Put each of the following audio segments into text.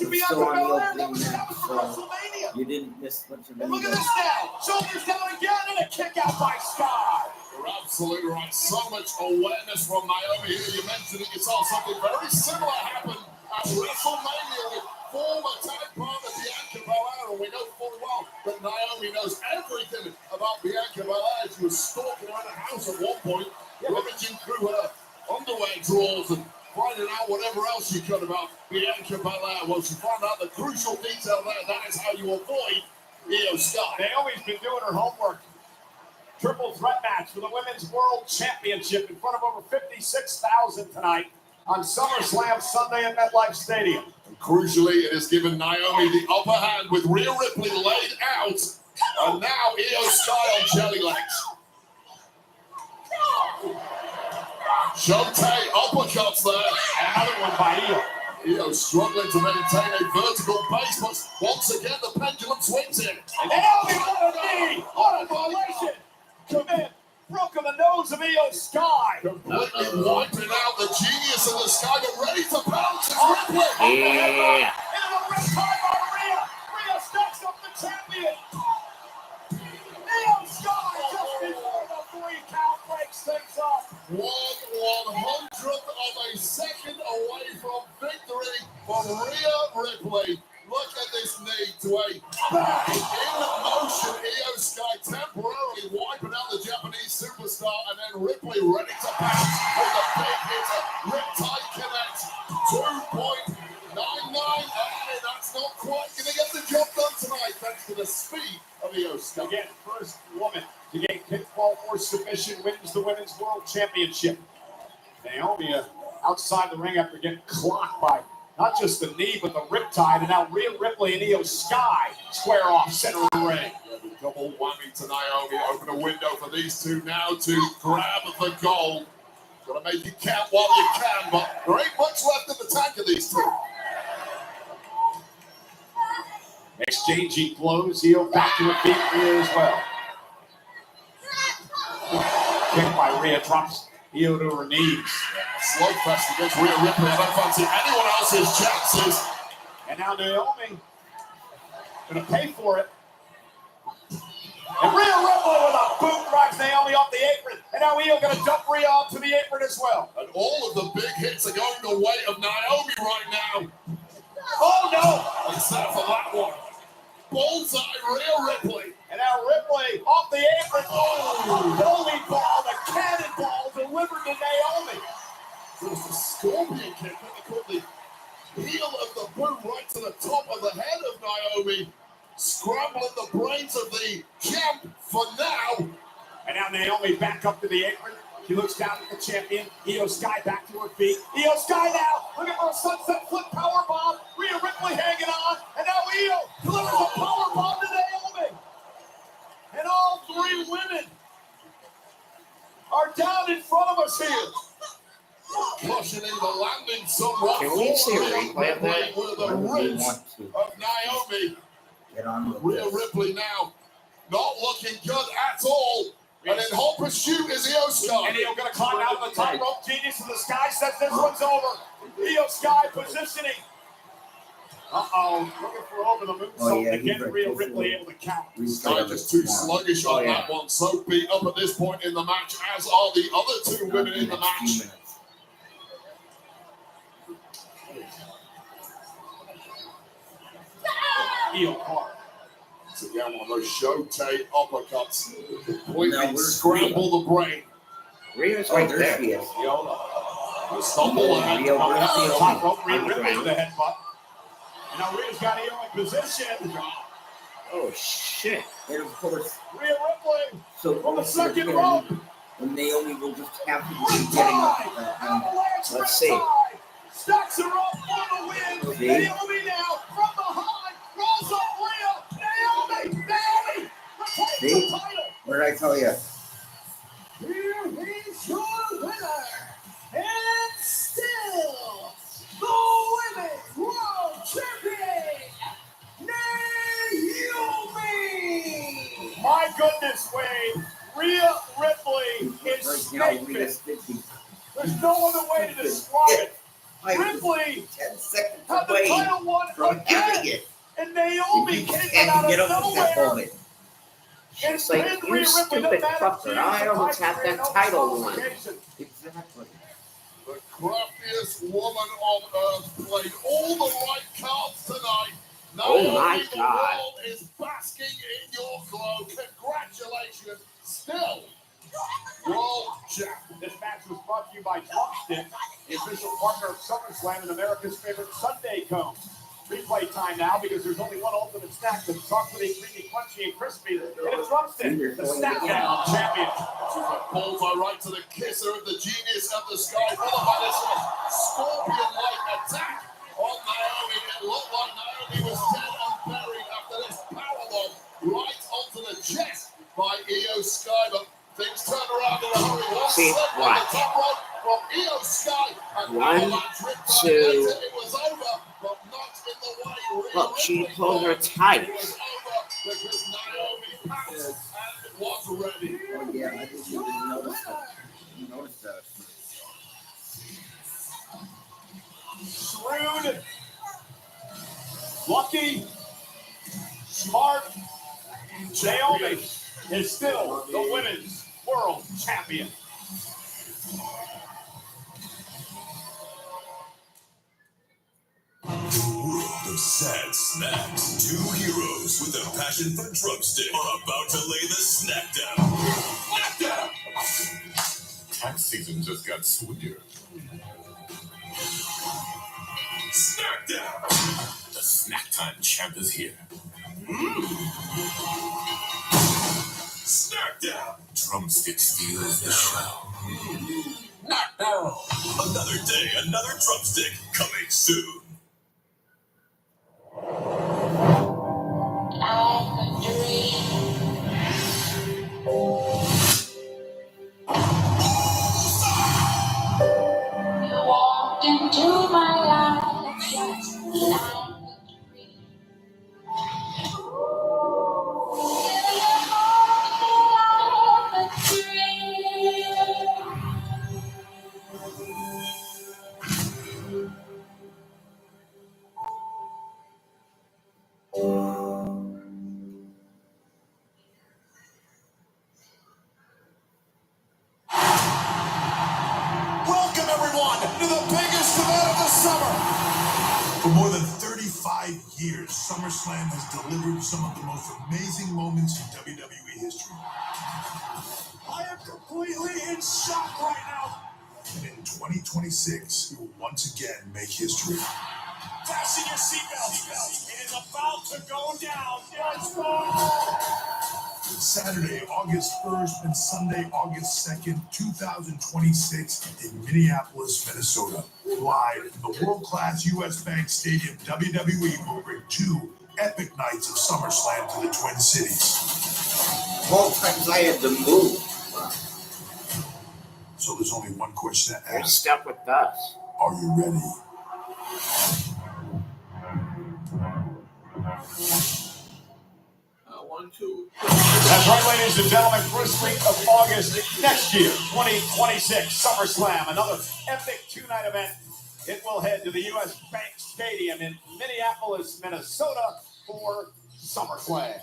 Bianca Belair. That was for WrestleMania. You didn't miss much of And look at this now. Shoulders down again and a kick out by Sky. You're absolutely right. So much awareness from Naomi here. You mentioned it yourself. Something very similar happened at WrestleMania with former tag partner Bianca Belair. And we know full well that Naomi knows everything about Bianca Belair. She was stalking around the house at one point, rummaging through her underwear drawers and finding out whatever else she could about Bianca Belair. Well, she found out the crucial detail there. That is how you avoid Io Sky. Naomi's been doing her homework. Triple threat match for the Women's World Championship in front of over 56,000 tonight on SummerSlam Sunday at MetLife Stadium. And crucially, it has given Naomi the upper hand with Rhea Ripley laid out, and now Io Sky on jelly legs. Shotei uppercuts there. Another one by Io. Io struggling to maintain a vertical base, but once again the pendulum swings in. And Naomi on a knee. What a violation. Come in. Broke on the nose of Io Sky. Completely wiping out the genius of the Sky, but ready to pounce. It's Ripley. Yeah. Into the riptide by Rhea. Rhea stacks up the champion. Io Sky just before the 3 count breaks things up. 1/100th of a second away from victory for Rhea Ripley. Look at this knee to a bang in motion. Io Sky temporarily wiping out the Japanese superstar, and then Ripley ready to pounce with a big hitter. Riptide connect 2.99. And that's not quite going to get the job done tonight, thanks to the speed of Io Sky. Again, first woman to get pinfall or submission wins the Women's World Championship. Naomi outside the ring after getting clocked by not just the knee, but the riptide, and now Rhea Ripley and Io Sky square off center of the ring. The double whammy to Naomi. Open a window for these two now to grab the gold. Got to make it count while you can, but there ain't much left in the tank of these two. Exchanging blows, Io back to her feet, Rhea as well. Kick by Rhea, drops Io to her knees. Slugfest against Rhea Ripley. I don't fancy anyone else's chances. And now Naomi gonna pay for it. And Rhea Ripley with a boot drives Naomi off the apron. And now Io gonna dump Rhea onto the apron as well. And all of the big hits are going the way of Naomi right now. Oh no! Except for that one. Bullseye Rhea Ripley. And now Ripley off the apron. Oh, holy ball, the cannonball delivered to Naomi. There's the scorpion kick that caught the heel of the boot right to the top of the head of Naomi, scrambling the brains of the champ for now. And now Naomi back up to the apron. She looks down at the champion. Io Sky back to her feet. Io Sky now looking for a sunset flip powerbomb. Rhea Ripley hanging on. And now Io delivers a powerbomb to Naomi. And all 3 women are down in front of us here. Cushioning the landing somewhat. Can we see a replay of that? With the roots of Naomi. Get on with Rhea this. Ripley now not looking good at all. And in hot pursuit is Io Sky. And Io gonna climb out of the top rope. Genius of the Sky says this one's over. Io Sky positioning. Uh-oh, looking for over the moonsault. Oh, yeah, Again, he's Rhea right. Ripley able to count. Sky just too sluggish on that one. So beat up at this point in the match, as are the other 2 women in the match. Io caught. It's again one of those Shotei uppercuts. Completely Now, where's scramble the brain. Rhea's right there. She is. The stumble and Rhea Coming out of the Ripley top rope, on Rhea the Ripley ground. with the headbutt. And now Rhea's got Io in position. Oh shit! And of course, Rhea Ripley so from the second rope. and Naomi will just have to be getting up. Avalanche Let's see. riptide. Stacks her up for the win. See? Naomi now from behind. Rolls up Rhea. Naomi. Naomi. Retains See? the title. What did I tell you? Here is your winner. And still the Women's World Champion, Naomi. My goodness, Wade. Rhea Ripley is Right now, snake Rhea's bit. 50. There's no other way to describe it. Ripley 10 seconds had the away title won from having again. it. And And Naomi you came can't out get of up at that nowhere. moment. And She's like, pinned you Rhea Ripley. stupid Doesn't matter if fucker. she I was almost the have pipe that dream, title no won. disqualification. Exactly. The craftiest woman on earth played all the right cards tonight. Oh Naomi, my the God. world is basking in your glow. Congratulations. Still, world champ. This match was brought to you by Drumstick, the official partner of SummerSlam and America's favorite Sunday cone. Replay time now because there's only one ultimate snack that's chocolatey, creamy, crunchy, and crispy. And it's Drumstick, the snack down champion. Bullseye right to the kisser of the genius of the sky, followed by this scorpion-like attack on Naomi. It looked like Naomi was dead and buried after this powerbomb right onto the chest by Io Sky. But things turned around in a hurry. One See, slip on watch. the top rope from Io Sky. And One, avalanche riptide two. later. It was over, but not in the way Rhea Look, she Ripley pulled her thought. tight. It was over because Naomi pounced and was ready. Oh, yeah, I didn't even notice that. You noticed that. Shrewd, lucky, smart, Naomi is still the women's world champion. World of sad snacks. Two heroes with a passion for drumstick are about to lay the snack down. Snack down! Tax season just got sweeter. Snack down! The snack time champ is here. Snack down! Drumstick steals the show. Knock down! Another day, another drumstick coming soon. Like a dream. You walked into my life just like a dream. You walked like a dream. Welcome, everyone, to the biggest event of the summer. For more than 35 years, SummerSlam has delivered some of the most amazing moments in WWE history. I am completely in shock right now. And in 2026, it will once again make history. Fasten your seatbelts. It is about to go down. Yes, Lord. Saturday, August 1st and Sunday, August 2nd, 2026 in Minneapolis, Minnesota. Live in the world-class U.S. Bank Stadium, WWE will bring two epic nights of SummerSlam to the Twin Cities. 12 times I had to move. So there's only one question to You're ask. stuck with us. Are you ready? That's right, ladies and gentlemen. First week of August next year, 2026, SummerSlam, another epic two-night event. It will head to the U.S. Bank Stadium in Minneapolis, Minnesota for SummerSlam.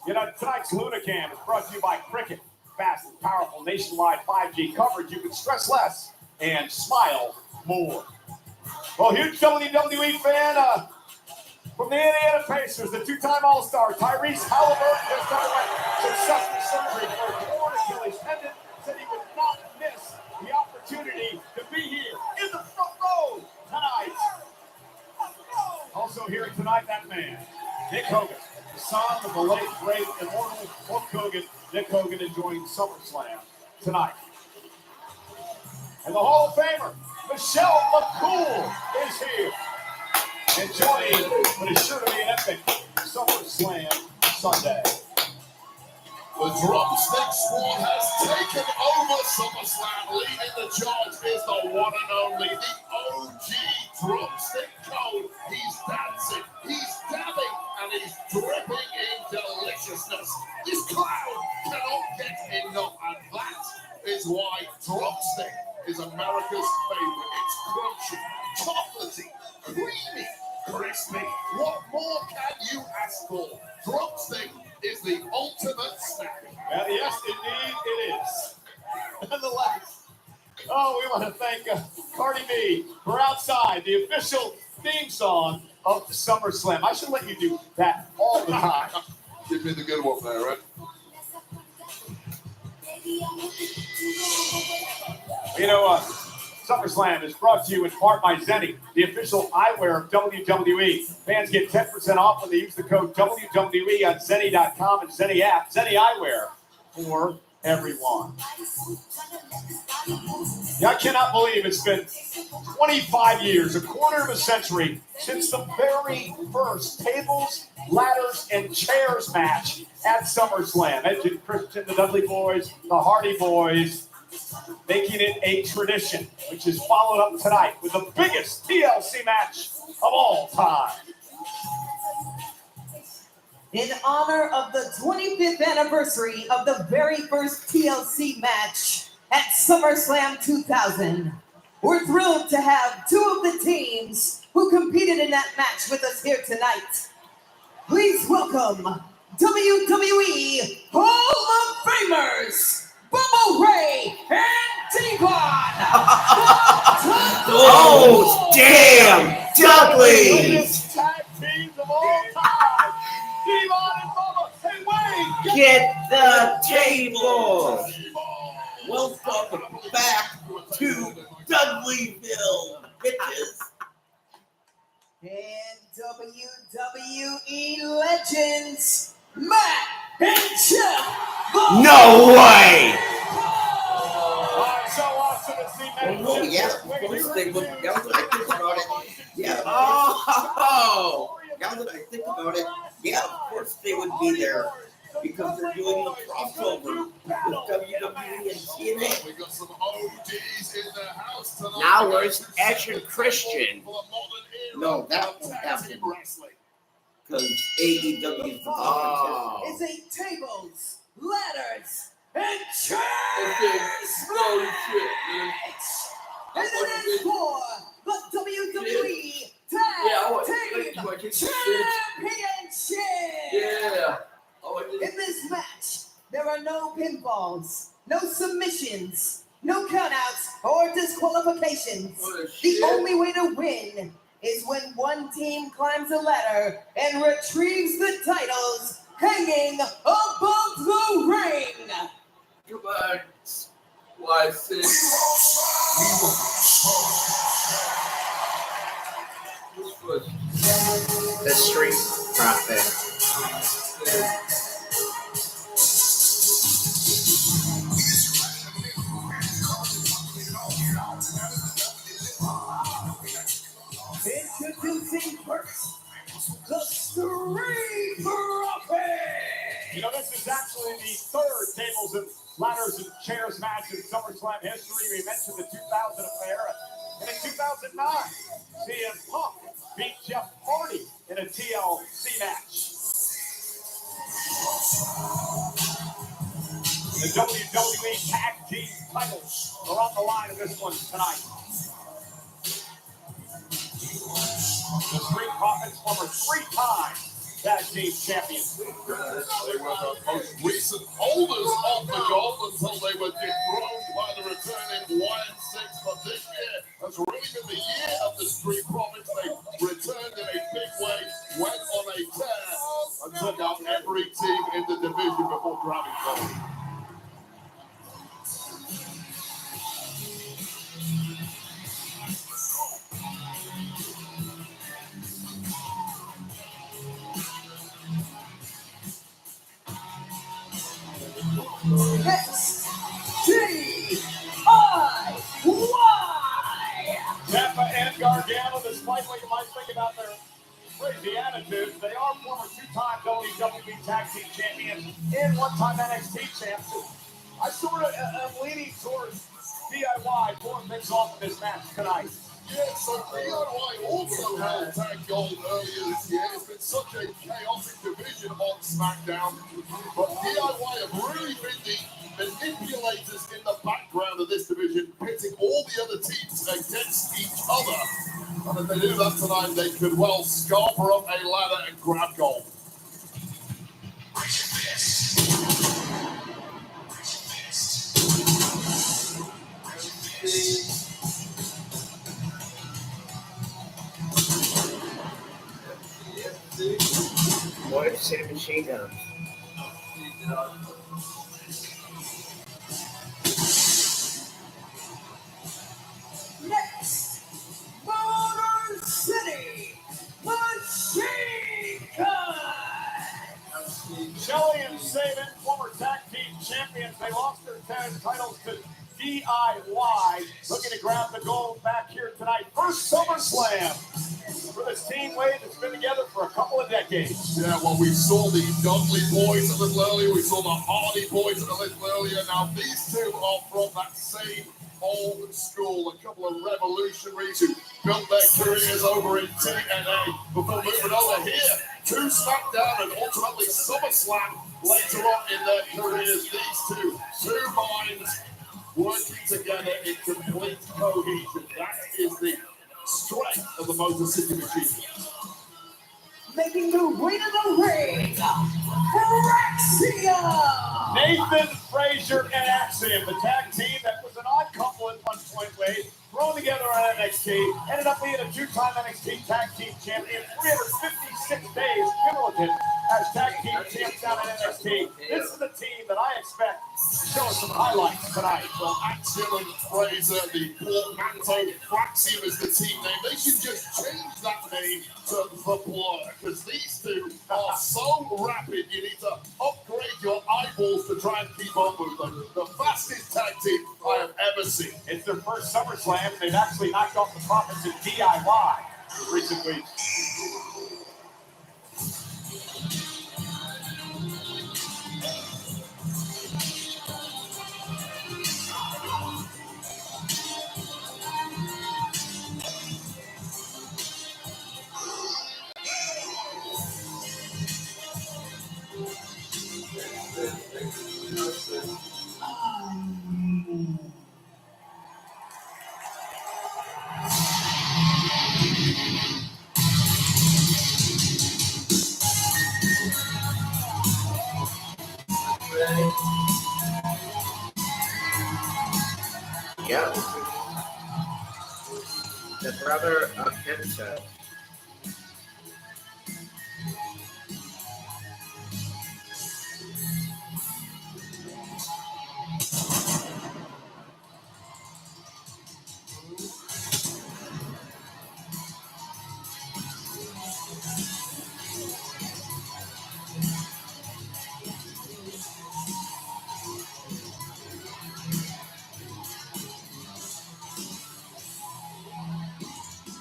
You know, tonight's Lunacam is brought to you by Cricket. Fast and powerful nationwide 5G coverage. You can stress less and smile more. Well, huge WWE fan from the Indiana Pacers, the two-time All-Star Tyrese Halliburton just underwent successful surgery for a torn Achilles tendon. Said he would not miss the opportunity to be here in the front row tonight. Also here tonight, that man, Nick Hogan, the son of the late, great, immortal Hulk Hogan. Nick Hogan enjoying SummerSlam tonight. And the Hall of Famer, Michelle McCool, is here. And joining what is sure to be an epic SummerSlam Sunday. The Drumstick Squad has taken over SummerSlam. Leading the charge is the one and only, the OG Drumstick Code. He's dancing, he's dabbing, and he's dripping in deliciousness. This clown cannot get enough, and that is why drumstick is America's favorite. It's crunchy, chocolatey, creamy, crispy. What more can you ask for? Drumstick is the ultimate snack. Well, yes, indeed it is. Nonetheless, we want to thank Cardi B for Outside, the official theme song of SummerSlam. I should let you do that all the time. Give me the good one there, right? You know, SummerSlam is brought to you in part by Zenni, the official eyewear of WWE. Fans get 10% off when they use the code WWE on Zenni.com and Zenni app. Zenni eyewear for everyone. Yeah, I cannot believe it's been 25 years, a quarter of a century, since the very first tables, ladders, and chairs match at SummerSlam. Edge and Christian, the Dudley Boys, the Hardy Boys, making it a tradition, which is followed up tonight with the biggest TLC match of all time. In honor of the 25th anniversary of the very first TLC match at SummerSlam 2000, we're thrilled to have two of the teams who competed in that match with us here tonight. Please welcome WWE Hall of Famers, Bubba Ray and Devon. Oh, damn! Dudley! Greatest tag teams of all time. Devon and Bubba. Hey, Wayne. Get the table! Welcome back to Dudleyville, bitches! And WWE legends, Matt and Jeff. No way! So awesome to see Matt. Oh, yeah, of course they would. Now that I think about it, yeah. Oh, now that I think about it, yeah, of course they would be there because they're doing the crossover with WWE and TNA. We got some OGs in the house tonight. Now where's Edge and Christian? No, that won't happen because AEW is the Oh. It's a tables, ladders, and chairs. No shit, man. And it is for the WWE Tag Team Championship. Yeah. In this match, there are no pinfalls, no submissions, no countouts, or disqualifications. The only way to win is when one team climbs a ladder and retrieves the titles hanging above the ring. Come on. Why, sis? The Street Profit. Introducing first, the Street Profit. You know, this is actually the third tables and ladders and chairs match in SummerSlam history. We mentioned the 2000 affair. And in 2009, CM Punk beat Jeff Hardy in a TLC match. The WWE Tag Team titles are on the line in this one tonight. The Street Profits, former three-time Tag Team champions. They were the most recent holders of the gold until they were dethroned by the returning Wyatt Six. But this year has really been the year of the Street Profits. They returned in a big way, went on a tear, and took out every team in the division before grabbing gold. X-T-I-Y. Ciampa and Gargano, despite what you might think about their crazy attitudes, they are former two-time WWE Tag Team champions and one-time NXT champs. I sort of am leaning towards DIY pulling things off in this match tonight. Yeah, so DIY also held tag gold earlier this year. It's been such a chaotic division on SmackDown. But DIY have really been the manipulators in the background of this division, pitting all the other teams against each other. And if they do that tonight, they could well scarper up a ladder and grab gold. Boy, it's Sam Machine Guns. Next, Motor City Machine Gun. Shelly and Sabin, former tag team champions, they lost their tag titles to DIY, looking to grab the gold back here tonight. First SummerSlam for this team, Wade, that's been together for a couple of decades. Yeah, well, we saw the Dudley boys a little earlier. We saw the Hardy boys a little earlier. Now, these two are from that same old school. A couple of revolutionaries who built their careers over in TNA before moving over here to SmackDown and ultimately SummerSlam later on in their careers. These two minds working together in complete cohesion. That is the strength of the Motor City Machine. Making their way to the ring, Praxia. Nathan Frazier and Axiom, the tag team that was an odd couple at one point, Wade, thrown together on NXT, ended up being a two-time NXT tag team champion, 356 days cumulative as tag team champs down at NXT. This is the team that I expect to show us some highlights tonight. Well, Axiom and Fraser, the portmanteau, Praxium is the team name. They should just change that name to The Blur, because these two are so rapid, you need to upgrade your eyeballs to try and keep up with them. The fastest tag team I have ever seen. It's their first SummerSlam, and they've actually knocked off the Profits in DIY in recent weeks. Yeah. The brother of Kenta.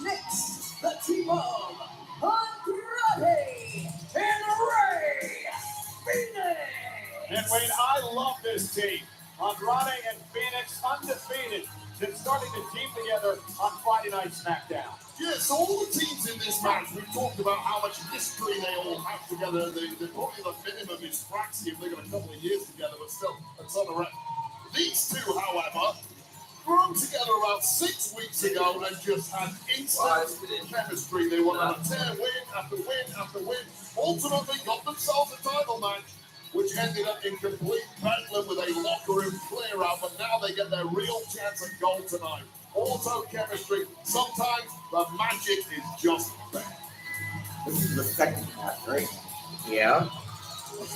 Next, the team of Andrade and Ray Phoenix. And Wayne, I love this team. Andrade and Phoenix undefeated since starting to team together on Friday Night SmackDown. Yeah, so all the teams in this match, we've talked about how much history they all have together. Probably the minimum is Praxium. They've got a couple of years together, but still, that's on the record. These two, however, thrown together about 6 weeks ago and just had instant chemistry. They won on a tear, win after win after win. Ultimately got themselves a title match, which ended up in complete bedlam with a locker room clear out, but now they get their real chance at gold tonight. Auto chemistry. Sometimes the magic is just there. This is the second match, right? Yeah.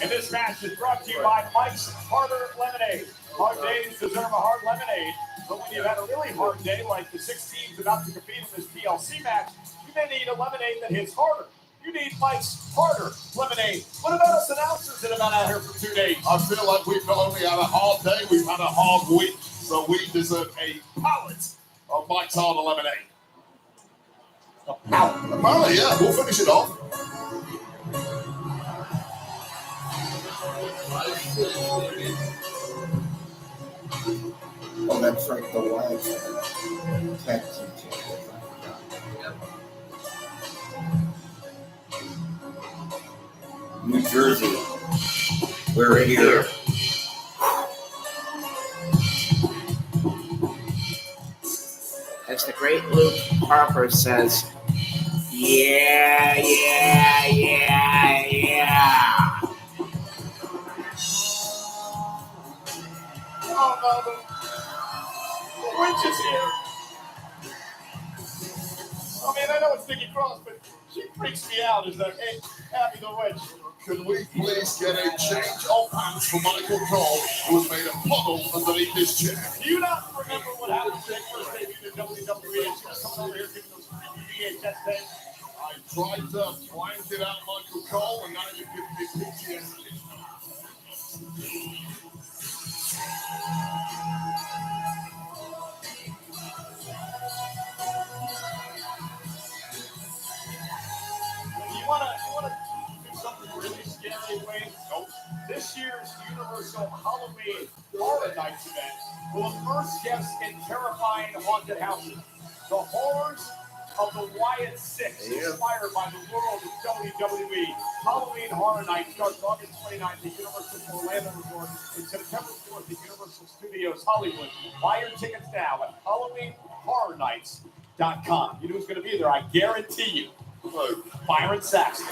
And this match is brought to you by Mike's Harder Lemonade. Hard days deserve a hard lemonade, but when you've had a really hard day, like the 6 teams about to compete in this TLC match, you may need a lemonade that hits harder. You need Mike's Harder Lemonade. What about us announcers that have been out here for 2 days? I feel like we've not only had a hard day, we've had a hard week, so we deserve a pallet of Mike's Harder Lemonade. Apparently, yeah, we'll finish it off. Oh, that's right, the wild tag team champions. Jersey. We're here. As the great Luke Harper says, yeah. Oh no, the witch is here. I mean, I know it's Nikki Cross, but she freaks me out as that Abby the Witch. Can we please get a change of hands for Michael Cole, who has made a puddle underneath his chair? Do you not remember what happened to first debut in WWE? She was coming over here giving those VHS tapes. I tried to blank it out, Michael Cole, and now you're giving me PTSD. You wanna do something really scary, Wayne? Nope. This year's Universal Halloween Horror Nights event will immerse guests in terrifying haunted houses. The horrors of the Wyatt Six, inspired by the world of WWE. Halloween Horror Night starts August 29th at Universal Orlando Resort and September 4th at Universal Studios Hollywood. Buy your tickets now at HalloweenHorrorNights.com. You know who's going to be there? I guarantee you. Byron Saxton.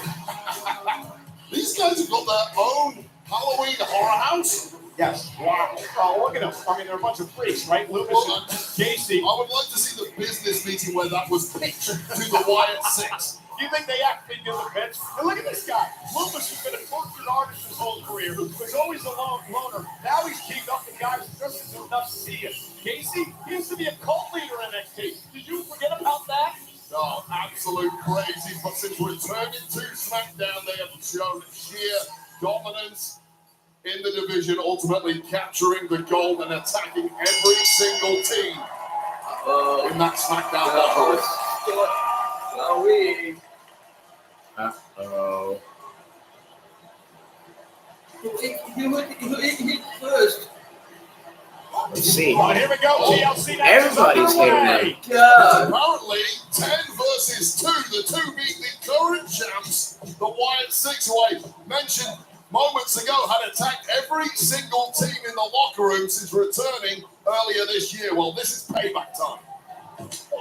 These guys have got their own Halloween horror house. Yes. Wow. Oh, look at them. I mean, they're a bunch of freaks, right? Lucas and Casey. I would like to see the business meeting where that was pitched to the Wyatt Six. Do you think they actually do the pitch? And look at this guy. Loomis has been a tortured artist his whole career. Was always a loner. Now he's teamed up with guys just as enough to see it. Casey, he used to be a cult leader in NXT. Did you forget about that? Oh, absolute crazy. But since returning to SmackDown, they have shown sheer dominance in the division, ultimately capturing the gold and attacking every single team in that SmackDown locker room. Uh-oh. Who hit first? Let's see. Oh, here we go. TLC match is Everybody's underway. here God. Apparently, 10 versus 2. The two beat the current champs, the Wyatt Six, who I mentioned moments ago had attacked every single team in the locker room since returning earlier this year. Well, this is payback time.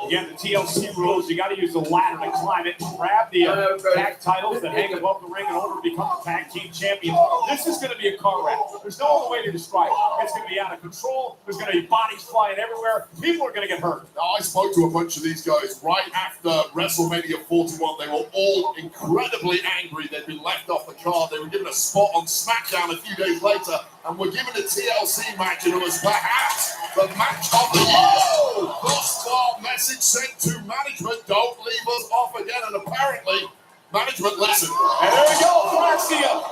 Again, the TLC rules, you got to use the ladder to climb it, grab the tag titles that hang above the ring in order to become a tag team champion. This is going to be a car wreck. There's no other way to describe it. It's going to be out of control. There's going to be bodies flying everywhere. People are going to get hurt. Now, I spoke to a bunch of these guys right after WrestleMania 41. They were all incredibly angry. They'd been left off the card. They were given a spot on SmackDown a few days later and were given a TLC match, and it was perhaps the match of the year. Thus far, message sent to management, don't leave us off again, and apparently management listened. And there we go, Axiom.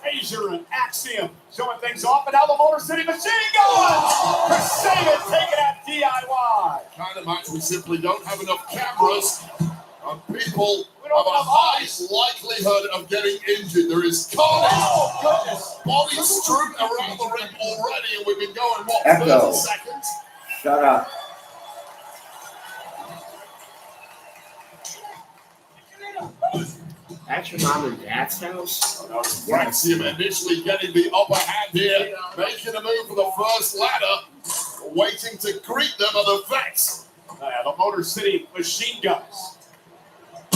Frazier and Axiom showing things off, and now the Motor City Machine Guns. Crusader taking out DIY. Kind of match we simply don't have enough cameras, and people We don't have a have high eyes. likelihood of getting injured. There is carnage, Oh, goodness. bodies strewn around the ring already, and we've been going, what, Echo. 30 seconds? Shut up. That's your mom and dad's house? Axiom initially getting the upper hand here, making a move for the first ladder, waiting to greet them are the vets. The Motor City Machine Guns.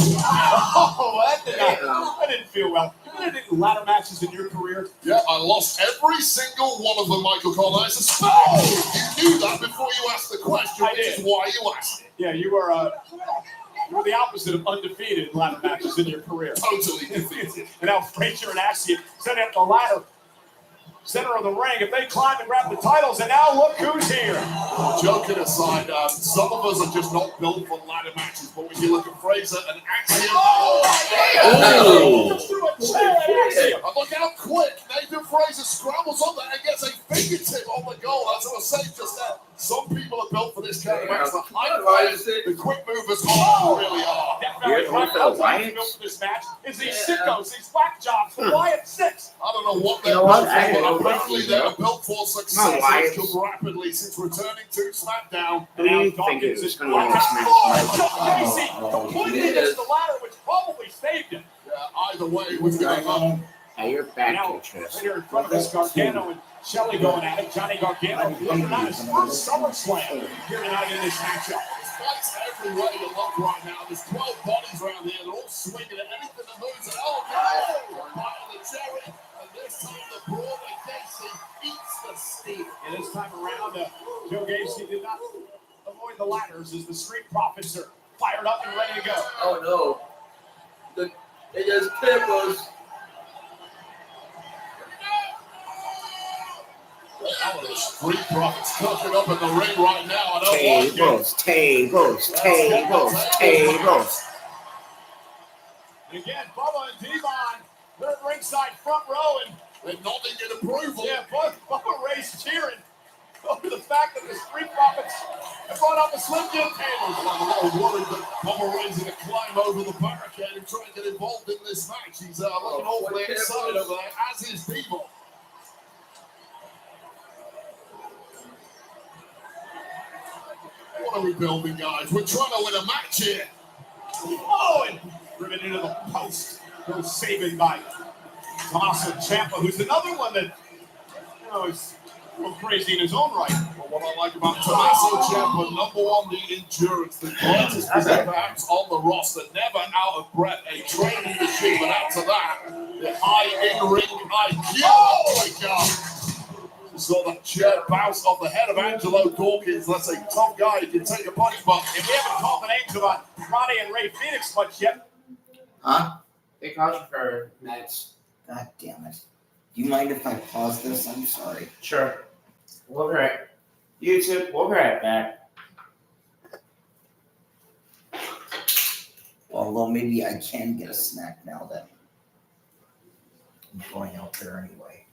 Oh, that didn't feel well. You been in any ladder matches in your career? Yeah, I lost every single one of them, Michael Cole. I suspect you knew that before you asked the question, I which did. is why you asked it. Yeah, you were the opposite of undefeated in ladder matches in your career. Totally defeated. And now Frazier and Axiom setting up the ladder, center of the ring. If they climb and grab the titles, and now look who's here. Joking aside, some of us are just not built for ladder matches, but when you look at Fraser and Axiom, Oh. Just threw a chair at Axiom. and look how quick Nathan Fraser scrambles on there and gets a fingertip on the goal. That's what I was saying just there. Some people are built for this kind of match. The high flyers, the quick movers, really are. Death You're Valley one for the Built Wyatts? for this match is these sickos, these whack jobs, the Wyatt Six. I don't know what You they're know what? built I for, know but what apparently you they're know. built for Come on, success. Wyatt. It's come rapidly since returning to SmackDown. Who do you think is going to win this match, Mike? Chuck Casey Oh, completely it missed is. the ladder, which probably saved him. Yeah, either way, it What's was going going to on? Hey, you're back, Now, Patrice. right here in front of us, Gargano and Shelley going at it. Johnny Gargano looking at his first SummerSlam here tonight in this matchup. Fights everywhere you look right now. There's 12 bodies around here. They're all swinging at anything that moves. And oh, pile the cherry. And this time the Broadway Casey eats the steel. And this time around, Joe Gacy did not avoid the ladders as the Street Profits are fired up and ready to go. Oh no. It is Pimples. Oh, the Street Profits cooking up in the ring right now. I don't like it. Tables. And again, Bubba and Devon, they're at ringside front row, and They're nodding in approval. yeah, Bubba Ray's cheering over the fact that the Street Profits have brought up a Slim Jim table. I'm a little worried that Bubba Ray's going to climb over the barricade and try and get involved in this match. He's looking awfully excited over there, as is Devon. What are we building, guys? We're trying to win a match here. Oh, and driven into the post. Goes saving by Tommaso Ciampa, who's another one that, is a little crazy in his own right. Well, what I like about Tommaso Ciampa, number one, the endurance, the greatest physician perhaps on the roster, never out of breath, a training machine, but after that, the high in-ring IQ. Oh my God! Saw that chair bounce off the head of Angelo Dawkins. That's a tough guy. He can take a punch, but And we haven't called the names of Ronnie and Ray Phoenix much yet. Huh? They called you for Mets. God damn it. Do you mind if I pause this? I'm sorry. Sure. We'll be right. YouTube, we'll be right back. Although maybe I can get a snack now that I'm going out there anyway.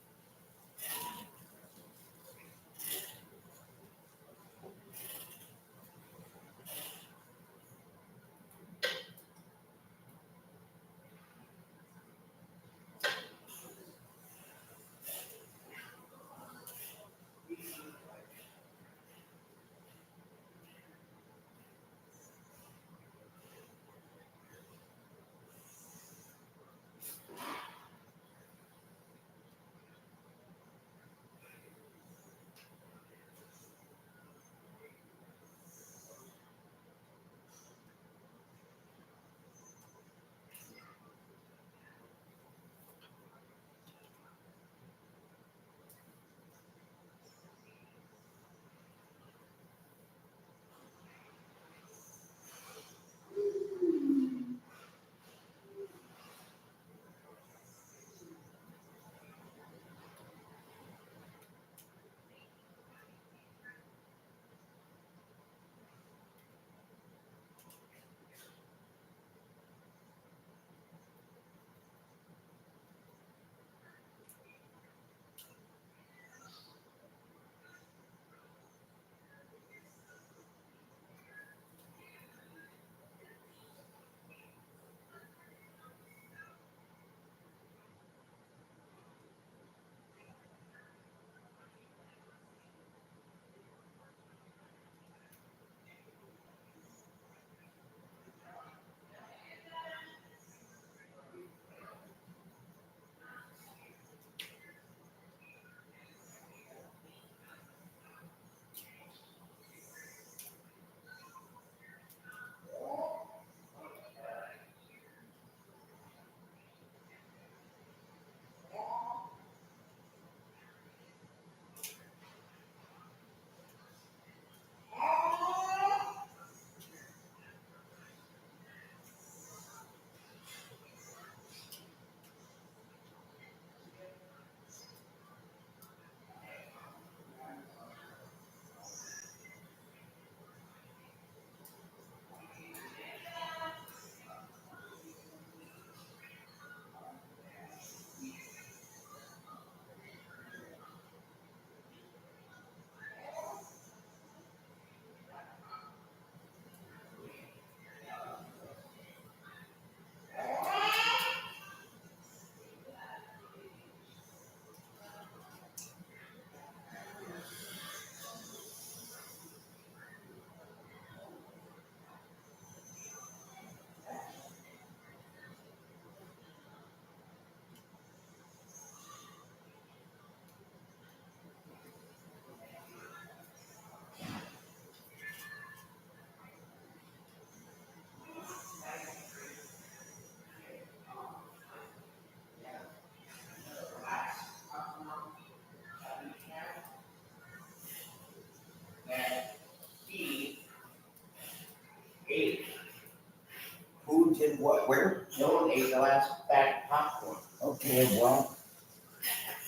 did what? Where? No one ate the last bag of popcorn. Okay, well,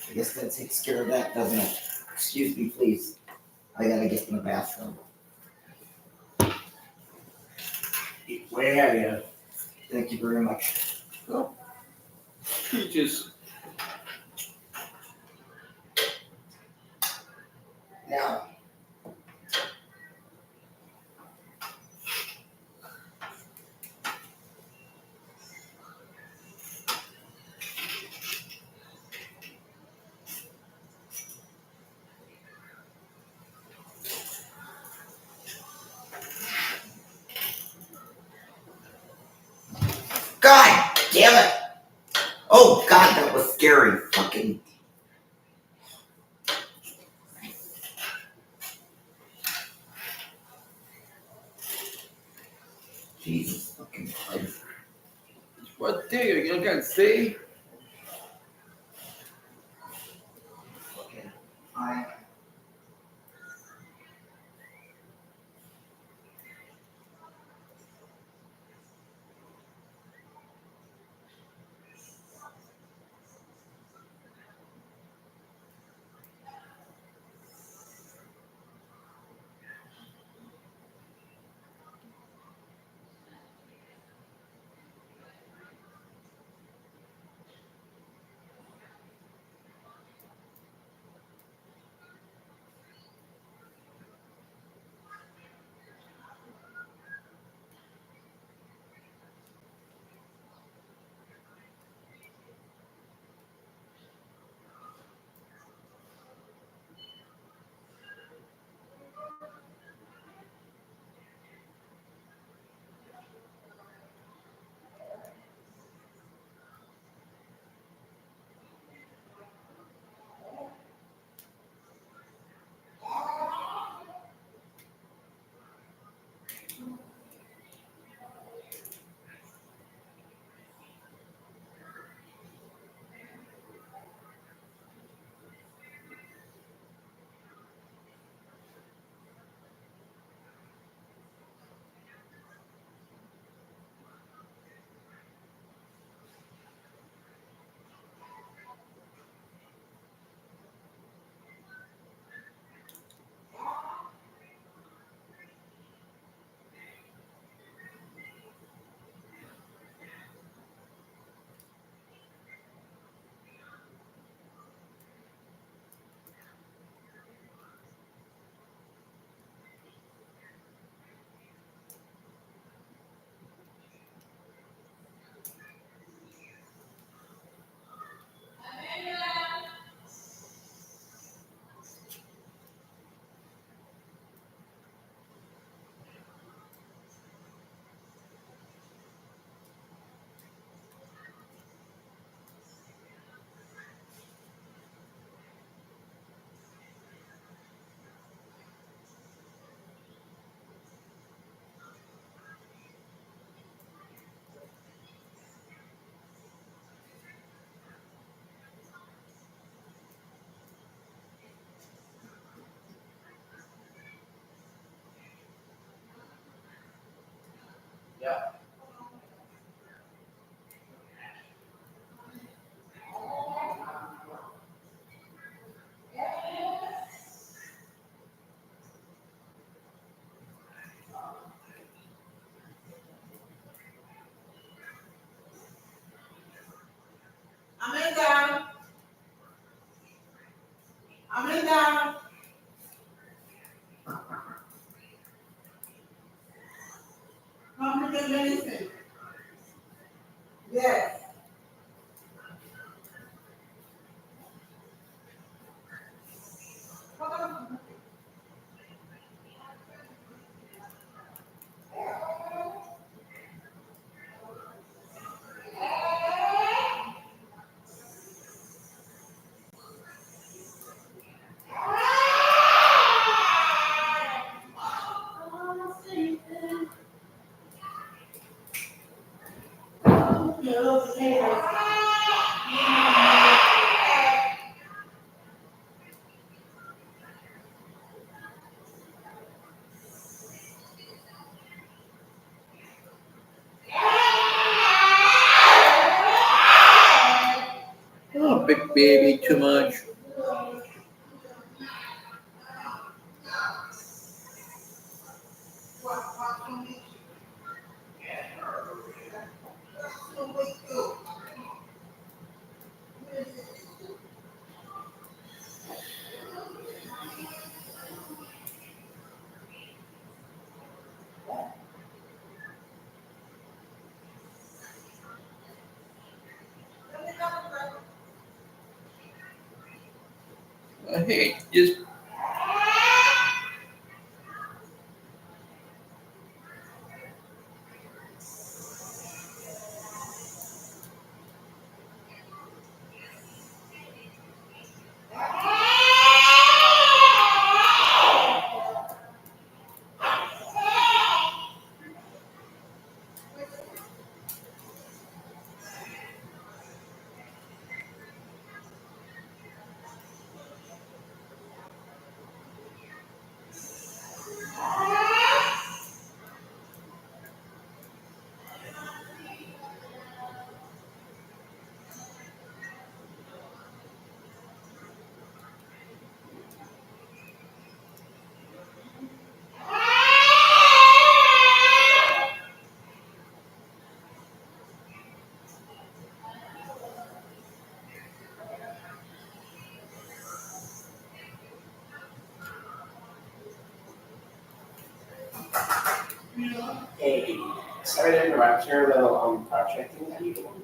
I guess that takes care of that, doesn't it? Excuse me, please. I gotta get in the bathroom. Eat way ahead of you. Thank you very much. You just Now, God damn it! Oh God, that was scary. Fucking. Jesus fucking Christ. what do you can see? Okay. I. Amanda. Amanda. Come to the Oh, big baby, too much. Hey, just Hey, sorry to interrupt your little project thing that you're doing.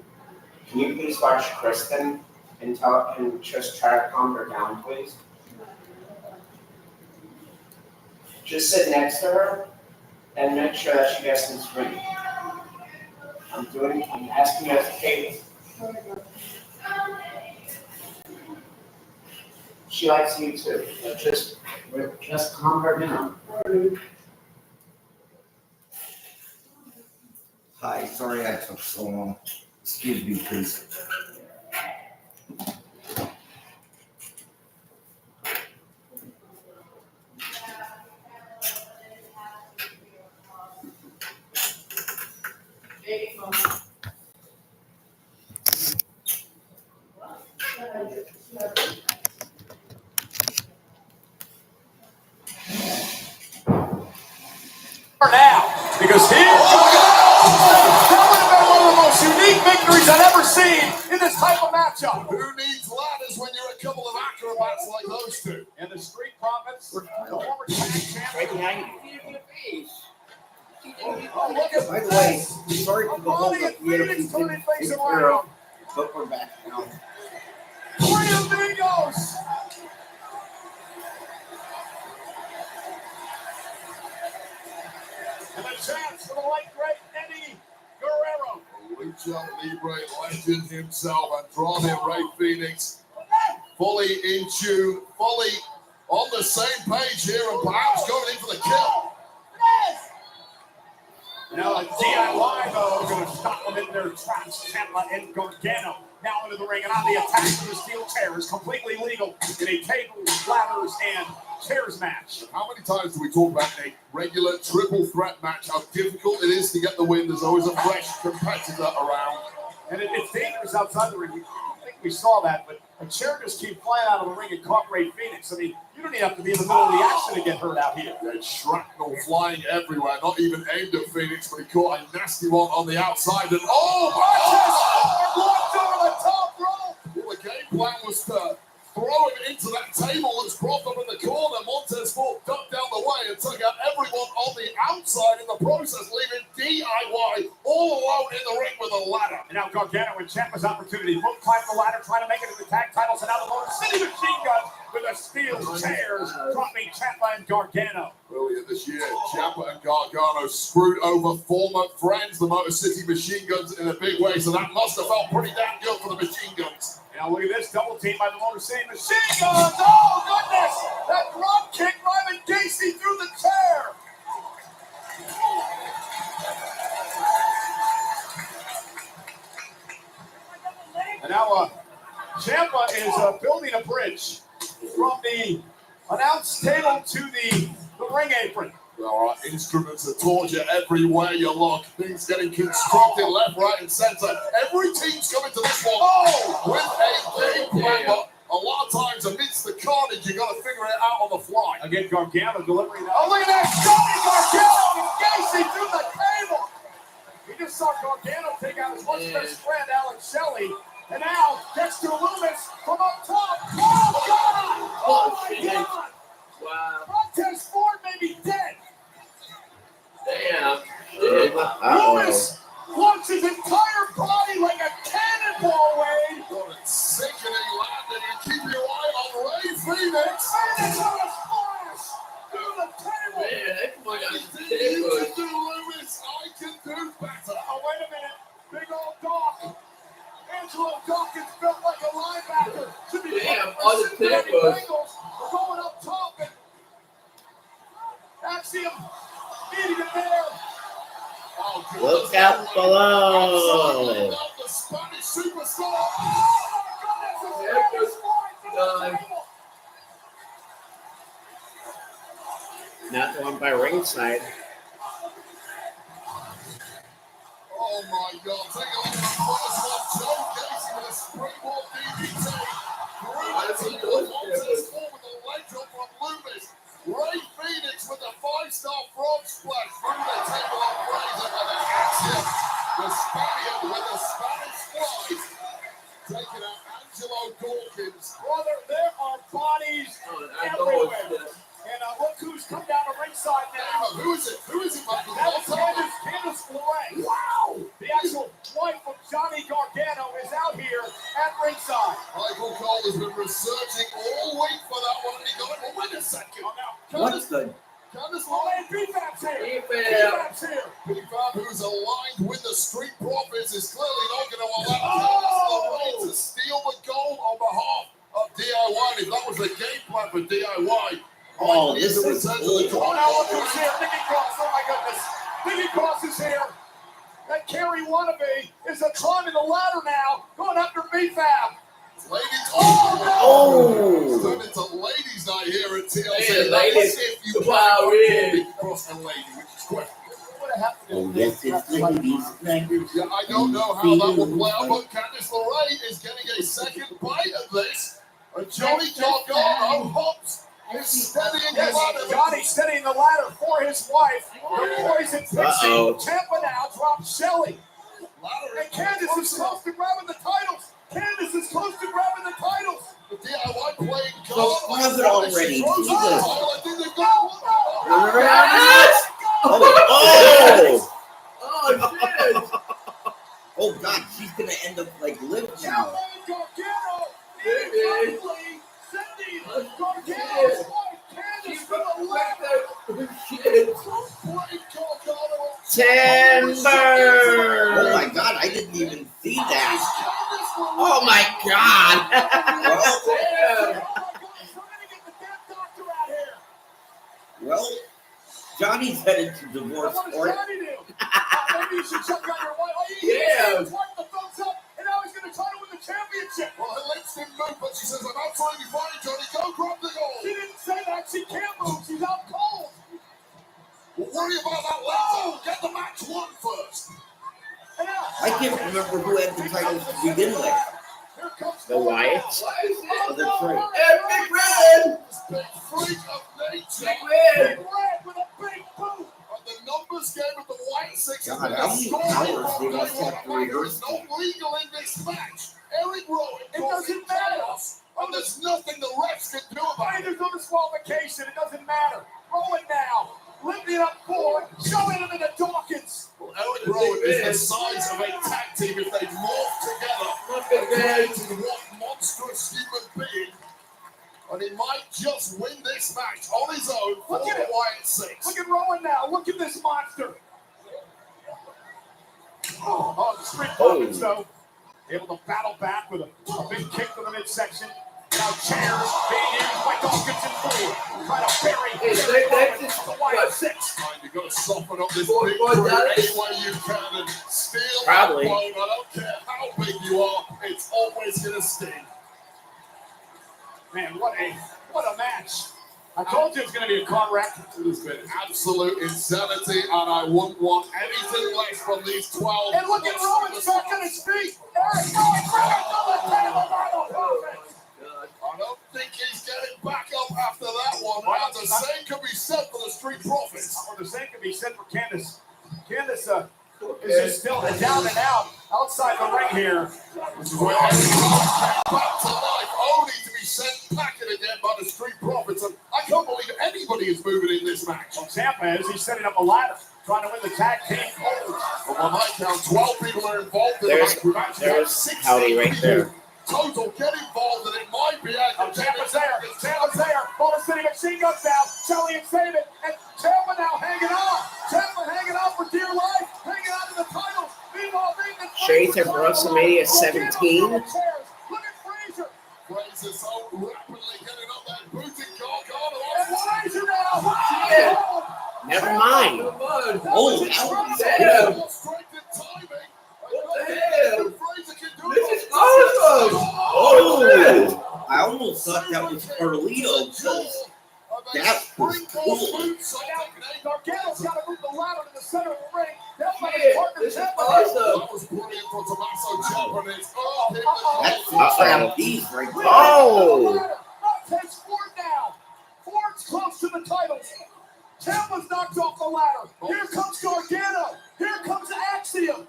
Can you please watch Kristen and just try to calm her down, please? Just sit next to her and make sure that she gets this ring. I'm asking you as a favor. She likes you too. But just calm her down. hi. Sorry I took so long. Excuse me, please. Now, because here that would have been one of the most unique victories I've ever seen in this type of matchup. Who needs ladders when you're a couple of acrobats like those two? And the Street Profits, the former tag champion. Right behind you. Oh, look at By the way, sorry for the hold Ronnie up. and We had a Phoenix few turning things face to take care around. of, but we're back now. Three amigos. And a chance for the late great Eddie Guerrero. Lucha Libre legend himself, Andrade Ray Phoenix, fully in tune, fully on the same page here, and perhaps going in for the kill. Now a DIY though going to stop them in their tracks. Ciampa and Gargano now into the ring and on the attack for the steel chairs, completely legal in a tables, ladders, and chairs match. How many times do we talk about a regular triple threat match, how difficult it is to get the win? There's always a fresh competitor around. And it's dangerous outside the ring. I think we saw that, but a chair just came flying out of the ring and caught Ray Phoenix. I mean, you don't even have to be in the middle of the action to get hurt out here. There's shrapnel flying everywhere, not even aimed at Phoenix, but he caught a nasty one on the outside. And Blocked over the top rope. well, the game plan was to throw him into that table that's propped up in the corner. Montez Ford ducked down the way and took out everyone on the outside in the process, leaving DIY all alone in the ring with a ladder. And now Gargano and Ciampa's opportunity. Both climb the ladder, trying to make it to the tag titles. And now the Motor City Machine Guns with the steel chairs, dropping Ciampa and Gargano. Earlier this year, Ciampa and Gargano screwed over former friends, the Motor City Machine Guns, in a big way. So that must have felt pretty damn good for the Machine Guns. Now look at this double team by the Motor City Machine Guns. Oh, goodness! That drop kick driving Gacy through the chair. And now Ciampa is building a bridge from the announce table to the ring apron. There are instruments of torture everywhere you look. Things getting constructed left, right, and center. Every team's coming to this one with a game plan, but a lot of times amidst the carnage, you got to figure it out on the fly. Again, Gargano delivering that. Oh, look at that. Johnny Gargano and Gacy through the table. We just saw Gargano take out his once best friend, Alex Shelley. And now, Dexter Loomis from up top. Oh, God! Oh, my God! Wow. Montez Ford may be dead. Damn. Loomis wants his entire body like a cannonball, Wade. Got it sinking and landing, and keep your eye on Ray Phoenix. And it's on a splash through the table. Man, that boy got Anything you can do, Loomis, I can do better. Oh, wait a minute. Big old Doc. Angelo Dawkins built like a linebacker. Should be Damn, playing for all the Cincinnati tables. Bengals. We're going up top and Axiom needing it there. Oh, good. Look out below. Absolutely not the Spanish superstar. Oh, my goodness. There It's goes flying through the table. Not the one by ringside. Oh my God! Take a look at the first one. Joe Gacy with a springboard DDT. Montez Ford with a leg drop from Loomis. Ray Phoenix with a 5-star frog splash through the table on Fraser and an axiom. The Spaniard with a Spanish fly. Taking out Angelo Dawkins. Brother, there are bodies everywhere. And look who's come down to ringside now. Who is it? Who is it, Michael? That's Candice LeRae. Wow! The actual wife of Johnny Gargano is out here at ringside. Michael Cole has been researching all week for that one, and he got it. Well, wait a second. Oh, now, What's the Candice oh, LeRae. and B-Fab's here. B-Fab. B-Fab's here. P-Fab, who's aligned with the Street Profits, is clearly not going to allow Oh! Candice LeRae to steal the gold on behalf of DIY. If that was the game plan for DIY, Oh, this is Oh, cool. now look who's here. Nikki Cross. Oh, my goodness. Nikki Cross is here. That Carrie Wannabe is climbing the ladder now, going after B-Fab. ladies. Oh! It's turned into ladies' night here at TLC. Hey, That ladies, was if you wow, can really. cross a lady, which is questionable. What happened to Oh, yes, it's ladies. Yeah, I don't know how that will play out, but Candice LeRae is getting a second bite at this. And Johnny Gargano hops. Is steadying the Yes, ladder. Johnny steadying the ladder for his wife. The Poison Pixie. Uh-oh. Ciampa now drops Shelley. Ladder And Candice is close to grabbing the titles. Candice is close to grabbing the titles. The DIY playing So God. pause it already. Throws Jesus. the title. I think they've got one. Oh! Oh, shit. Oh God, she's gonna end up like Liv now. Gargano. Baby. Cindy Gargano's wife. Candice for the ladder. Shit. Timber! Oh my God, I didn't even see that. Oh my God. Damn. Well, Johnny's headed to divorce What does court. Johnny do? Maybe you should check out your wife. Oh, he Yeah. his wife the thumbs up, and now he's going to try to win the championship. Well, her legs didn't move, but she says, I'm absolutely fine, Johnny. Go grab the goal. She didn't say that. She can't move. She's out cold. We'll worry about that later. Get the match won first. And now, I can't remember who had the titles to begin with. here comes The Wyatts? Why is Oh, it? that's right. Hey, Big Red. This big freak of nature. Big Red. Big Red with a big boot. And the numbers game of the White Six. God, how many hours they must have to There rehearse is no legal in this match. Eric Rowan. It doesn't matter. And there's nothing the refs can do about Hey, it. there's no disqualification. It doesn't matter. Roll it now. Lifting it up forward. Showing him into Dawkins. Well, Eric Rowan is the size of a tag team if they morph together. Look at that. Creating one monstrous human being. And he might just win this match on his own for Look at the it. Wyatt Six. Look at Rowan now. Look at this monster. Oh, the Street Profits, though. Able to battle back with a big kick to the midsection. Now chairs being used by Dawkins and Ford. Trying to bury Hey, Eric that's Rowan, just the Wyatt what? Six. You got to soften up this $44 big crew any way you can and steal Probably. that bone. I don't care how big you are, it's always going to sting. Man, what a match. I told you it was going to be a car wreck. It has been absolute insanity, and I wouldn't want anything less from these 12. And look at Roman's back on his feet. Eric Rowan grabs on the table by the perfect. I don't think he's getting back up after that one. And the same can be said for the Street Profits. Or the same can be said for Candace. Candace is just still down and out outside the ring here. This is where Eric Rowan came back to life, only to be sent packing again by the Street Profits. And I can't believe anybody is moving in this match. Well, Ciampa is. He's setting up a ladder, trying to win the tag team. But when I count 12 people are involved in There's the match. Howdy right there. Total get involved, and it might be Ciampa's there. Ciampa's there. Motor City Machine Guns down. Shelly and save it. And Ciampa now hanging on. Ciampa hanging on for dear life. Hanging on to the title. Meanwhile, Shades of WrestleMania 17. Look at Frazier. Frazier so rapidly getting up that booting Gargano. And Frazier now. Yeah. Never mind. Come on. Oh, Damn. What the hell? This is awesome. Oh! I almost thought that was Carlito because that was cool. Gargano's got to move the ladder to the center of the ring. That's why his Yeah, partner this is Ciampa awesome. That was brilliant for Tommaso Ciampa, and it's That's the Uh-oh. trapeze right there. Oh! Up takes Ford now. Ford's close to the titles. Ciampa's knocked off the ladder. Here comes Gargano. Here comes Axiom.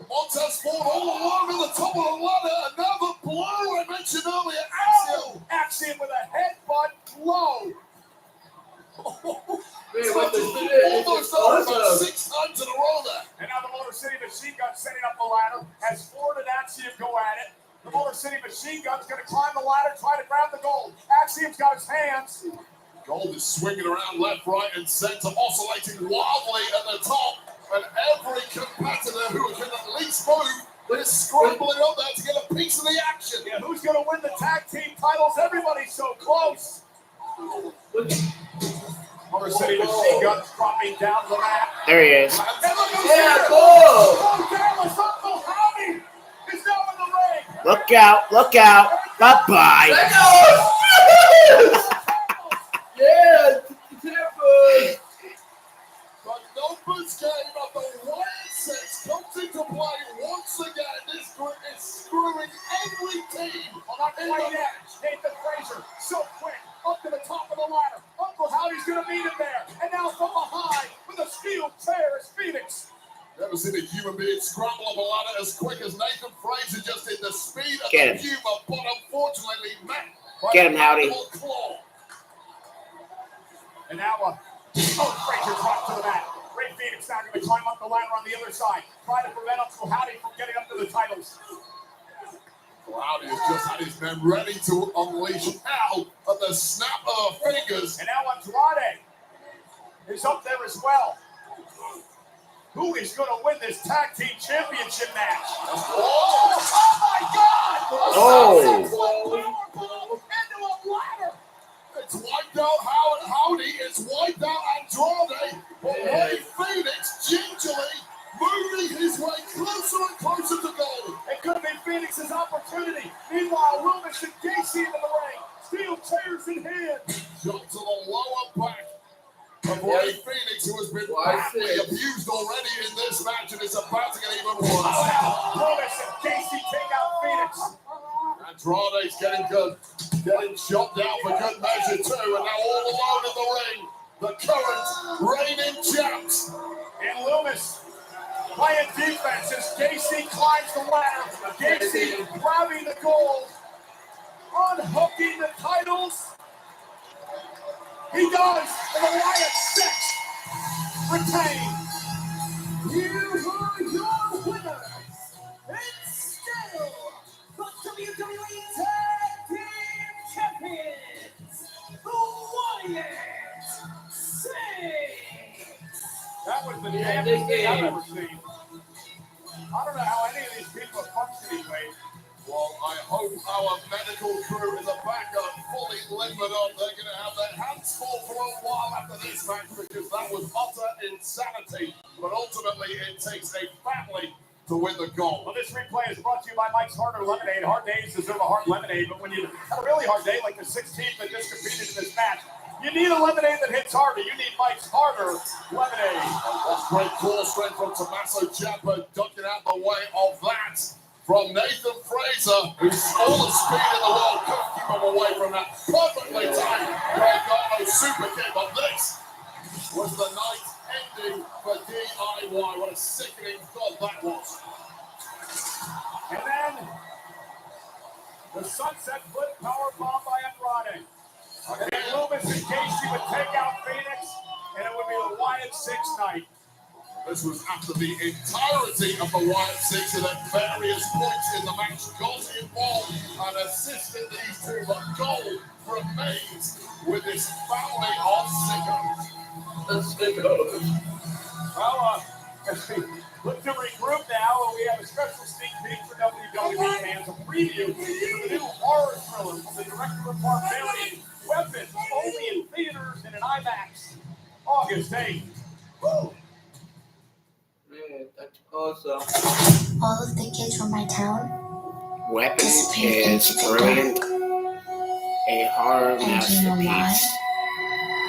Montez Ford all along at the top of the ladder. Another blow I mentioned earlier. Axiom. Axiom with a headbutt blow. Man, what the shit? Almost This is over about awesome. 6 times in a row there. And now the Motor City Machine Gun setting up the ladder as Ford and Axiom go at it. The Motor City Machine Gun's going to climb the ladder, try to grab the gold. Axiom's got his hands. Gold is swinging around left, right, and center, oscillating wildly at the top. And every competitor who can at least move is scrambling up there to get a piece of the action. Yeah, who's going to win the tag team titles? Everybody's so close. Motor City Machine Gun's dropping down the mat. There he is. And look who's Yeah, here. cool. Oh, Dallas Uncle Howdy is now in the ring. Look out, look out. Bye-bye. Let's go. Yeah, Ciampa. But numbers game of the Wyatt sets comes into play once again. This group is screwing every team. Well, not quite yet. Nathan Frazier, so quick, up to the top of the ladder. Uncle Howdy's going to meet him there. And now from behind, with a steel chair, is Phoenix. Never seen a human being scramble up a ladder as quick as Nathan Frazier just did. The speed of Get the him. humor, but unfortunately met by Get him, a Howdy. mandible claw. And now, Frazier dropped to the mat. Ray Phoenix now going to climb up the ladder on the other side. Try to prevent Uncle Howdy from getting up to the titles. Howdy has just had his men ready to unleash hell at the snap of her fingers. And now Andrade is up there as well. Who is going to win this tag team championship match? Oh my God! Oh. Into a ladder. It's wiped out Howdy, it's wiped out Andrade, but Ray Phoenix gingerly moving his way closer and closer to goal. It could have been Phoenix's opportunity. Meanwhile, Loomis and Gacy into the ring. Steel chairs in hand. Jump to the lower back of Ray Phoenix, who has been badly abused already in this match and is about to get even worse. Loomis and Gacy take out Phoenix. Andrade's getting good, getting shot down for good measure too, and now all alone in the ring, the current reigning champs. And Loomis playing defense as Gacy climbs the ladder. Gacy grabbing the gold, unhooking the titles. He does, and the Wyatt Six retain. You are your winners, and still the WWE Tag Team Champions, the Wyatt Six. That was the damnedest thing I've ever seen. I don't know how any of these people are functioning, Wade. Well, I hope our medical crew in the back are fully limbered up. They're going to have their hands full for a while after this match because that was utter insanity. But ultimately, it takes a family to win the goal. Well, this replay is brought to you by Mike's Harder Lemonade. Hard days deserve a hard lemonade, but when you have a really hard day, like the 16th that just competed in this match, You need a lemonade that hits harder. You need Mike's Harder lemonade. That's great core strength from Tommaso Ciampa, ducking out the way of that from Nathan Fraser, who's all the speed in the world. Couldn't keep him away from that perfectly timed Gargano super kick. But this was the night ending for DIY. What a sickening thought that was. And then the sunset flip power bomb by Andrade. And then Loomis and Casey would take out Phoenix, and it would be the Wyatt 6 night. This was after the entirety of the Wyatt Six, and at various points in the match, Gold involved and assisted these two, but Gold remains with his family of sickos. Well, as we look to regroup now, we have a special sneak peek for WWE fans, a preview for the new horror thriller from the director of Barbarian, Weapons, only in theaters and in IMAX, August 8th. Woo! Man, that's awesome. All of the kids from my town Weapons is brilliant. A horror and you know why? masterpiece.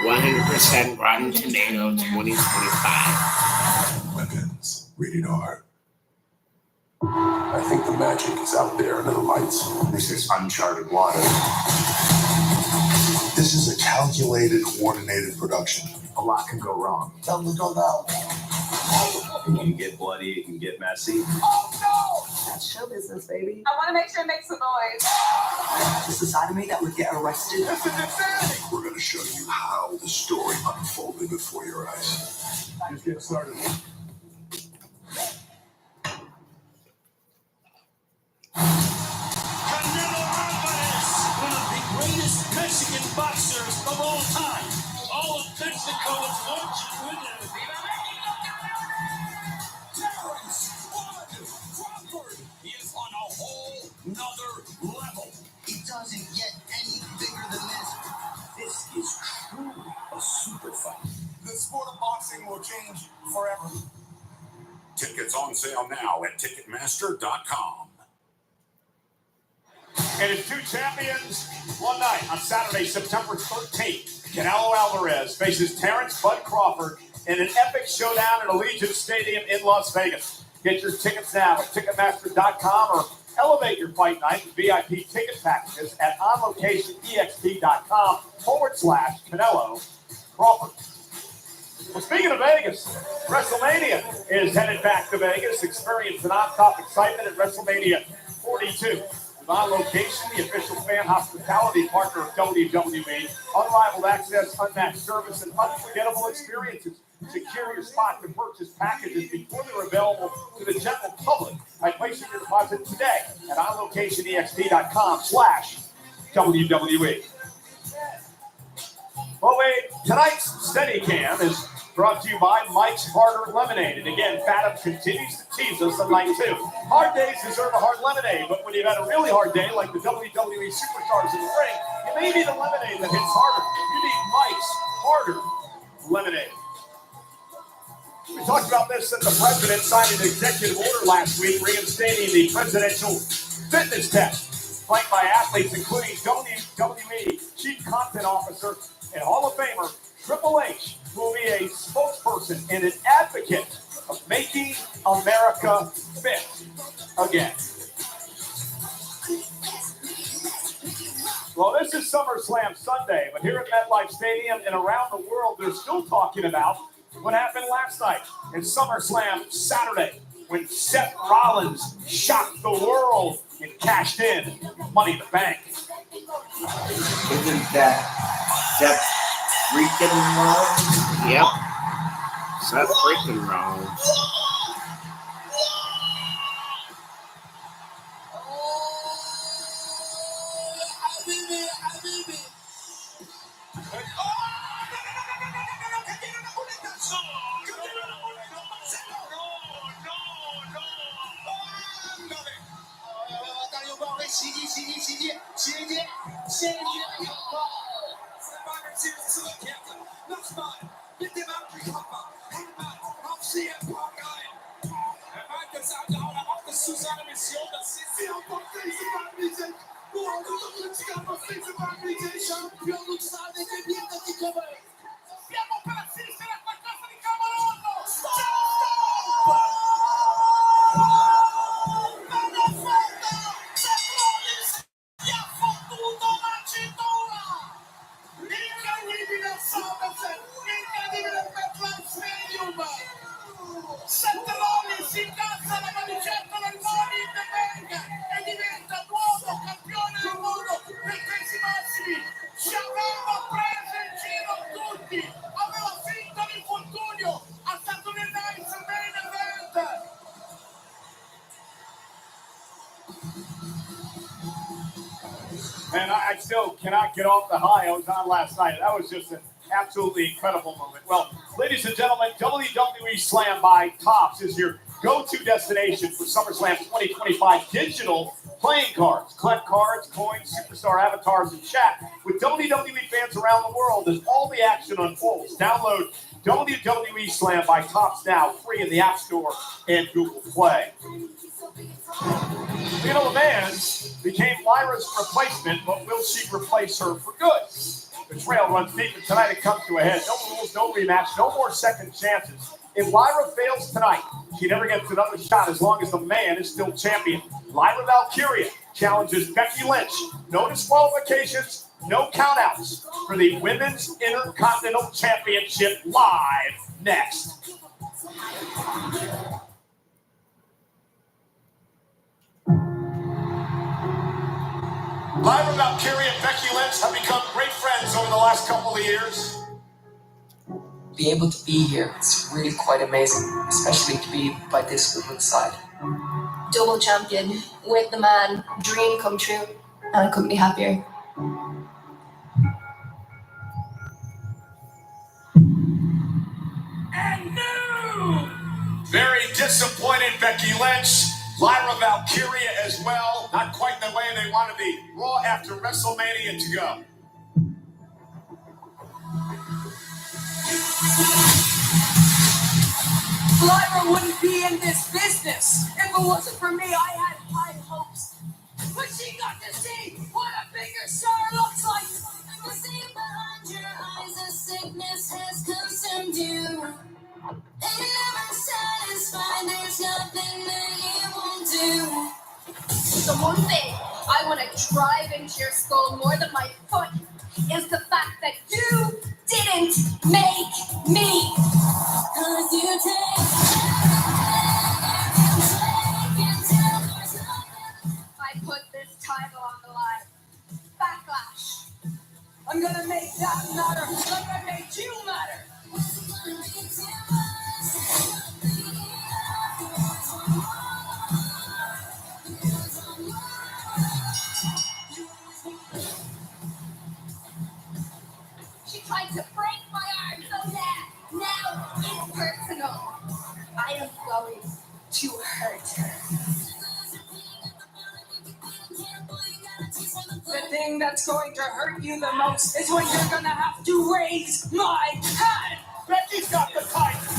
100% Rotten Tomatoes 2025. Weapons, rated R. I think the magic is out there under the lights. This is uncharted water. This is a calculated, coordinated production. A lot can go wrong. Tell them to go down. It can get bloody, it can get messy. Oh no! That's show business, baby. I want to make sure it makes some noise. This is the side of me that would get arrested. This is insanity! We're going to show you how the story unfolded before your eyes. Just get started. Canelo Alvarez, one of the greatest Mexican boxers of all time. All of Mexico is watching with him. Terrence Crawford, he is on a whole nother level. It doesn't get any bigger than this. This is truly a super fight. The sport of boxing will change forever. Tickets on sale now at Ticketmaster.com. And it's two champions, one night on Saturday, September 13th. Canelo Alvarez faces Terrence Bud Crawford in an epic showdown at Allegiant Stadium in Las Vegas. Get your tickets now at Ticketmaster.com or elevate your fight night with VIP ticket packages at onlocationexp.com/Canelo Crawford. Well, speaking of Vegas, WrestleMania is headed back to Vegas. Experience the non-stop excitement at WrestleMania 42. On Location, the official fan hospitality partner of WWE. Unrivaled access, unmatched service, and unforgettable experiences. Secure your spot to purchase packages before they're available to the general public by placing your deposit today at onlocationexp.com/WWE. Well, wait, tonight's Steadicam is brought to you by Mike's Harder Lemonade. And again, Fathom continues to tease us on night 2. Hard days deserve a hard lemonade, but when you've had a really hard day, like the WWE superstars in the ring, it may be the lemonade that hits harder. You need Mike's Harder Lemonade. We talked about this since the president signed an executive order last week reinstating the presidential fitness test, flanked by athletes including WWE Chief Content Officer and Hall of Famer Triple H, who will be a spokesperson and an advocate of making America fit again. Well, this is SummerSlam Sunday, but here at MetLife Stadium and around the world, they're still talking about what happened last night in SummerSlam Saturday when Seth Rollins shocked the world and cashed in Money in the Bank. Isn't that Seth freaking Rollins? Yep. Seth freaking Rollins. cannot get off the high I was on last night. That was just an absolutely incredible moment. Well, ladies and gentlemen, WWE Slam by Topps is your go-to destination for SummerSlam 2025 digital playing cards. Collect cards, coins, superstar avatars, and chat with WWE fans around the world as all the action unfolds. Download WWE Slam by Topps now, free in the App Store and Google Play. Lena LeMans became Lyra's replacement, but will she replace her for good? The trail runs deep, and tonight it comes to a head. No rules, no rematch, no more second chances. If Lyra fails tonight, she never gets another shot as long as the man is still champion. Lyra Valkyria challenges Becky Lynch. No disqualifications, no countouts for the Women's Intercontinental Championship live next. Lyra Valkyria and Becky Lynch have become great friends over the last couple of years. Be able to be here is really quite amazing, especially to be by this woman's side. Double champion with the man, dream come true, and I couldn't be happier. And new! Very disappointed Becky Lynch. Lyra Valkyria as well. Not quite the way they wanted the Raw after WrestleMania to go. Lyra wouldn't be in this business. If it wasn't for me, I had high hopes. But she got to see what a bigger star looks like. I see behind your eyes a sickness has consumed you. And you're never satisfied, there's nothing that you won't do. The one thing I want to drive into your skull more than my foot is the fact that you didn't make me. 'Cause you take I put this title on the line. Backlash. I'm gonna make that matter like I made you matter. She tried to break my arm so bad. Now it's personal. I am going to hurt her. The thing that's going to hurt you the most is when you're gonna have to raise my hand. Becky's got the title.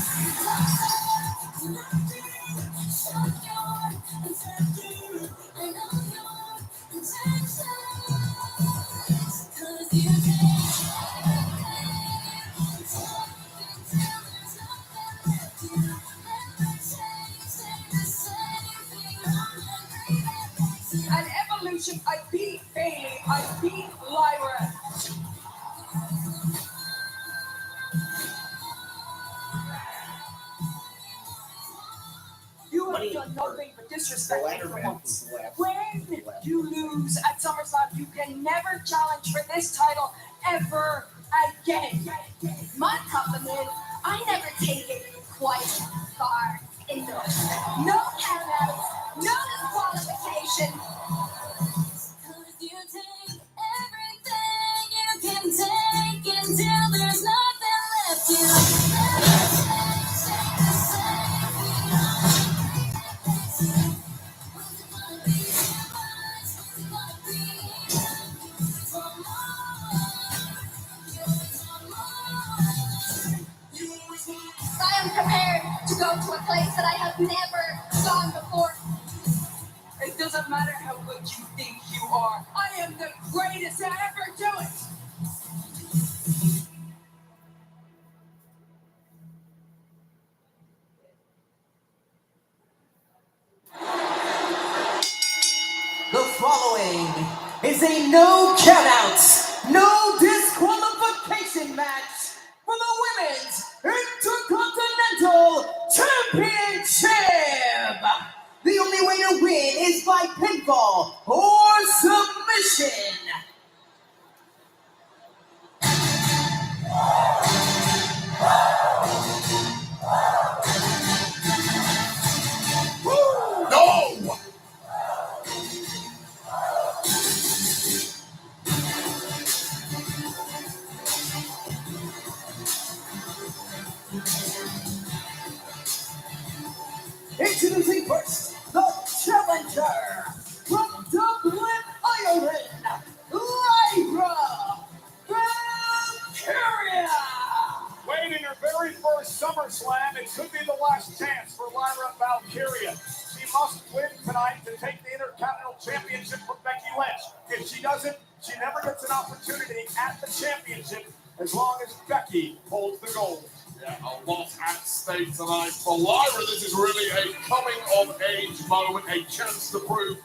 At Evolution, I beat Bailey. I beat Lyra. You have done nothing but disrespect me for once. When you lose at SummerSlam, you can never challenge for this title ever again. My compliment, I never take it quite far enough. No countouts, no disqualification. 'Cause you take everything you can take until there's nothing left to I am prepared to go to a place that I have never gone before. It doesn't matter how good you think you are. I am the greatest to ever do it. The following is a no countouts, no disqualification match for the Women's Intercontinental Championship. The only way to win is by pinfall or submission. No! Introducing first, the challenger from Dublin, Ireland, Lyra Valkyria. Waiting her very first SummerSlam, it could be the last chance for Lyra Valkyria. She must win tonight to take the Intercontinental Championship from Becky Lynch. If she doesn't, she never gets an opportunity at the championship as long as Becky holds the gold. Yeah, a lot at stake tonight for Lyra. This is really a coming-of-age moment, a chance to prove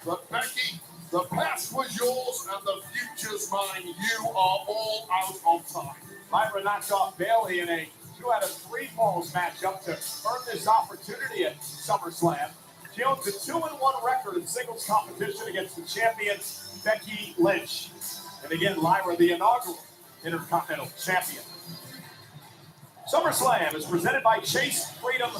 that Becky, the past was yours and the future's mine. You are all out of time. Lyra knocked off Bayley in a 2 out of 3 falls matchup to earn this opportunity at SummerSlam. She owns a 2-1 record in singles competition against the champion Becky Lynch. And again, Lyra, the inaugural Intercontinental Champion. SummerSlam is presented by Chase Freedom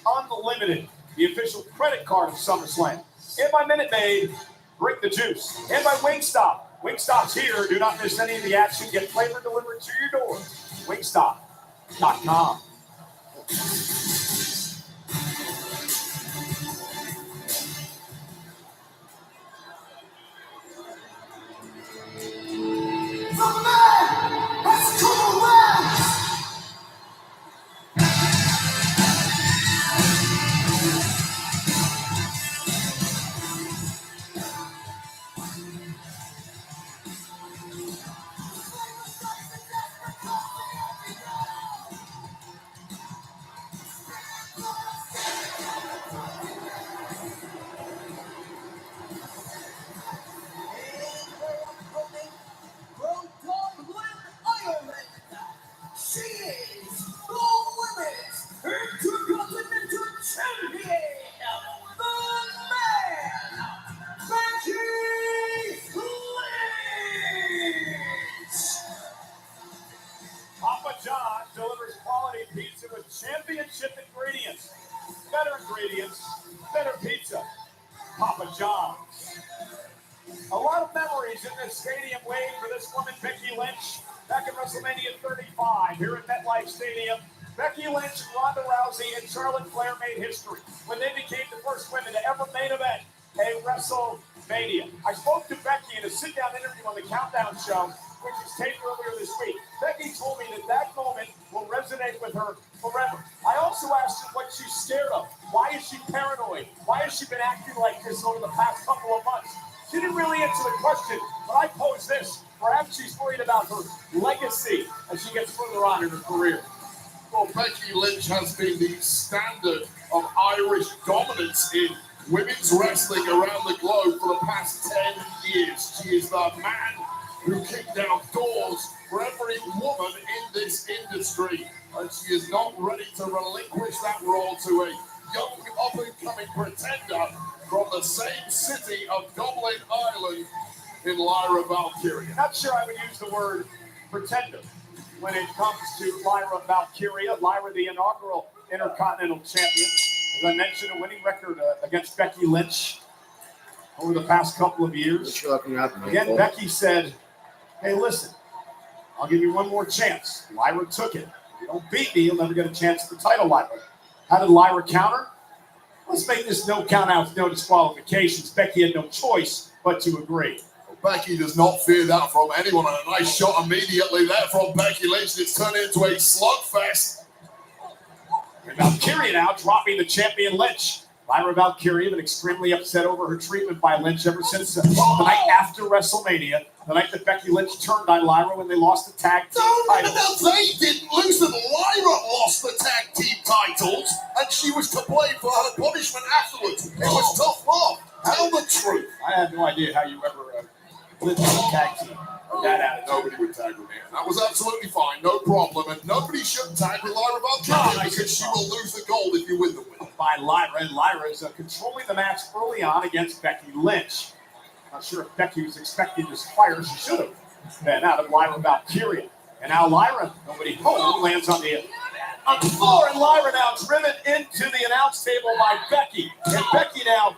Unlimited, the official credit card of SummerSlam. And by Minute Maid, Drink the Juice. And by Wingstop. Wingstop's here. Do not miss any of the action. Get flavor delivered to your door. Wingstop.com. The man has come around. From Dublin, Ireland, she is the Women's Intercontinental Champion, the man, Becky Lynch. Papa John delivers quality pizza with championship ingredients. Better ingredients, better pizza. Papa John's. A lot of memories in this stadium waiting for this woman, Becky Lynch. Back in WrestleMania 35 here at MetLife Stadium, Becky Lynch, Ronda Rousey, and Charlotte Flair made history when they became the first women to ever main event a WrestleMania. I spoke to Becky in a sit-down interview on the Countdown Show, which was taped earlier this week. Becky told me that moment will resonate with her forever. I also asked her what she's scared of. Why is she paranoid? Why has she been acting like this over the past couple of months? She didn't really answer the question, but I pose this. Perhaps she's worried about her legacy as she gets further on in her career. Well, Becky Lynch has been the standard of Irish dominance in women's wrestling around the globe for the past 10 years. She is the man who kicked down doors for every woman in this industry, and she is not ready to relinquish that role to a young up-and-coming pretender from the same city of Dublin, Ireland, in Lyra Valkyria. Not sure I would use the word pretender when it comes to Lyra Valkyria. Lyra, the inaugural Intercontinental Champion. As I mentioned, a winning record against Becky Lynch over the past couple of years. Again, Becky said, hey, listen, I'll give you one more chance. Lyra took it. If you don't beat me, you'll never get a chance at the title, Lyra. How did Lyra counter? Let's make this no countouts, no disqualifications. Becky had no choice but to agree. Becky does not fear that from anyone, and a nice shot immediately there from Becky Lynch. It's turned into a slugfest. And Valkyria now dropping the champion Lynch. Lyra Valkyria been extremely upset over her treatment by Lynch ever since the night after WrestleMania, the night that Becky Lynch turned on Lyra when they lost the tag team titles. They didn't lose them. Lyra lost the tag team titles, and she was to blame for her punishment afterwards. It was tough love. Tell the truth. I have no idea how you ever lived in a tag team. That attitude. Nobody would tag with me. That was absolutely fine, no problem. And nobody should tag with Lyra Valkyria because she will lose the gold if you win the win. By Lyra, and Lyra is controlling the match early on against Becky Lynch. Not sure if Becky was expecting this fire. She should have been out of Lyra Valkyria. And now Lyra, nobody home, lands on the floor, and Lyra now driven into the announce table by Becky. And Becky now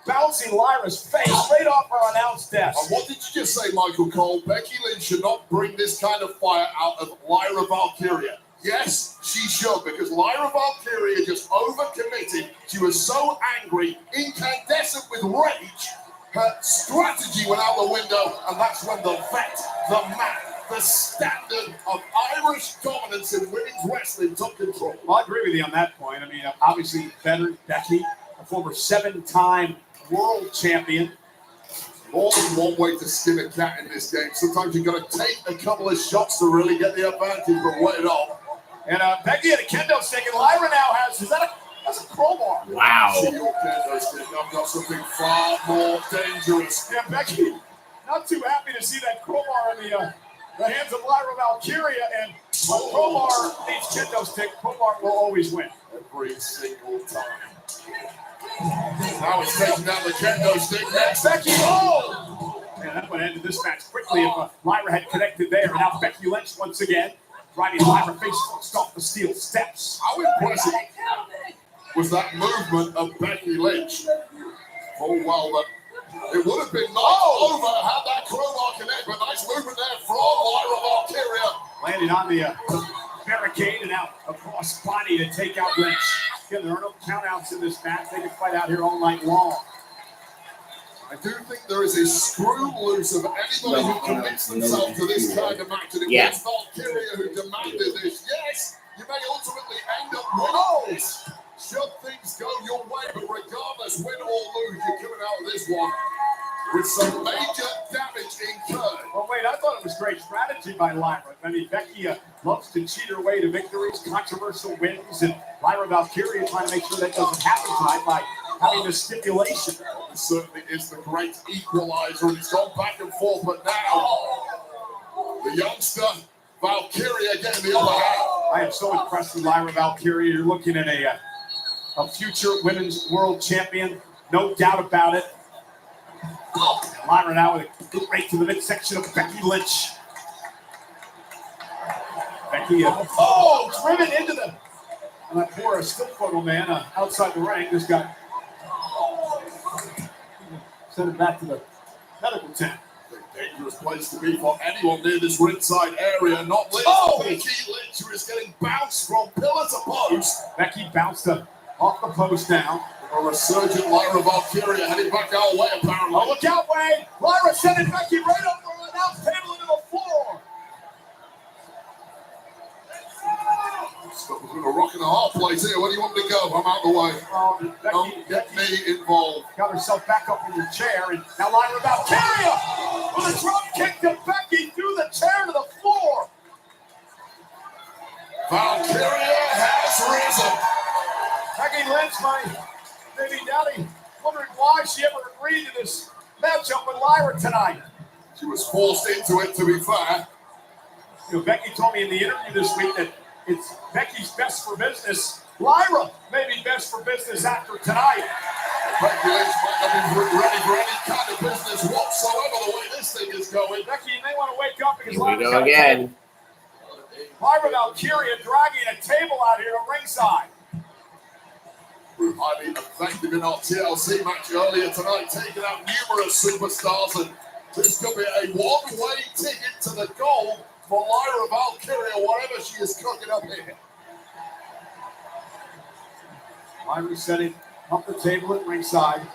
bouncing Lyra's face straight off her announce desk. And what did you just say, Michael Cole? Becky Lynch should not bring this kind of fire out of Lyra Valkyria. Yes, she should, because Lyra Valkyria just overcommitted. She was so angry, incandescent with rage. Her strategy went out the window, and that's when the vet, the man, the standard of Irish dominance in women's wrestling took control. Well, I agree with you on that point. I mean, obviously, better Becky, a former 7-time world champion. More than one way to skin a cat in this game. Sometimes you've got to take a couple of shots to really get the advantage, but wait it off. And Becky had a kendo stick, and Lyra now has, that's a crowbar. Wow. See your kendo stick. I've got something far more dangerous. Yeah, Becky, not too happy to see that crowbar in the hands of Lyra Valkyria, and when crowbar needs kendo stick, crowbar will always win. Every single time. Now he's taking down the kendo stick next. Becky, oh! Man, that would have ended this match quickly if Lyra had connected there. And now Becky Lynch once again driving Lyra face first off the steel steps. How impressive was that movement of Becky Lynch? Oh, well, it would have been nice over had that crowbar connect, but nice movement there from Lyra Valkyria. Landing on the barricade and out across body to take out Lynch. Again, there are no countouts in this match. They can fight out here all night long. I do think there is a screw loose of anybody who commits themselves to this kind of match. And it was Valkyria who demanded this. Yes, you may ultimately end up winning this. Should things go your way, but regardless, win or lose, you're coming out of this one with some major damage incurred. Oh, wait, I thought it was great strategy by Lyra. I mean, Becky loves to cheat her way to victories, controversial wins, and Lyra Valkyria trying to make sure that doesn't happen tonight by having the stipulation. It certainly is the great equalizer, and it's gone back and forth, but now the youngster Valkyria getting the upper hand. I am so impressed with Lyra Valkyria. You're looking at a future women's world champion, no doubt about it. Lyra now with a good right to the midsection of Becky Lynch. Becky, driven into the. And that poor still photo man outside the ring just got sent it back to the medical tent. A dangerous place to be for anyone near this ringside area, not least Becky Lynch, who is getting bounced from pillar to post. Becky bounced off the post now. A resurgent Lyra Valkyria heading back our way, apparently. Oh, look out, Wayne! Lyra sending Becky right over the announce table into the floor. Stuck between a rock and a hard place here. Where do you want me to go? I'm out the way. Don't get me involved. Got herself back up in the chair, and now Lyra Valkyria with a drop kick to Becky through the chair to the floor. Valkyria has risen. Becky Lynch, my baby daddy, wondering why she ever agreed to this matchup with Lyra tonight. She was forced into it, to be fair. You know, Becky told me in the interview this week that it's Becky's best for business. Lyra may be best for business after tonight. Becky Lynch might not be ready for any kind of business whatsoever the way this thing is going. Becky, you may want to wake up because Here we go again. Lyra Valkyria dragging a table out here at ringside. We're highly effective in our TLC match earlier tonight, taking out numerous superstars, and this could be a one-way ticket to the goal for Lyra Valkyria, whatever she is cooking up here. Lyra setting up the table at ringside.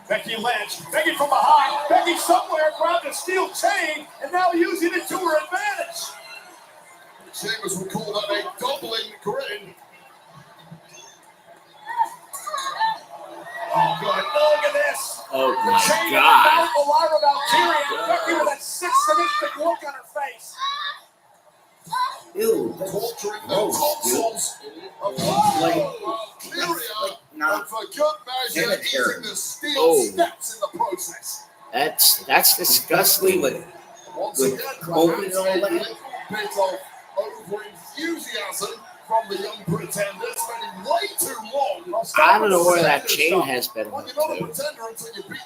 Becky Lynch, Becky from behind. Becky somewhere grabbed a steel chain and now using it to her advantage. Chambers would call that a doubling grin. Oh, good. Look at this. Oh, The my chain God. about the Lyra Valkyria. Becky with that sadistic look on her face. Ew. Torturing the Gross, tonsils of Valkyria. And for good measure, eating the steel steps in the process. That's disgusting. With Once again, COVID perhaps and all a that. little bit of over-enthusiasm from the young pretender, spending way too long. I don't know where that chain has been. Well, you're not a pretender until you beat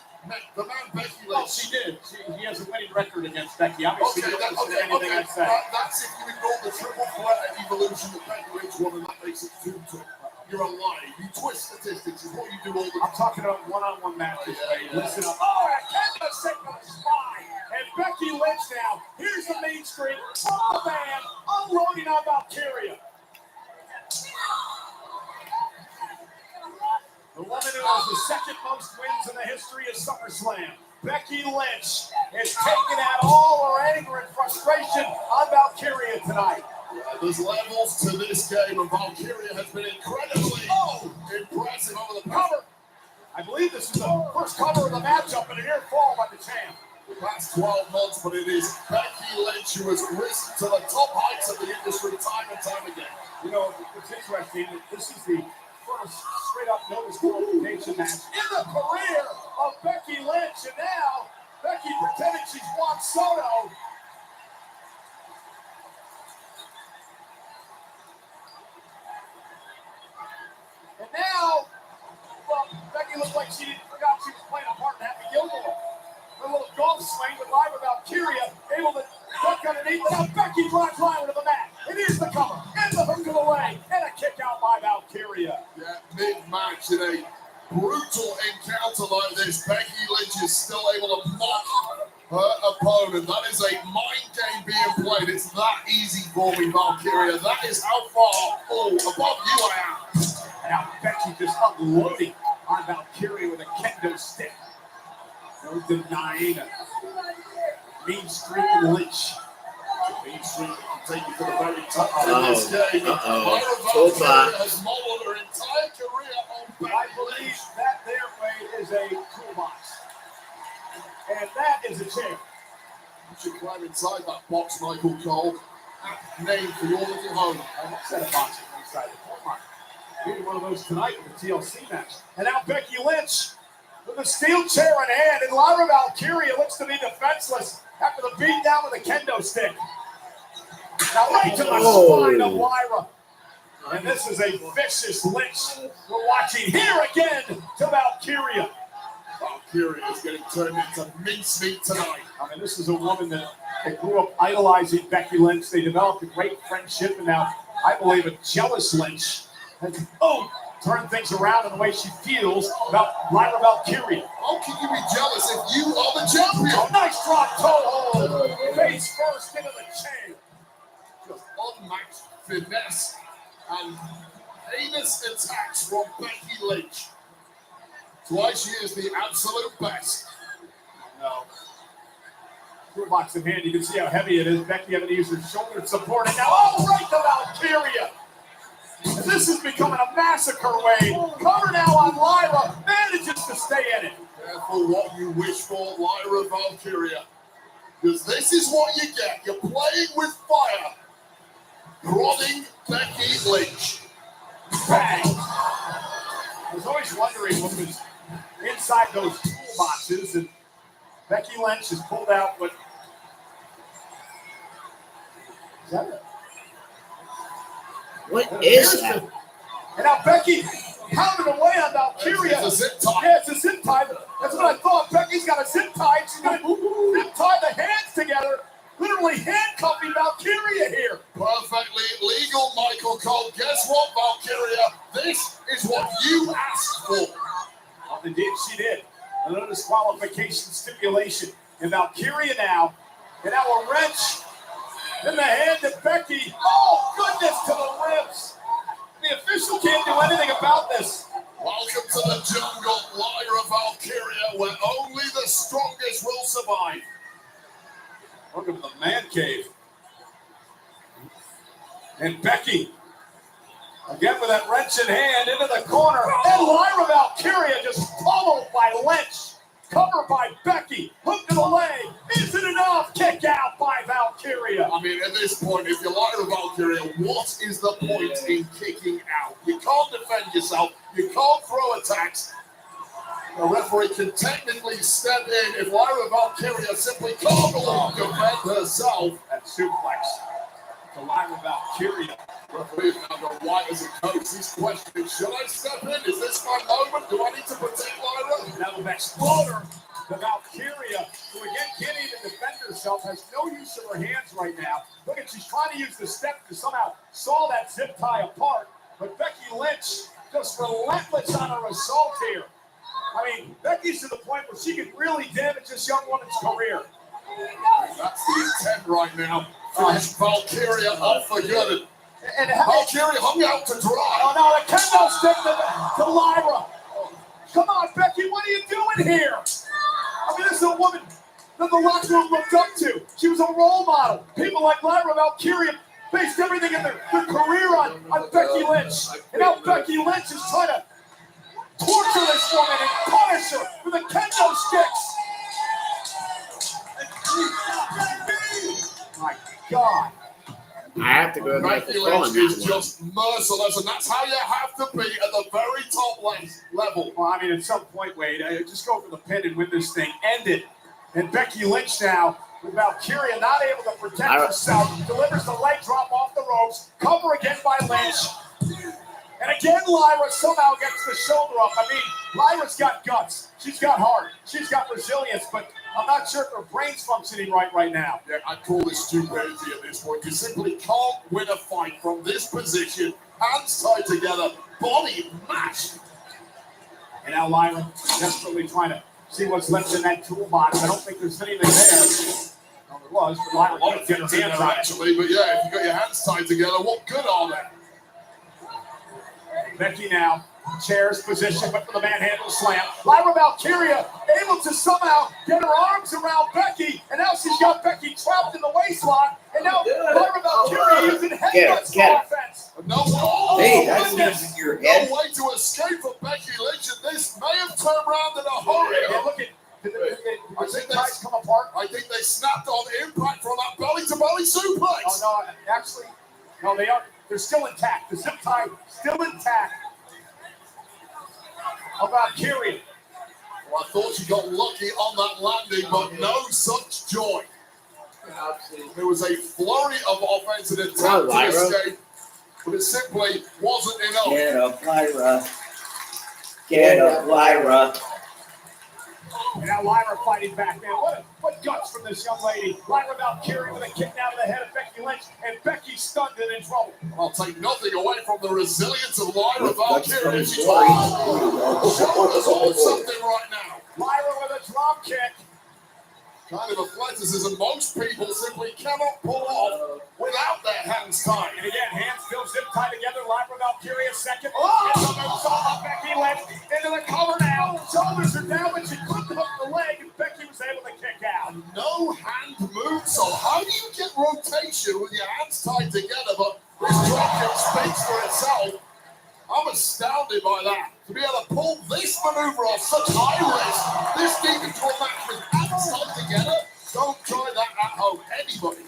the man Becky Lynch. Oh, she did. He has a winning record against Becky. Obviously, Okay, you don't listen to anything I say. That's if you ignore the triple threat evolution that Becky Lynch won, and that makes it 2-2. You're a liar. You twist statistics is what you do all the time. I'm talking about one-on-one matches, baby. Listen up. Oh, a kendo stick on the spine. And Becky Lynch now. Here's the main street. All the band unloading on Valkyria. The woman who has the second most wins in the history of SummerSlam. Becky Lynch is taking out all her anger and frustration on Valkyria tonight. There's levels to this game, and Valkyria has been incredibly impressive over the Cover. I believe this is the first cover of the matchup and a near fall by the champ. the past 12 months, but it is Becky Lynch who has risen to the top heights of the industry time and time again. You know, it's interesting. This is the first straight-up no disqualification match in the career of Becky Lynch, and now Becky pretending she's Juan Soto. And now, well, Becky looked like she forgot she was playing a part in Happy Gilmore. A little golf swing with Lyra Valkyria, able to duck underneath, and now Becky drives Lyra to the mat. And here's the cover, and the hook of the leg, and a kick out by Valkyria. Yeah, mid-match in a brutal encounter like this, Becky Lynch is still able to mock her opponent. That is a mind game being played. It's that easy for me, Valkyria. That is how far above you I am. And now Becky just unloading on Valkyria with a kendo stick. No denying a mean streak in Lynch. Mean streak will take you to the very top of this game. Lyra So Valkyria far. has modeled her entire career on But I Becky believe Lynch. that their way is a toolbox. And that is a chair. You should climb inside that box, Michael Cole. Name for your little home. I said a box inside the corner. Maybe one of those tonight with the TLC match. And now Becky Lynch with a steel chair in hand, and Lyra Valkyria looks to be defenseless after the beat down with a kendo stick. Now right to the spine of Lyra. And this is a vicious Lynch we're watching here again to Valkyria. Valkyria is getting turned into mincemeat tonight. I mean, this is a woman that grew up idolizing Becky Lynch. They developed a great friendship, and now I believe a jealous Lynch has turned things around in the way she feels about Lyra Valkyria. How can you be jealous if you are the champion? Oh, nice drop toe hold. Face first into the chair. Just unmatched finesse and heinous attacks from Becky Lynch. That's why she is the absolute best. No. Toolbox in hand, you can see how heavy it is. Becky having to use her shoulder to support it. Now, right to Valkyria. And this is becoming a massacre wave. Cover now on Lyra. Manages to stay in it. Careful what you wish for, Lyra Valkyria. Because this is what you get. You're playing with fire. Prodding Becky Lynch. Bang. I was always wondering what was inside those toolboxes, and Becky Lynch has pulled out what. Is that it? What is that? And now Becky pounded away on Valkyria. It's a zip tie. Yeah, it's a zip tie. That's what I thought. Becky's got a zip tie. She's going to zip tie the hands together, literally handcuffing Valkyria here. Perfectly legal, Michael Cole. Guess what, Valkyria? This is what you asked for. Well, indeed, she did. A no disqualification stipulation. And Valkyria now, and now a wrench in the hand of Becky. Oh, goodness, to the ribs. The official can't do anything about this. Welcome to the jungle, Lyra Valkyria, where only the strongest will survive. Welcome to the man cave. And Becky, again with that wrench in hand, into the corner. And Lyra Valkyria just pummeled by Lynch. Covered by Becky. Hook to the leg. Is it enough? Kick out by Valkyria. I mean, at this point, if you're Lyra Valkyria, what is the point in kicking out? You can't defend yourself. You can't throw attacks. A referee can technically step in if Lyra Valkyria simply can't defend herself. That suplex to Lyra Valkyria. Referee's now got white as a coach. He's questioning, should I step in? Is this my moment? Do I need to protect Lyra? Now the exploder to Valkyria, who again can't even defend herself, has no use of her hands right now. Look at, she's trying to use the step to somehow saw that zip tie apart. But Becky Lynch just relentless on her assault here. I mean, Becky's to the point where she could really damage this young woman's career. That's the intent right now. Finish Valkyria off for good. And Valkyria hung out to dry. Oh no, the kendo stick to Lyra. Come on, Becky, what are you doing here? I mean, this is a woman that the locker room looked up to. She was a role model. People like Lyra Valkyria based everything in their career on Becky Lynch. And now Becky Lynch is trying to torture this woman and punish her with the kendo sticks. My God. I have to go with Becky Michael Lynch Cohen. is just merciless, and that's how you have to be at the very top level. Well, I mean, at some point, Wade, just go for the pin and win this thing. End it. And Becky Lynch now, with Valkyria not able to protect herself, delivers the leg drop off the ropes, cover again by Lynch. And again, Lyra somehow gets the shoulder up. I mean, Lyra's got guts. She's got heart. She's got resilience, but I'm not sure if her brain's functioning right now. Yeah, I call this stupidity at this point. You simply can't win a fight from this position, hands tied together, body mashed. And now Lyra desperately trying to see what's left in that toolbox. I don't think there's anything there. Well, there was, but Lyra A lot couldn't of get her things in hands there on it. actually, but yeah, if you got your hands tied together, what good are they? Becky now, chairs position, but for the manhandle slam. Lyra Valkyria able to somehow get her arms around Becky, and now she's got Becky trapped in the waistline, and now Lyra Valkyria using headbutts for offense. No, Hey, that's just your head. No way to escape for Becky Lynch, and this may have turned around in a hurry. Yeah, look at I think the ties come apart. I think they snapped on impact from that belly-to-belly suplex. Oh no, actually, no, they are. They're still intact. The zip tie still intact. How about Valkyria? Well, I thought she got lucky on that landing, but no such joy. There was a flurry of offensive attempt to escape, but it simply wasn't enough. Get up, Lyra. Get up, Lyra. And now Lyra fighting back now. What guts from this young lady. Lyra Valkyria with a kick down to the head of Becky Lynch, and Becky stunned and in trouble. I'll take nothing away from the resilience of Lyra Valkyria. She's story. showing us all something right now. Lyra with a drop kick. Kind of athleticism most people simply cannot pull off without their hands tied. And again, hands still zip tied together. Lyra Valkyria second. Oh! It's on Becky Lynch into the cover now. Shoulders are down, but she couldn't hook the leg, and Becky was able to kick out. No hand move, so how do you get rotation with your hands tied together? But this dropkick speaks for itself. I'm astounded by that. To be able to pull this maneuver off such high risk, this deep into a match with hands tied together, don't try that at home, anybody.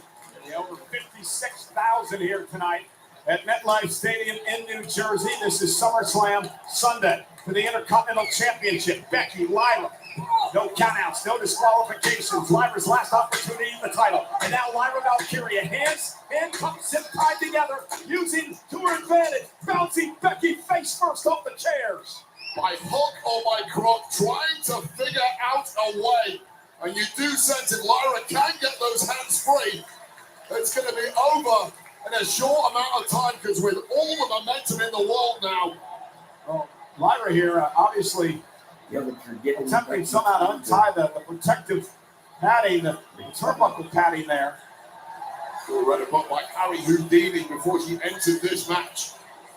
Yeah, over 56,000 here tonight at MetLife Stadium in New Jersey. This is SummerSlam Sunday for the Intercontinental Championship. Becky, Lyra, no countouts, no disqualifications. Lyra's last opportunity in the title. And now Lyra Valkyria, handcuffs, zip tied together, using to her advantage, bouncing Becky face first off the chairs. By hook or by crook, trying to figure out a way. And you do sense if Lyra can get those hands free, it's going to be over in a short amount of time, because with all the momentum in the world now. Well, Lyra here, obviously, attempting somehow to untie the protective padding, the turnbuckle padding there. We read about like Harry Houdini before she entered this match.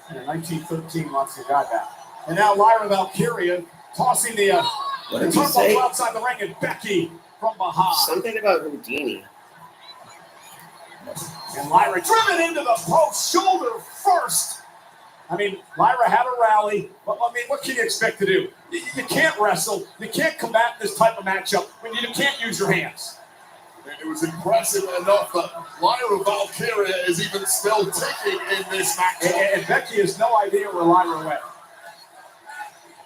In 1913, once you got that. And now Lyra Valkyria tossing the turnbuckle outside the ring, and Becky from behind. Something about Houdini. And Lyra driven into the post, shoulder first. I mean, Lyra had a rally. But, I mean, what can you expect to do? You can't wrestle. You can't combat this type of matchup when you can't use your hands. And it was impressive enough that Lyra Valkyria is even still ticking in this match. And Becky has no idea where Lyra went.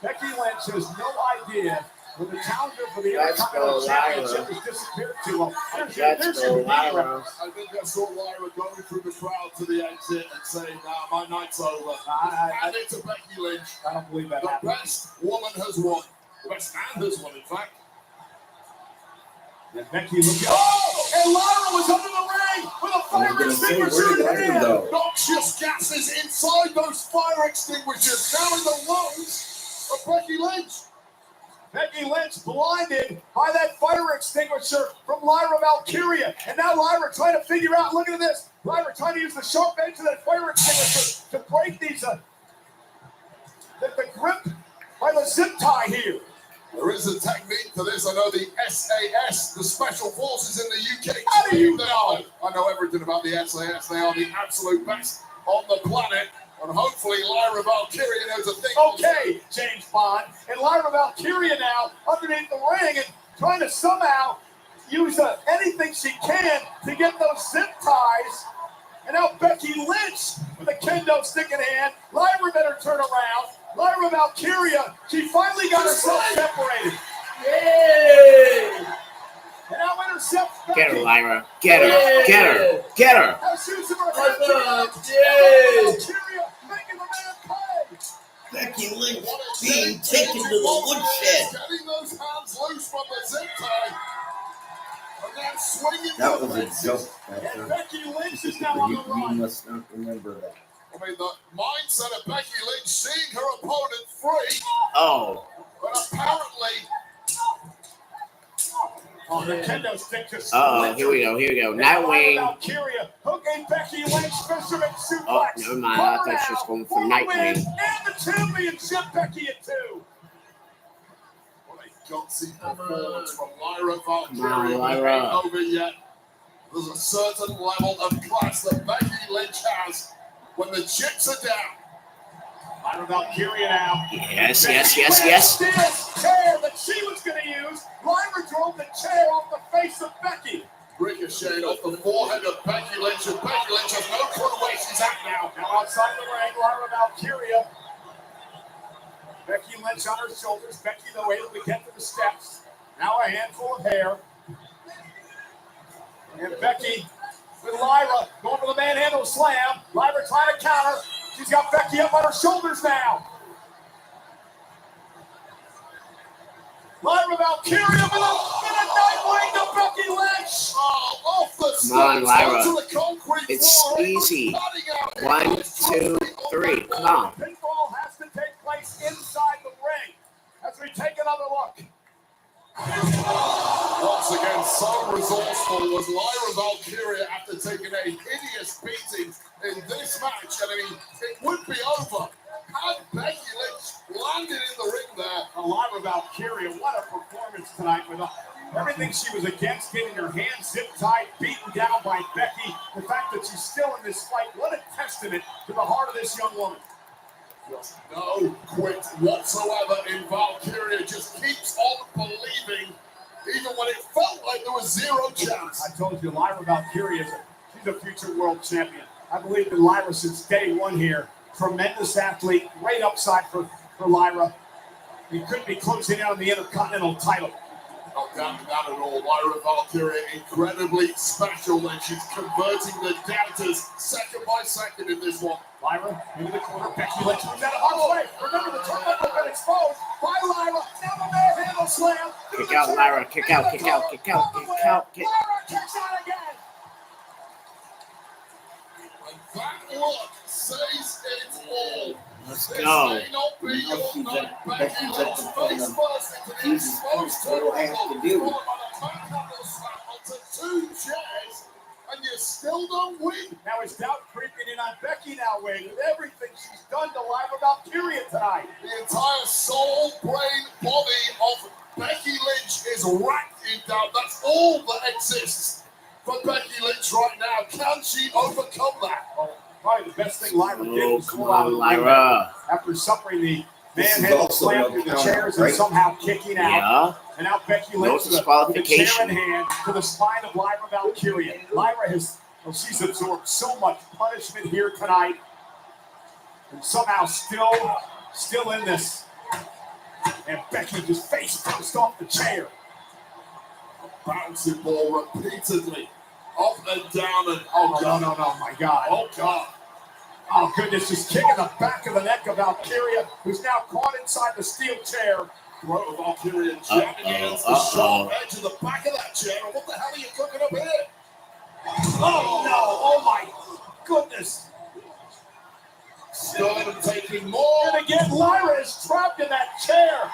Becky Lynch has no idea where the calendar for the Intercontinental Championship has disappeared to. Well, there's your I think I saw Lyra going through the crowd to the exit and saying, my night's over. And it's a Becky Lynch. I don't believe that The happened. best woman has won. The best man has won, in fact. And Becky looking. Oh! And Lyra was under the ring with a fire extinguisher in hand. Noxious gases inside those fire extinguishers, now in the lungs of Becky Lynch. Becky Lynch blinded by that fire extinguisher from Lyra Valkyria. And now Lyra trying to figure out, look at this. Lyra trying to use the sharp edge of that fire extinguisher to break these, the grip by the zip tie here. There is a technique to this. I know the SAS, the Special Forces in the UK. How do you know? I know everything about the SAS. They are the absolute best on the planet. And hopefully Lyra Valkyria knows a thing. Okay, James Bond. And Lyra Valkyria now underneath the ring and trying to somehow use anything she can to get those zip ties. And now Becky Lynch with a kendo stick in hand. Lyra better turn around. Lyra Valkyria, she finally got herself separated. Yay! And now intercepts Becky. Get her, Lyra. Get her. Get her. Get her. Now shoots him her head. Valkyria making the man pay. Becky Lynch being taken to the woodshed. Getting those hands loose from the zip tie. And then swinging. That was a joke. And Becky Lynch is now on the You run. must not remember that. I mean, the mindset of Becky Lynch seeing her opponent free, Oh. but apparently. Oh, the kendo stick just. Uh-oh. Here we go. Here we go. Nightwing. Valkyria hooking Becky Lynch fisherman suplex. Oh, never mind. I thought she was going for Nightwing. And the championship, Becky at 2. What a gutsy performance from Lyra Valkyria. Come on, Lyra. It ain't over yet. There's a certain level of class that Becky Lynch has when the chips are down. Lyra Valkyria now. Yes, yes, yes, yes. This chair that she was going to use. Lyra drove the chair off the face of Becky. Ricocheted off the forehead of Becky Lynch, and Becky Lynch has no clue where she's at now. Now outside the ring, Lyra Valkyria. Becky Lynch on her shoulders. Becky, though, able to get to the steps. Now a handful of hair. And Becky with Lyra going for the manhandle slam. Lyra trying to counter. She's got Becky up on her shoulders now. Lyra Valkyria with a Nightwing to Becky Lynch. Oh, off the Come on, steps Lyra. onto the concrete It's floor. easy. Cutting out 1, 2, 3. Come on. Pinfall has to take place inside the ring as we take another look. Once again, so resourceful was Lyra Valkyria after taking a hideous beating in this match. And I mean, it would be over had Becky Lynch landed in the ring there. Lyra Valkyria, what a performance tonight with everything she was against, getting her hands zip tied, beaten down by Becky. The fact that she's still in this fight, what a testament to the heart of this young woman. Just no quit whatsoever in Valkyria. Just keeps on believing, even when it felt like there was zero chance. I told you, Lyra Valkyria, she's a future world champion. I believe in Lyra since day one here. Tremendous athlete, great upside for Lyra. He could be closing in on the Intercontinental title. Not down to that at all. Lyra Valkyria, incredibly special, and she's converting the doubters second by second in this one. Lyra into the corner. Becky Lynch moves out of harm's way. Remember, the turnbuckle got exposed by Lyra. Now the manhandle slam. Kick out, Lyra. Kick out, kick out, kick out, kick out, kick out. Lyra kicks out again. And that look says it all. Let's This go. may not be your night, Becky Lynch. Face first into the exposed turnbuckle, followed by the manhandle slam onto 2 chairs, and you still don't win. Now is doubt creeping in on Becky now, Wade, with everything she's done to Lyra Valkyria tonight. The entire soul, brain, body of Becky Lynch is racked in doubt. That's all that exists for Becky Lynch right now. Can she overcome that? Oh, probably the best thing Lyra did Oh, was come pull out of on, the ring Lyra. after suffering the This is manhandle also slam no through the counter, chairs and right? somehow kicking out. Yeah. And now Becky No Lynch with a chair in disqualification. hand to the spine of Lyra Valkyria. Lyra has, well, she's absorbed so much punishment here tonight, and somehow still in this. And Becky just face first off the chair. Bouncing ball repeatedly up and down and No, my God. Oh God. Oh goodness, just kicking the back of the neck of Valkyria, who's now caught inside the steel chair. Throat of Valkyria jamming against the sharp edge of the back of that chair. What the hell are you cooking up here? Oh no, oh my goodness. Stone taking more. And again, Lyra is trapped in that chair.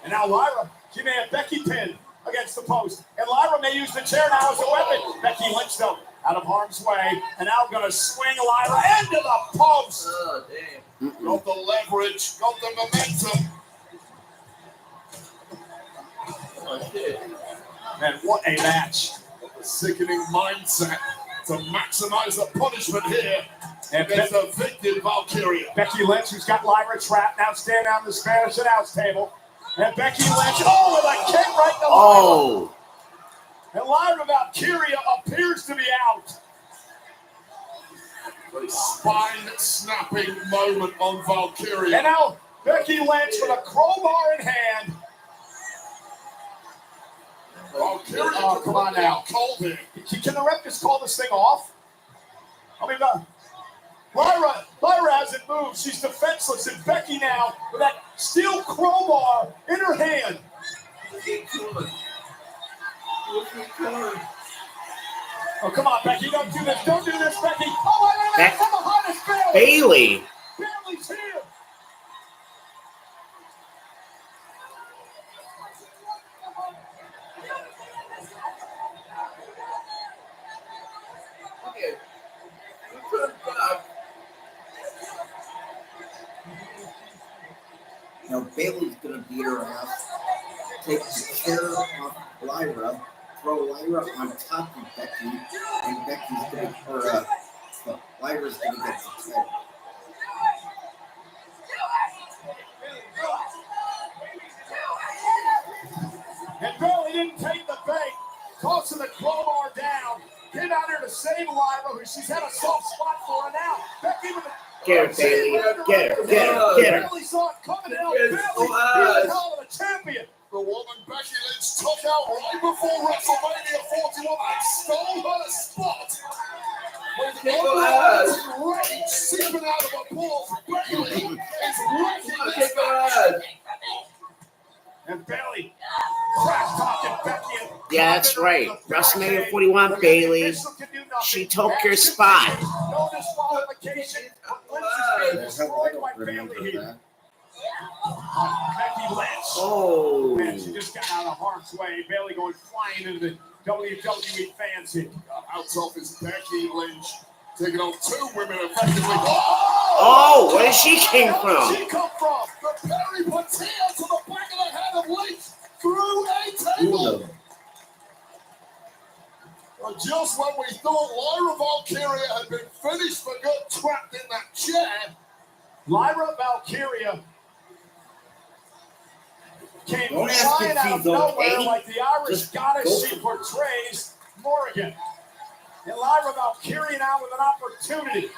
And now Lyra, she may have Becky pinned against the post. And Lyra may use the chair now as a weapon. Becky Lynch, though, out of harm's way. And now going to swing Lyra into the post. Oh, damn. Got the leverage, got the momentum. Oh, shit. Man, what a match. A sickening mindset to maximize the punishment here And against the victim Valkyria. Becky Lynch, who's got Lyra trapped, now standing on the Spanish announce table. And Becky Lynch, with a kick right to Lyra. Oh. And Lyra Valkyria appears to be out. A spine-snapping moment on Valkyria. And now Becky Lynch with a crowbar in hand. Valkyria, Oh, come on now. Cold here. Can the ref just call this thing off? I mean, Lyra hasn't moved. She's defenseless. And Becky now with that steel crowbar in her hand. Oh, come on, Becky. Don't do this. Don't do this, Becky. Oh, wait, from behind us, Bailey. Bailey's here. Okay. Turn back. Now Bailey's gonna beat her ass, take the chair off Lyra, throw Lyra on top of Becky, and Becky's gonna, Lyra's gonna get the title. And Bailey didn't take the bait, tossing the crowbar down. Came out here to save Lyra, who she's had a soft spot for. And now Becky with the Get her, Bailey. Get her. Get her. Get her. Bailey saw it coming out. Yes, Bailey, oh, he's the hell of a champion. The woman Becky Lynch took out right before WrestleMania 41 and stole her spot. With unrelenting rage seeping out of her pores, Bailey is wrecking this match. And Bailey crash talking Becky. And Yeah, that's right. WrestleMania 41, Bailey. She took your spot. No disqualification. Lynch is being destroyed by Bailey here. Becky Lynch. Oh. Man, she just got out of harm's way. Bailey going flying into the WWE fans here. How tough is Becky Lynch taking on two women effectively? Oh, where did she came Where from? did she come from? The Perry Patillo to the back of the head of Lynch through a table. Well, just when we thought Lyra Valkyria had been finished for good, trapped in that chair, Lyra Valkyria came Don't ask flying if out of she's nowhere okay. like the Irish Just goddess go she for it. portrays, Morrigan. And Lyra Valkyria now with an opportunity.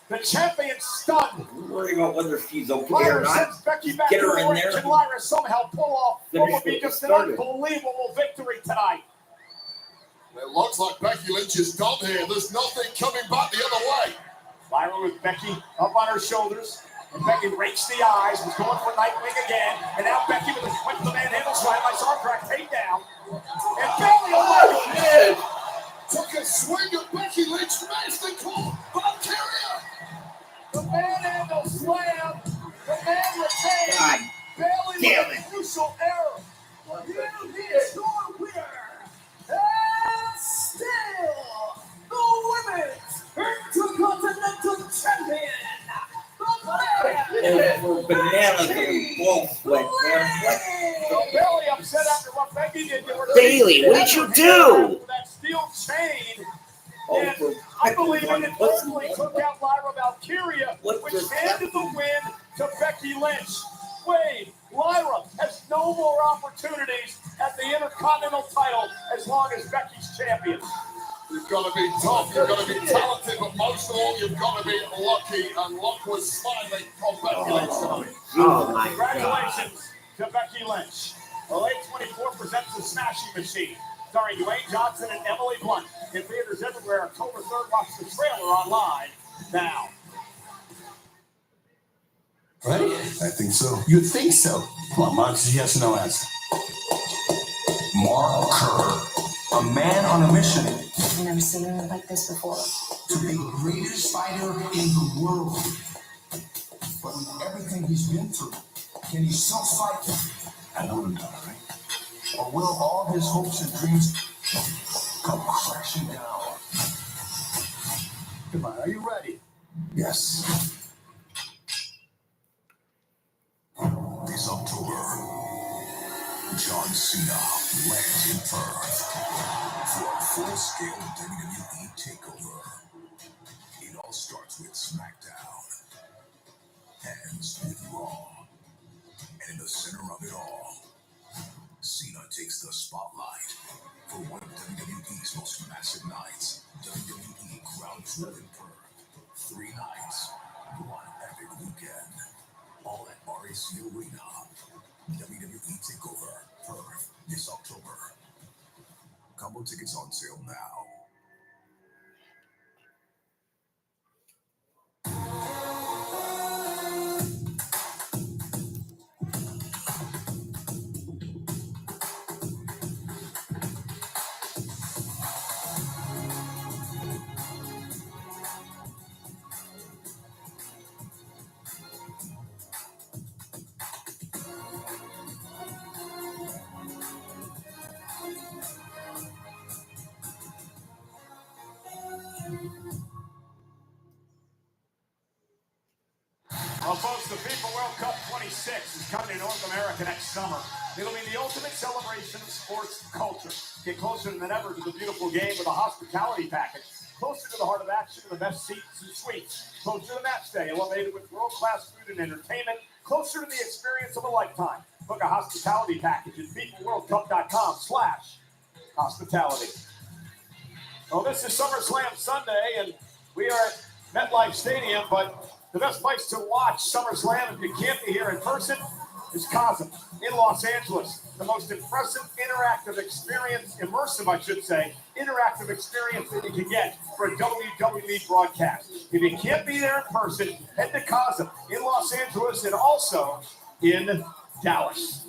The champion stunned. Don't worry about whether she's okay or Lyra not. sends Becky back Get to her the in ring. there. Can Lyra somehow pull off what Finish would be what just an started. unbelievable victory tonight? it looks like Becky Lynch is done here. There's nothing coming back the other way. Lyra with Becky up on her shoulders. And Becky rakes the eyes, was going for Nightwing again. And now Becky with the manhandle slide by Sarcrack takedown. And Bailey away. Took a swing at Becky Lynch, missed and caught Valkyria. The manhandle slam. The man retained. God Bailey damn with a crucial error. Here is your winner. And still the women's Intercontinental Champion. For bananas and bullshit, man. So Bailey upset after what Becky did to her. Bailey, what did you do? That steel chain. Oh, And for I believe fucking it what's- totally took out Lyra Valkyria, What which just handed the win to Becky Lynch. Wade, Lyra has no more opportunities at the Intercontinental title as long as Becky's champion. You've got to be tough, you've got to be talented, but most of all, you've got to be lucky. And luck was smiling on Becky Lynch tonight. Oh my God. Congratulations to Becky Lynch. Elite 24 presents The Smashing Machine, starring Dwayne Johnson and Emily Blunt. In theaters everywhere, October 3rd. Watch the trailer online now. Ready? I think so. You think so? Come on, Mark. Yes or no answer. Mark Kerr, a man on a mission I've never seen him like this before. to be the greatest fighter in the world. But with everything he's been through, Can he still fight? I know him, all right? Or will all his hopes and dreams come crashing down? Come on, are you ready? Yes. This October, John Cena lands in Perth for a full-scale WWE takeover. It all starts with SmackDown, ends with Raw, and in the center of it all, Cena takes the spotlight for one of WWE's most massive nights. WWE Crown Jewel in Perth. 3 nights, one epic weekend, all at RAC Arena. WWE Takeover Perth this October. Combo tickets on sale now. Well, folks, the FIFA World Cup 26 is coming to North America next summer. It'll be the ultimate celebration of sports culture. Get closer than ever to the beautiful game with a hospitality package. Closer to the heart of action with the best seats and suites. Closer to match day, elevated with world-class food and entertainment. Closer to the experience of a lifetime. Book a hospitality package at FIFAWorldCup.com/hospitality. Well, this is SummerSlam Sunday, and we are at MetLife Stadium, but the best place to watch SummerSlam if you can't be here in person is Cosm in Los Angeles. The most impressive interactive experience, immersive I should say, interactive experience that you can get for a WWE broadcast. If you can't be there in person, head to Cosm in Los Angeles and also in Dallas.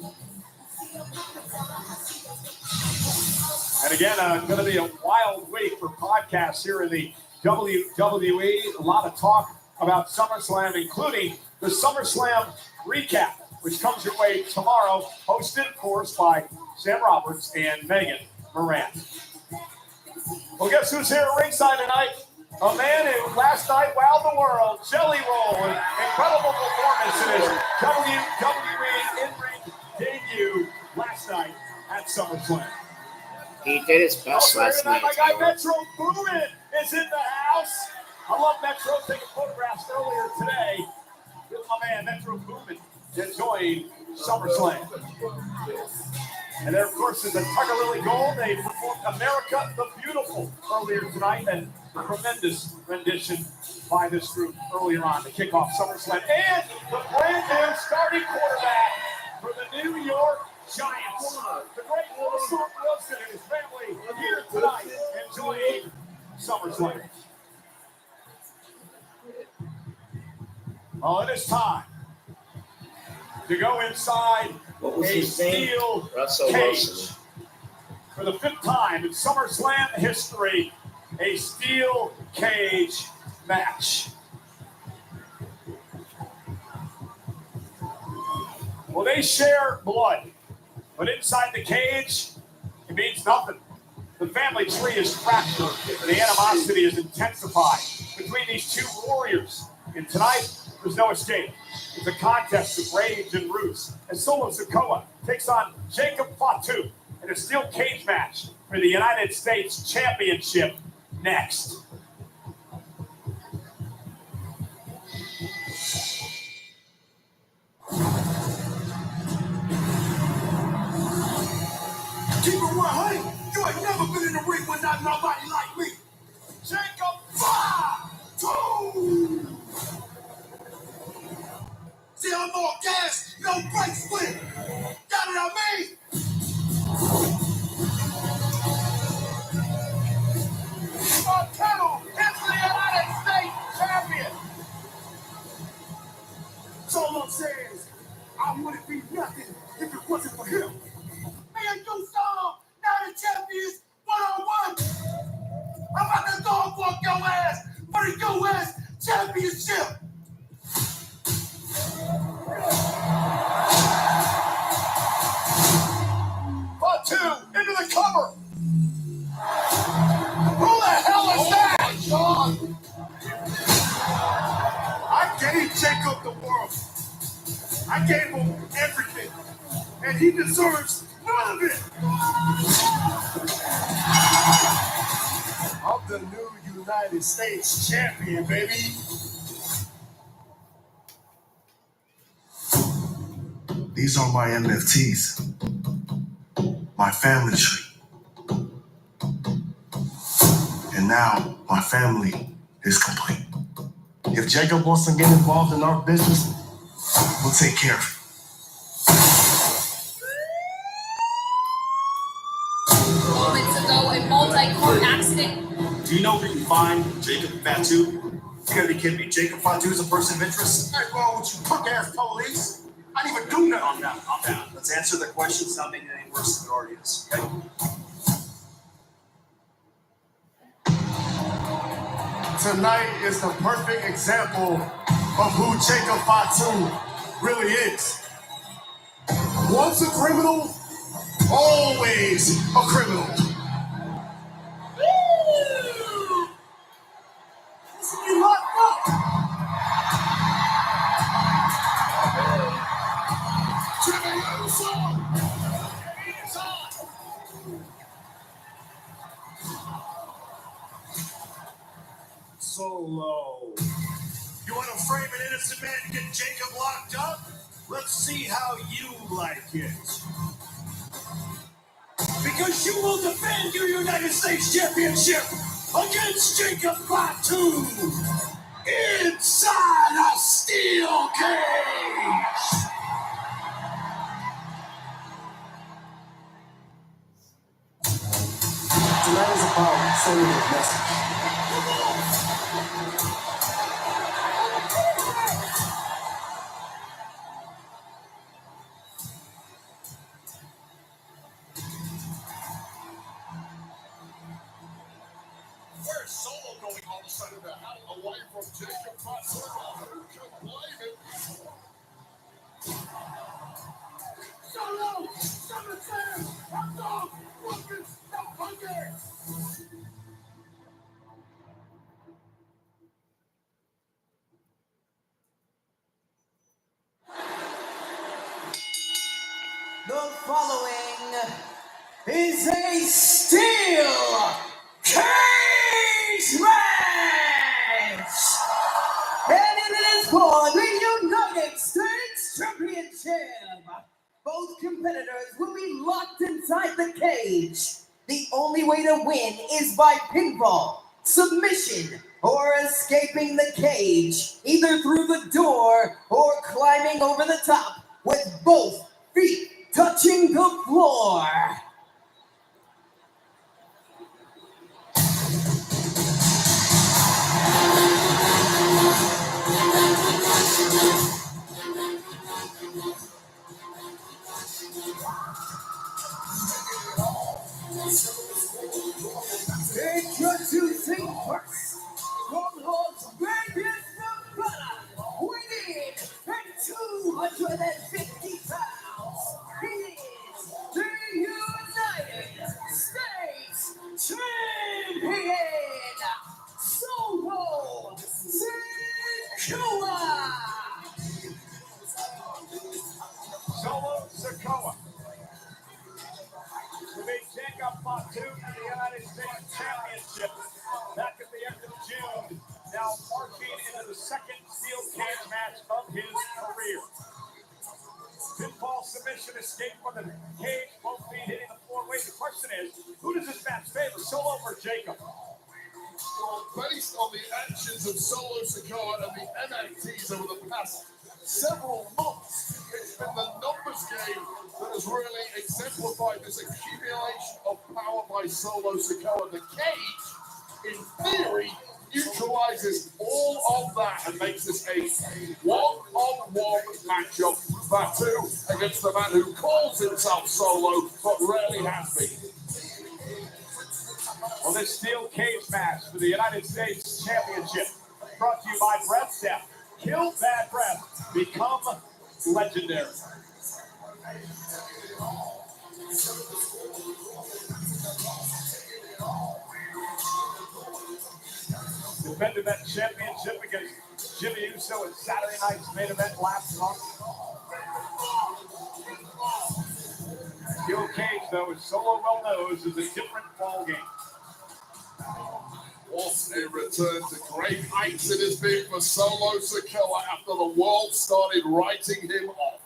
And again, going to be a wild week for podcasts here in the WWE. A lot of talk about SummerSlam, including the SummerSlam recap, which comes your way tomorrow, hosted, of course, by Sam Roberts and Megan Moran. Well, guess who's here at ringside tonight? A man who last night wowed the world, Jelly Roll, an incredible performance in his WWE in-ring debut last night at SummerSlam. He did his best last night. My guy Metro Boomin is in the house. I love Metro taking photographs earlier today with my man Metro Boomin enjoying SummerSlam. And there, of course, is the Tiger Lily Gold. They performed America the Beautiful earlier tonight, and a tremendous rendition by this group earlier on to kick off SummerSlam. And the brand new starting quarterback for the New York Giants, the great Russell Wilson and his family here tonight enjoying SummerSlam. Well, it is time to go inside a steel cage. For the 5th time in SummerSlam history, a steel cage match. Well, they share blood, but inside the cage, it means nothing. The family tree is fractured, and the animosity is intensified between these two warriors. And tonight, there's no escape. It's a contest of rage and roots as Solo Sikoa takes on Jacob Fatu in a steel cage match for the United States Championship next. Keep it 100. You ain't never been in the ring with not nobody like me. Jacob Fatu. See, I'm more gas, no brakes with it. Got it on me? Montano is the United States champion. Solo says, I wouldn't be nothing if it wasn't for him. Me and you, Solo, now the champions, one-on-one. I'm about to dog walk your ass for the U.S. Championship. the cover. Who the hell is that? God! I gave Jacob the world. I gave him everything. And he deserves none of it. I'm the new United States champion, baby. These are my NFTs. My family tree. And now my family is complete. If Jacob wants to get involved in our business, we'll take care of it. Moments ago, a multi-car accident. Do you know where you can find Jacob Fatu? You gotta be kidding me. Jacob Fatu is a person of interest? Hey, wrong with you punk-ass police? I didn't even do nothing. Calm down. Let's answer the question. It's not making it any worse than it already is, okay? Tonight is the perfect example of who Jacob Fatu really is. Once a criminal, always a criminal. You locked up. Solo. You want to frame an innocent man to get Jacob locked up? Let's see how you like it. Because you will defend your United States Championship against Jacob Fatu inside a steel cage. Tonight is about sending a message. Where's Solo going all of a sudden to hell away from Jacob Fatu? Who can blame him? Solo! SummerSlam! Hot dog! Fucking stop hunger! The following is a steel cage match! And it is for the United States Championship! Both competitors will be locked inside the cage. The only way to win is by pinfall, submission, or escaping the cage, either through the door or climbing over the top with both feet touching the floor. Introducing first, Stronghold's biggest fella, weighing at 250 pounds. He is the United States Champion, Solo Sikoa. Solo Sikoa. To beat Jacob Fatu in the United States Championship back at the end of June. Now marching into the second steel cage match of his career. Pinfall submission escape from the cage, both feet hitting the floor. Wait, the question is, who does this match favor, Solo or Jacob? Well, based on the actions of Solo Sikoa and the NFTs over the past several months, it's been the numbers game that has really exemplified this accumulation of power by Solo Sikoa. The cage, in theory, neutralizes all of that and makes this a one-on-one matchup. Fatu against the man who calls himself Solo, but rarely has been. Well, this steel cage match for the United States Championship brought to you by Breath Step. Kill bad breath. Become legendary. Defended that championship against Jimmy Uso in Saturday night's main event last month. Steel Cage, though, as Solo well knows, is a different ballgame. What a return to great heights it has been for Solo Sikoa after the world started writing him off.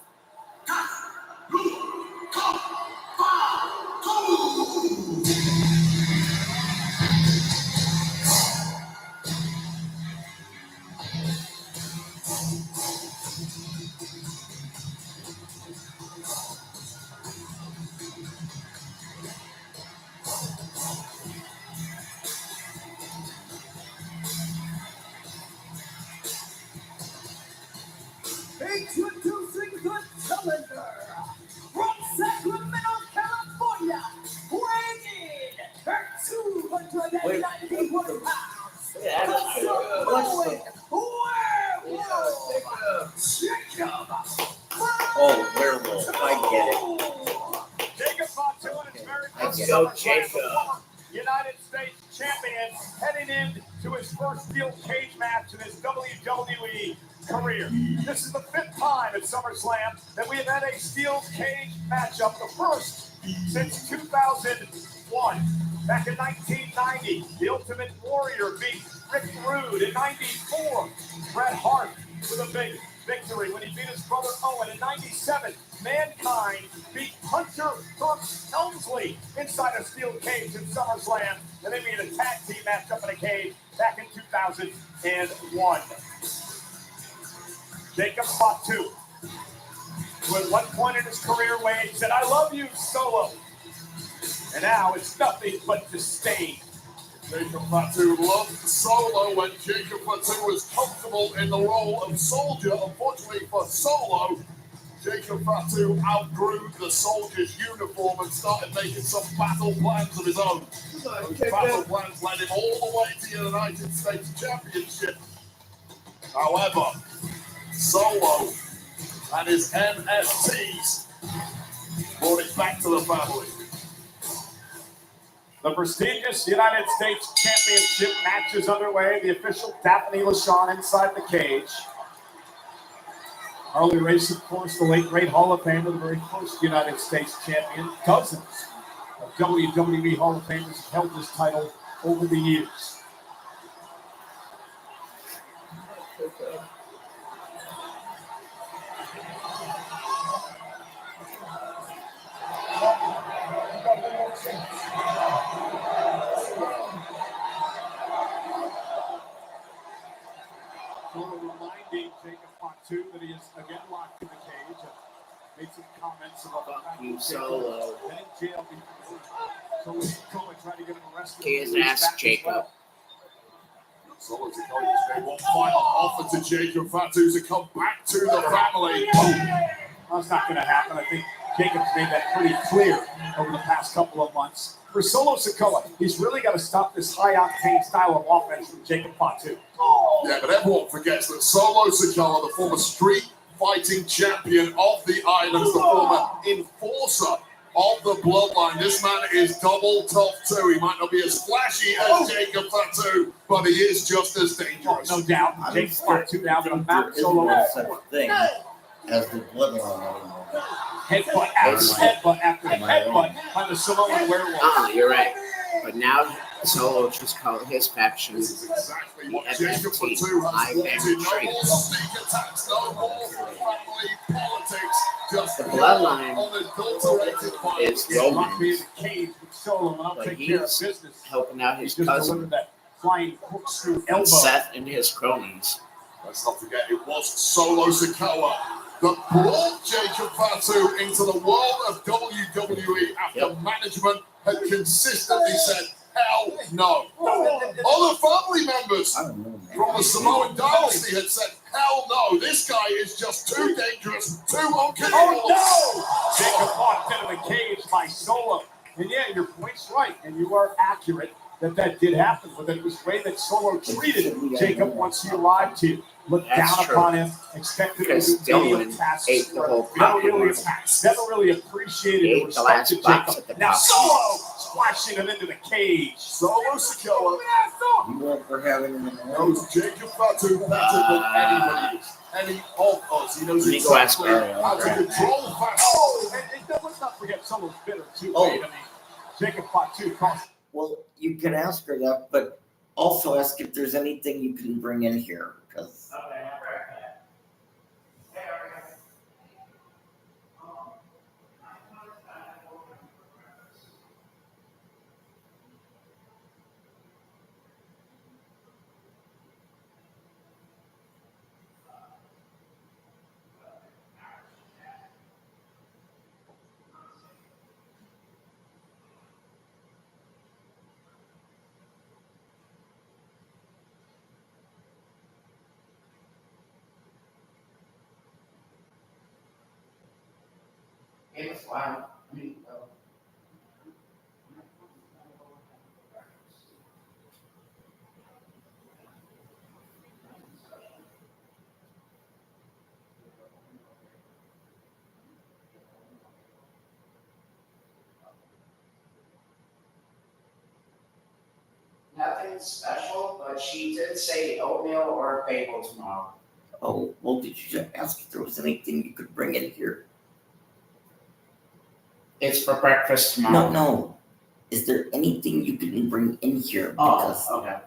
Introducing the challenger from Sacramento, California, weighing in at 291 pounds, the Samoan werewolf, Jacob. Oh, werewolf. I get it. Jacob Fatu and his very Let's first go, SummerSlam Jacob. performer, United States champion, heading into his first steel cage match in his WWE career. This is the 5th time at SummerSlam that we have had a steel cage matchup, the first since 2001. Back in 1990, the Ultimate Warrior beat Rick Rude. In 94, Bret Hart with a big victory when he beat his brother Owen. In 97, Mankind beat Hunter Brooks Helmsley inside a steel cage in SummerSlam. And they made a tag team match up in a cage back in 2001. Jacob Fatu, who at one point in his career Wade said, "I love you, Solo." And now it's nothing but disdain. Jacob Fatu loved Solo when Jacob Fatu was comfortable in the role of soldier. Unfortunately for Solo, Jacob Fatu outgrew the soldier's uniform and started making some battle plans of his own. Those battle plans led him all the way to the United States Championship. However, Solo and his NFTs brought it back to the family. The prestigious United States Championship match is underway. The official Daphne LaShawn inside the cage. Harley Race, of course, the late great Hall of Famer, the very first United States champion. Dozens of WWE Hall of Famers have held this title over the years. Reminding Jacob Fatu that he is again locked in the cage. Made some comments about the fact that Solo. been in jail before. So Sikoa tried to get him arrested. Kick his ass, Jacob. Solo Sikoa one final offer to Jacob Fatu to come back to the family. Well, it's not going to happen. I think Jacob's made that pretty clear over the past couple of months. For Solo Sikoa, he's really got to stop this high-octane style of offense from Jacob Fatu. Yeah, but everyone forgets that Solo Sikoa, the former street fighting champion of the islands, the former enforcer of the bloodline. This man is double top two. He might not be as flashy as Jacob Fatu, but he is just as dangerous. No doubt. Jacob Fatu now going to mount There Solo. isn't such thing as the bloodline anymore. Headbutt after headbutt after headbutt by the Samoan werewolf. Oh, you're right. But now Solo just called his faction This is exactly what the Jacob FFT. Fatu I has wanted. am No more traitors. sneak attacks, no more family politics. Just The bloodline unadulterated violence. is He's locked me in Roman's, the cage with Solo, and I'll but take care of he's business. helping out He his just cousin delivered that flying corkscrew elbow. and Seth and his cronies. Let's not forget, it was Solo Sikoa that brought Jacob Fatu into the world of WWE after management had consistently said, hell no. Other family members from the Samoan dynasty had said, hell no, this guy is just too dangerous, too uncontrollable. Oh no! Jacob locked into the cage by Solo. And yeah, your point's right, and you are accurate. that did happen, but it was the way that Solo treated Jacob once he arrived here. Looked That's down true. upon him, expected him Because to do menial Dylan tasks. ate the whole Never pocket really, once. never really appreciated He or ate the last respected box Jacob. at the Now top. Solo splashing him into the cage. Solo Sikoa You won't for having him in the knows Jacob Fatu better than anybody is. Any of us. He knows Let me go ask exactly Ariel. how to control Fatu. Oh, and let's not forget Solo's bitter too. Oh. Right? I mean, Jacob Fatu cost. Well, you can ask her that, but also ask if there's anything you can bring in here, because It's wild. Nothing special, but she did say oatmeal or a bagel tomorrow. oh, well, did you just ask if there was anything you could bring in here? It's for breakfast tomorrow. No. Is there anything you can bring in here? Because, Oh, okay.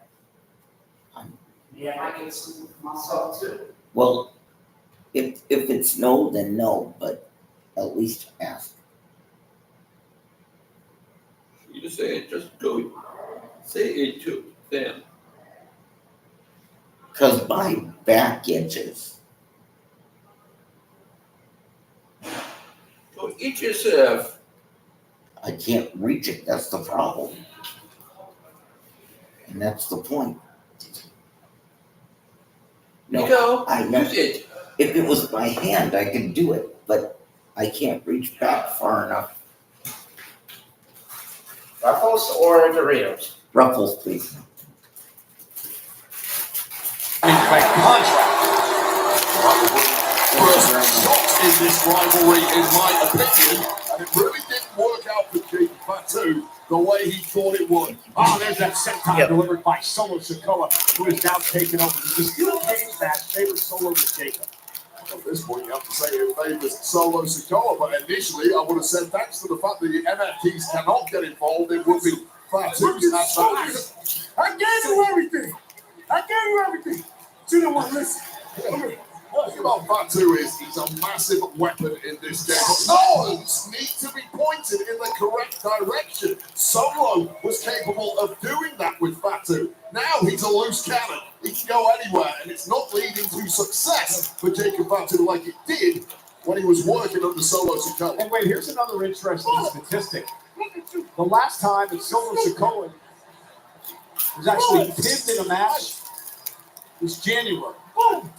Yeah, I can get something for myself too. well, if it's no, then no, but at least ask. You say it, just go. Say it to them. Because my back itches. Go eat yourself. I can't reach it, that's the problem. And that's the point. No, Go. I know. Use it. If it was by hand, I could do it, but I can't reach back far enough. Ruffles or Doritos? Ruffles, please. By contract. First shots in this rivalry, in my opinion, and it really didn't work out for Jacob Fatu the way he thought it would. Oh, there's that senton delivered by Solo Sikoa, who is now taken over. The steel cage match favors Solo with Jacob. At this point, you have to say it favors Solo Sikoa, but initially I would have said thanks to the fact that the MFTs cannot get involved, it would be Fatu's advantage. I gave you everything. You didn't want to listen. What the thing about Fatu is he's a massive weapon in this game, but arms need to be pointed in the correct direction. Solo was capable of doing that with Fatu. Now he's a loose cannon. He can go anywhere, and it's not leading to success for Jacob Fatu like it did when he was working under Solo Sikoa. And wait, here's another interesting statistic. The last time that Solo Sikoa was actually pinned in a match was January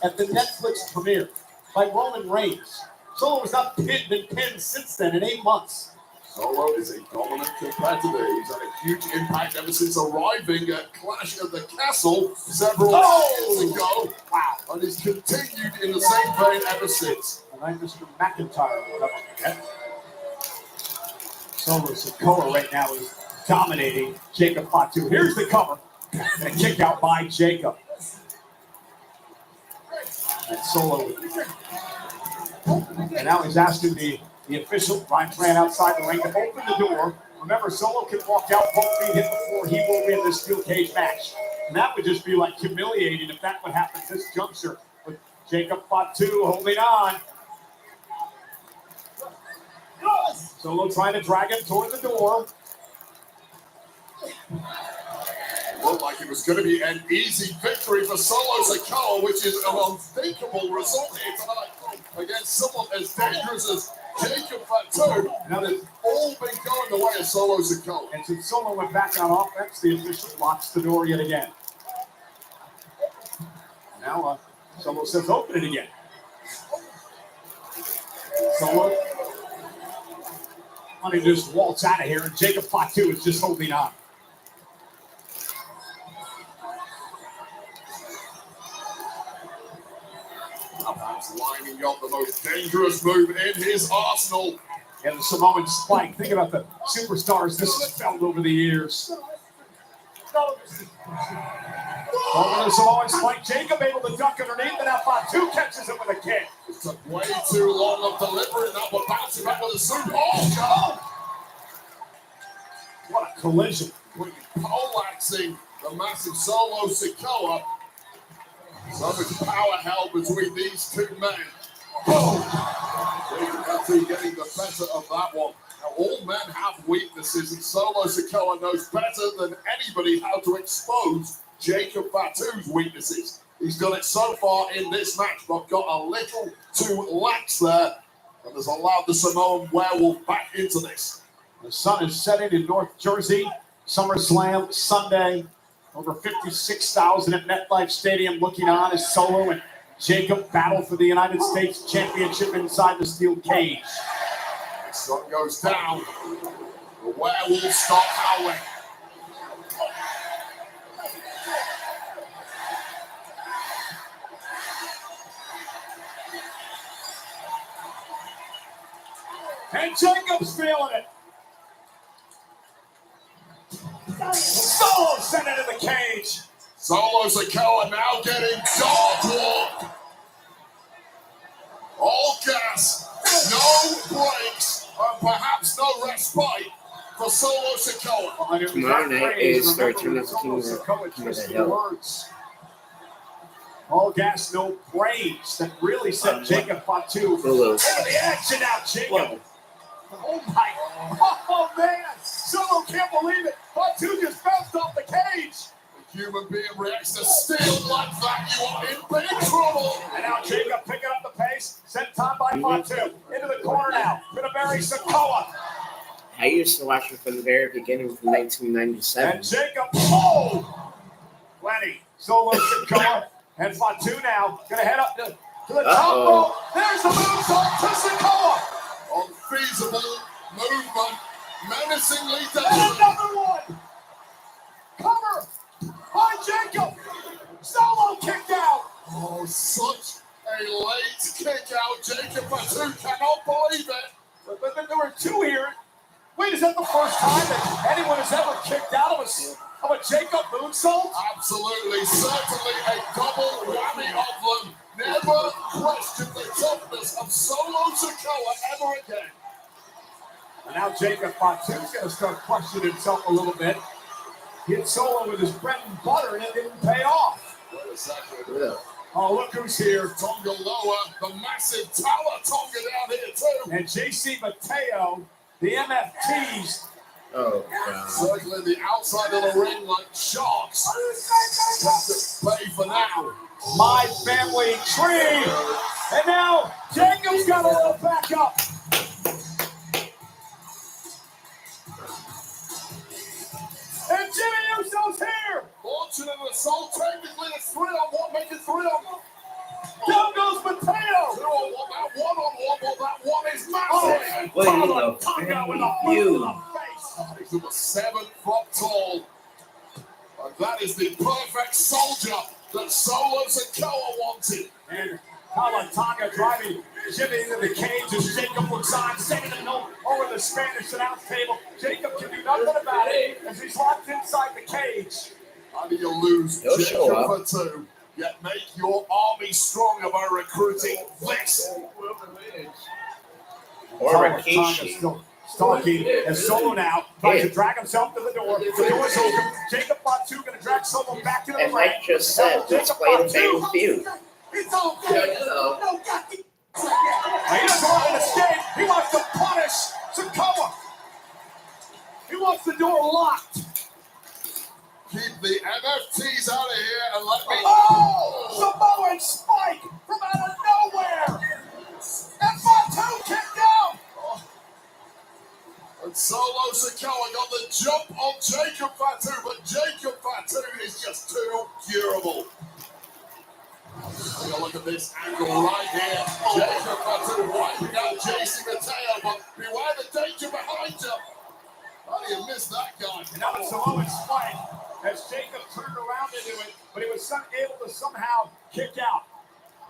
at the Netflix premiere by Roman Reigns. Solo has not been pinned since then in 8 months. Solo is a dominant competitor. He's had a huge impact ever since arriving at Clash of the Castle several years ago. Wow. And he's continued in the same vein ever since. All right, Mr. McIntyre will never forget. Solo Sikoa right now is dominating Jacob Fatu. Here's the cover. And a kick out by Jacob. And Solo. And now he's asking the official, Ryan Tran outside the ring, to open the door. Remember, Solo can walk out, both feet hit the floor. He will win this steel cage match. And that would just be like humiliating if that would happen at this juncture with Jacob Fatu holding on. Solo trying to drag him toward the door. Looked like it was going to be an easy victory for Solo Sikoa, which is an unthinkable result here tonight against someone as dangerous as Jacob Fatu. Now they've all been going the way of Solo Sikoa. And since Solo went back on offense, the official locks the door yet again. Now Solo says open it again. Solo wanting to just waltz out of here, and Jacob Fatu is just holding on. got the most dangerous move in his arsenal. And the Samoan spike. Think about the superstars this has felt over the years. Over the Samoan spike. Jacob able to duck underneath, and now Fatu catches it with a kick. It took way too long of delivery, and now we're bouncing back with a super. Oh, God! What a collision. Poleaxing the massive Solo Sikoa. So much power held between these two men. Boom! Jacob Fatu getting the better of that one. Now, all men have weaknesses, and Solo Sikoa knows better than anybody how to expose Jacob Fatu's weaknesses. He's done it so far in this match, but got a little too lax there, and has allowed the Samoan werewolf back into this. The sun is setting in North Jersey. SummerSlam Sunday. Over 56,000 at MetLife Stadium looking on as Solo and Jacob battle for the United States Championship inside the steel cage. The sun goes down. The werewolves start howling. And Jacob's feeling it. Solo sent into the cage. Solo Sikoa now getting dog walk. All gas, no brakes, and perhaps no respite for Solo Sikoa. Tomorrow night is the return of the King of the Hill. All gas, no brakes. That really set Jacob Fatu Hulu. into the action now, Jacob. Oh my, oh man, Solo can't believe it. Fatu just bounced off the cage. A human being reacts to steel like that, you are in big trouble. And now Jacob picking up the pace, sent time by Fatu. Into the corner now, gonna bury Sikoa. I used to watch it from the very beginning from 1997. And Jacob, oh! Lenny, Solo Sikoa, and Fatu now, gonna head up to the top rope. There's the moonsault to Sikoa. Unfeasible movement, menacingly And dangerous. another one! Cover by Jacob! Solo kicked out! Oh, such a late kick out. Jacob Fatu cannot believe it. But there were two here. Wait, is that the first time that anyone has ever kicked out of a Jacob moonsault? Absolutely, certainly a double whammy of them. Never question the toughness of Solo Sikoa ever again. And now Jacob Fatu's going to start questioning himself a little bit. He hit Solo with his bread and butter and it didn't pay off. Wait a second. Yeah. Oh, look who's here. Tonga Loa, the massive Tower Tonga down here too. And JC Mateo, the MFTs. Oh, God. Circling the outside of the ring like sharks. Play for now. My family tree. And now Jacob's got a little backup. And Jimmy Uso's here. Launching an assault, technically it's 3-on-1, make it 3-on-1. Down goes Mateo. 2-on-1, that 1-on-1, well that one is massive. What in the Tonga with a family boot to feud? the face. He's number 7 foot tall. And that is the perfect soldier that Solo Sikoa wanted. And Tonga driving Jimmy into the cage as Jacob looks on, sending a note over the Spanish announce table. Jacob can do nothing about it as he's locked inside the cage. How do you lose He'll show Jacob up. for 2? Yet make your army stronger by recruiting this. Or Tonga Rikishi. still stalking as Solo now tries to drag himself to the door. The door's open. Jacob Fatu going to drag Solo back to the And ring. Mike just said, let's play the family feud. It's okay. Yeah, I know. No, God. He doesn't want an escape. He wants to punish Sikoa. He wants the door locked. Keep the MFTs out of here and let me. Oh! Samoan spike from out of nowhere. And Fatu kicked out. And Solo Sikoa got the jump on Jacob Fatu, but Jacob Fatu is just too durable. Take a look at this angle right here. Jacob Fatu wiping out JC Mateo, but beware the danger behind you. How do you miss that guy? And now it's Samoan spike as Jacob turned around into it, but he was able to somehow kick out.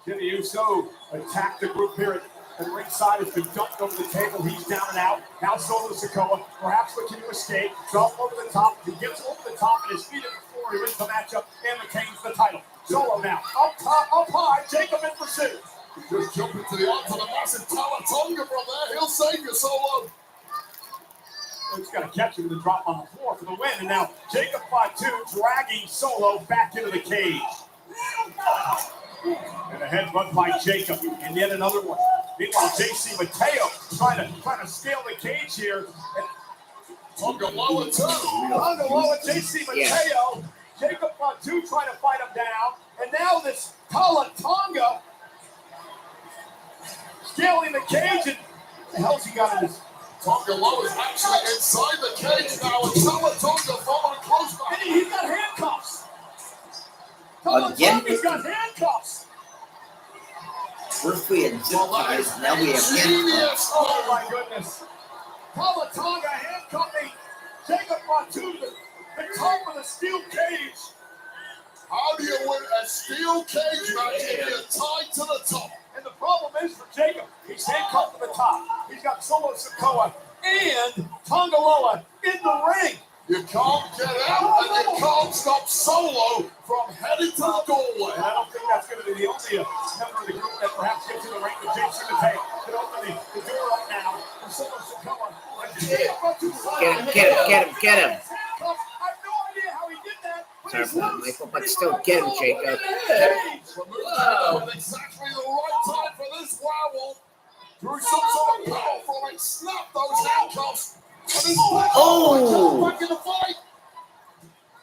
Jimmy Uso attacked the group here at ringside. Has been dumped over the table. He's down and out. Now Solo Sikoa, perhaps looking to escape. Drop over the top. He gets over the top and his feet at the floor. He wins the matchup and retains the title. Solo now up top, up high. Jacob in pursuit. Just jump into the arms of the massive Talatonga from there. He'll save you, Solo. He's got to catch him with a drop on the floor for the win. And now Jacob Fatu dragging Solo back into the cage. And a headbutt by Jacob. And yet another one. Meanwhile, JC Mateo trying to scale the cage here. Tonga Loa too. Tonga Loa, JC Mateo. Jacob Fatu trying to fight him down. And now this Talatonga scaling the cage. And what the hell's he got in his... Tonga Loa is actually inside the cage now, and Talatonga following close by. And he's got handcuffs. Again? Talatonga's got handcuffs. First we had zip ties, now we have handcuffs. Oh my goodness. Talatonga handcuffing Jacob Fatu to the top of the steel cage. How do you win a steel cage match if you're tied to the top? And the problem is for Jacob, he's handcuffed to the top. He's got Solo Sikoa and Tonga Loa in the ring. You can't get out and you can't stop Solo from heading to the doorway. And I don't think that's going to be the only member of the group that perhaps gets in the ring with JC Mateo. Could open the door up now for Solo Sikoa. Get him. I have no idea how he did that. Sorry for that, Michael, but still get him, Jacob. Wow. Exactly the right time for this werewolf. Through some sort of powerful and snap those handcuffs. Oh! Back in the fight.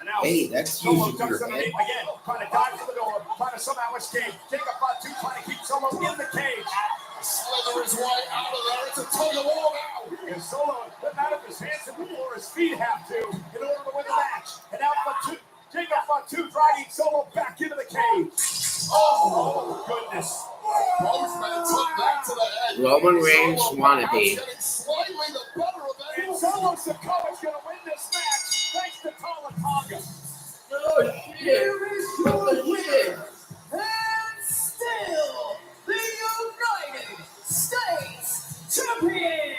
And now Hey, that's Solo using jumps your underneath head. again, trying to dive for the door, trying to somehow escape. Jacob Fatu trying to keep Solo in the cage. Slither his way out of there. It's a tug of war now. And Solo doesn't have his hands in before his feet have to in order to win the match. And now Jacob Fatu dragging Solo back into the cage. Oh, goodness. Both men took that to the head. Roman Reigns Solo wannabe. getting slightly the better of that. And Solo Sikoa's going to win this match thanks to Talatonga. Oh, Here is your winner, and still the United States Champion,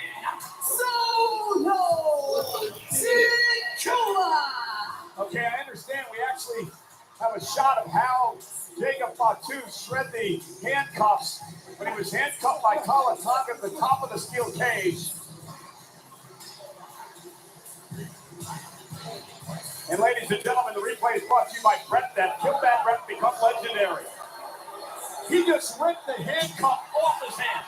Solo Sikoa. Okay, I understand we actually have a shot of how Jacob Fatu shred the handcuffs when he was handcuffed by Talatonga at the top of the steel cage. And ladies and gentlemen, the replay is brought to you by Brett that killed that Brett become legendary. He just ripped the handcuff off his hand.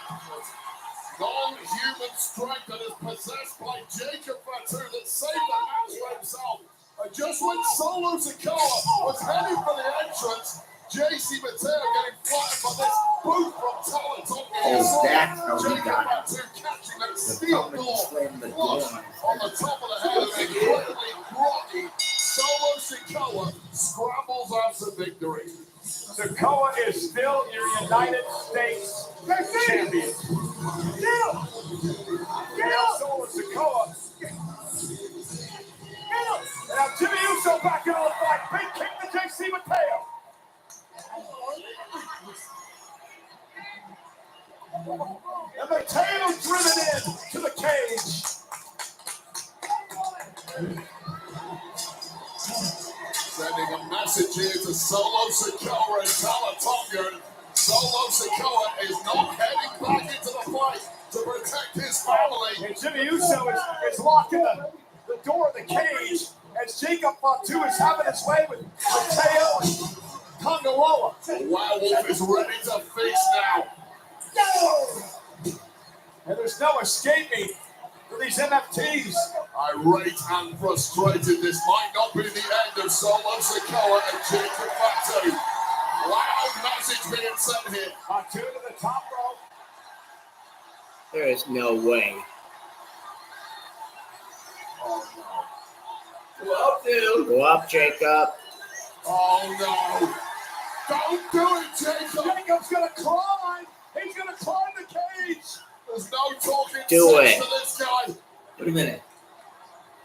Non-human strength that is possessed by Jacob Fatu that saved the match for himself. And just when Solo Sikoa was heading for the entrance, JC Mateo getting flattened for this boot from Talatonga. Oh, that's how he Jacob got it. Fatu catching that The steel company door slammed the flush door. on the top of the head of an incredibly groggy Solo Sikoa scrambles out to victory. Sikoa is still your United States champion. Now Solo Sikoa. Now Jimmy Uso back into the fight. Big kick to JC Mateo. And Mateo driven in to the cage. Sending a message here to Solo Sikoa and Talatonga. Solo Sikoa is not heading back into the fight to protect his family. And Jimmy Uso is locking the door of the cage as Jacob Fatu is having his way with Mateo and Tonga Loa. The werewolf is ready to feast now. And there's no escaping for these MFTs. Irate and frustrated, this might not be the end of Solo Sikoa and Jacob Fatu. Loud message being sent here. Fatu to the top rope. There is no way. Oh no. Go up, dude. Go up, Jacob. Oh no. Don't do it, Jacob. Jacob's gonna climb. He's gonna climb the cage. There's no talking Do sense it. to this guy. Wait a minute.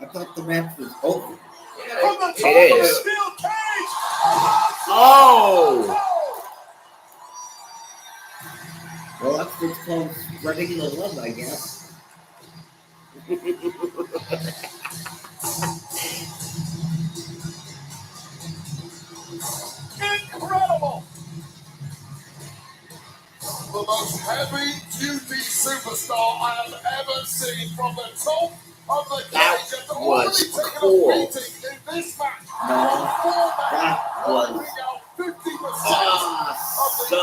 I thought the match was over. From the top It of the is. steel cage. Oh! Well, that's what's called spreading the love, I guess. Incredible! The most heavy-duty superstar I have ever seen from the top of the That cage. And was already taken cool. a beating in this match. No, that was Knocking out 50% awesome. of the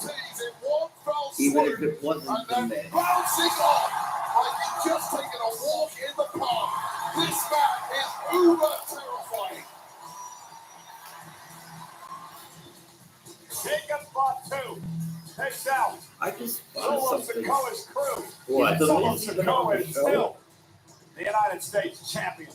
MFTs in one fell Even swoop. if it wasn't And the then man. bouncing off like he's just taken a walk in the park. This man is uber terrifying. Jacob Fatu takes out I just Solo found something. Sikoa's crew. What? Solo Is he even on Sikoa the is show? still the United States champion.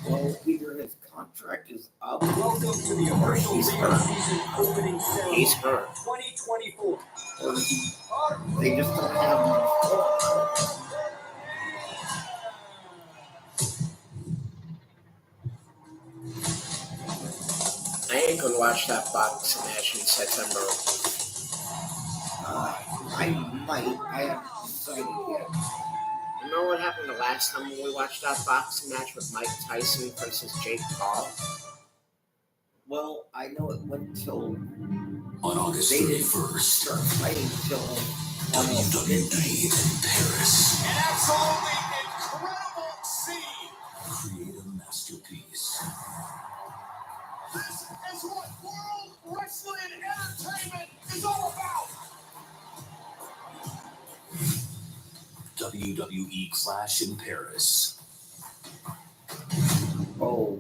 Well, either his contract is up Welcome to the or official he's Rio hurt. season opening ceremony. He's hurt. 2024. Or they just don't have him. I ain't gonna watch that boxing match in September. I might. I haven't decided yet. Remember what happened the last time when we watched that boxing match with Mike Tyson versus Jake Paul? Well, I know it went till On August they didn't 31st, start fighting till almost WWE in Paris. An absolutely incredible scene. Create a masterpiece. This is what World Wrestling Entertainment is all about. WWE Clash in Paris. Oh.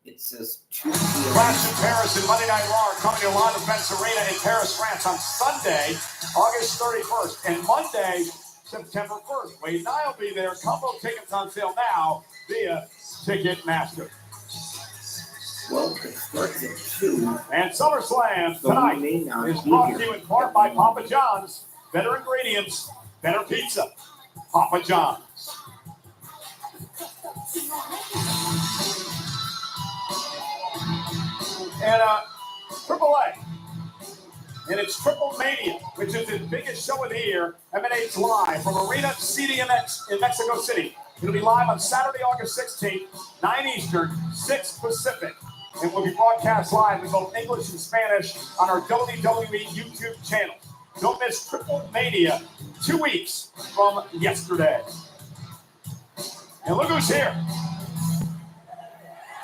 It says 2 Clash in Paris and Monday Night Raw are coming to La Defense Arena in Paris, France on Sunday, August 31st, and Monday, September 1st. Wade and I will be there. Combo tickets on sale now via Ticketmaster. Well, it starts at 2. And SummerSlam So we tonight may not is be brought here. to you in part by Papa John's. Better ingredients, better pizza. Papa John's. And AAA. And it's Triple Mania, which is his biggest show of the year, emanates live from Arena CDMX in Mexico City. It'll be live on Saturday, August 16th, 9 Eastern, 6 Pacific. And will be broadcast live in both English and Spanish on our WWE YouTube channel. Don't miss Triple Mania 2 weeks from yesterday. And look who's here.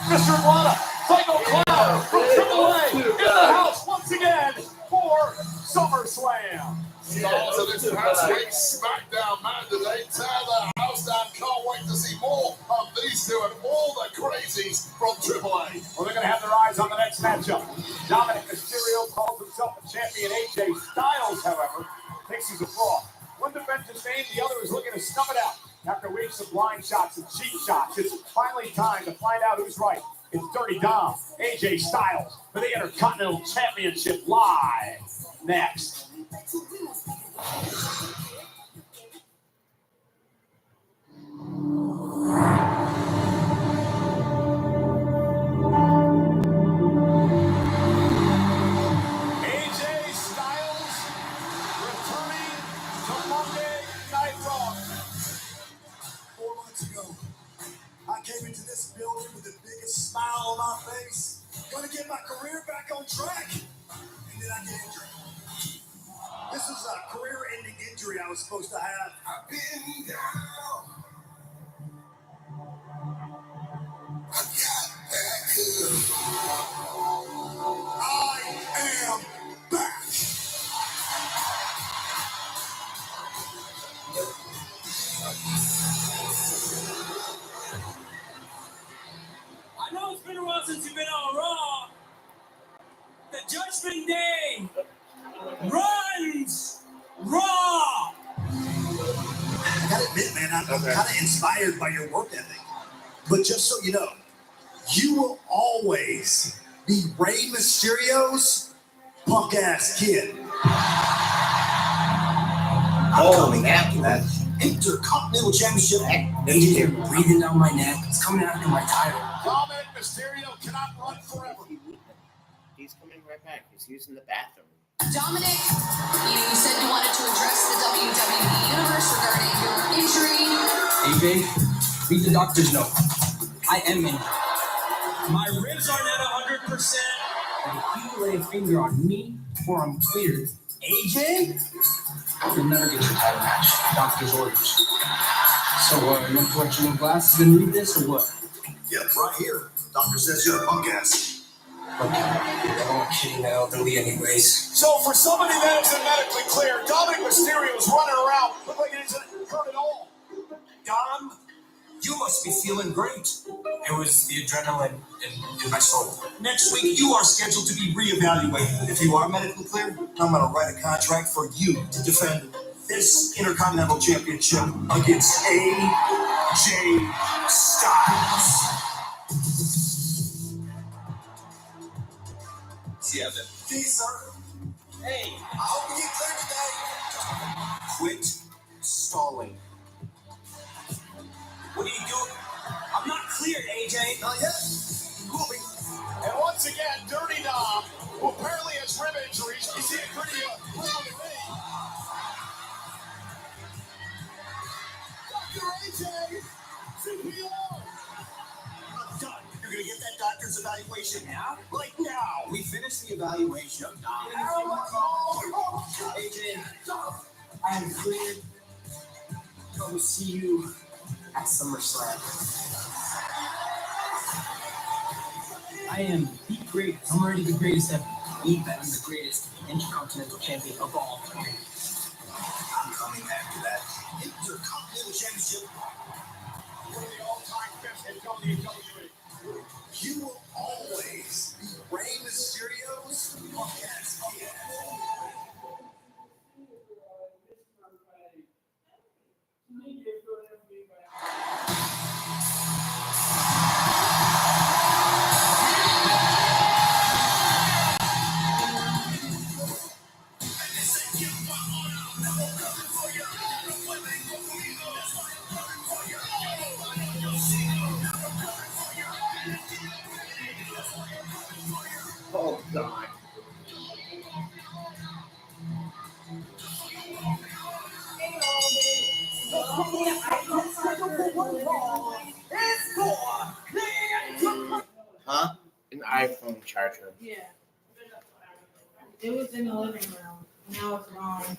Mr. Atlanta, Psycho Clown from AAA in the house once again for SummerSlam. Stars of this past week's SmackDown Mandate tear the house down. Can't wait to see more of these two and all the crazies from AAA. Well, they're going to have their eyes on the next matchup. Dominic Mysterio calls himself a champion. AJ Styles, however, thinks he's a fraud. One defends his name, the other is looking to snuff it out. After weeks of blind shots and cheap shots, it's finally time to find out who's right. It's Dirty Dom, AJ Styles, for the Intercontinental Championship live next. AJ Styles returning to Monday Night Raw. 4 months ago, I came into this building with the biggest smile on my face. Gonna get my career back on track. And then I get injured. This is a career-ending injury I was supposed to have. I've been down. I got back up. I am back. I know it's been a while since you've been on Raw. The Judgment Day runs Raw. I gotta admit, man, I'm kind of inspired by your work ethic. But just so you know, you will always be Rey Mysterio's punk ass kid. I'm coming after that Intercontinental Championship. AJ, breathing down my neck. It's coming out of my title. Mysterio cannot run forever. He's coming right back. He's using the bathroom. Dominic, you said you wanted to address the WWE Universe regarding your injury. AJ, read the doctor's note. I am injured. My ribs aren't at 100%. And if you lay a finger on me before I'm cleared, AJ, you'll never get your title match. Doctor's orders. So, you want to collect your glasses and read this, or what? Yeah, right here. Doctor says you're a punk ass. Okay, I don't want kidding the elderly anyways. So for somebody that isn't medically clear, Dominic Mysterio is running around. Look like he isn't hurt at all. Dom, you must be feeling great. It was the adrenaline in my soul. Next week, you are scheduled to be reevaluated. If you are medically clear, I'm going to write a contract for you to defend this Intercontinental Championship against AJ Styles. Yeah, then. Please, sir. Hey, I hope you get clear today. quit stalling. What are you doing? I'm not cleared, AJ. Not yet. We'll be. And once again, Dirty Dom, who apparently has rib injuries. You see it pretty clear to me. Dr. AJ, CPR. I'm done. You're going to get that doctor's evaluation now? Right now. We finished the evaluation. AJ, I am cleared. I will see you at SummerSlam. I am the greatest. I'm already the greatest ever. I'm the greatest Intercontinental Champion of all time. I'm coming after that Intercontinental Championship. One of the all-time best in WWE. You will always be Rey Mysterio's punk ass. Oh, God. Huh? An iPhone charger. Yeah. It was in the living room. Now it's gone.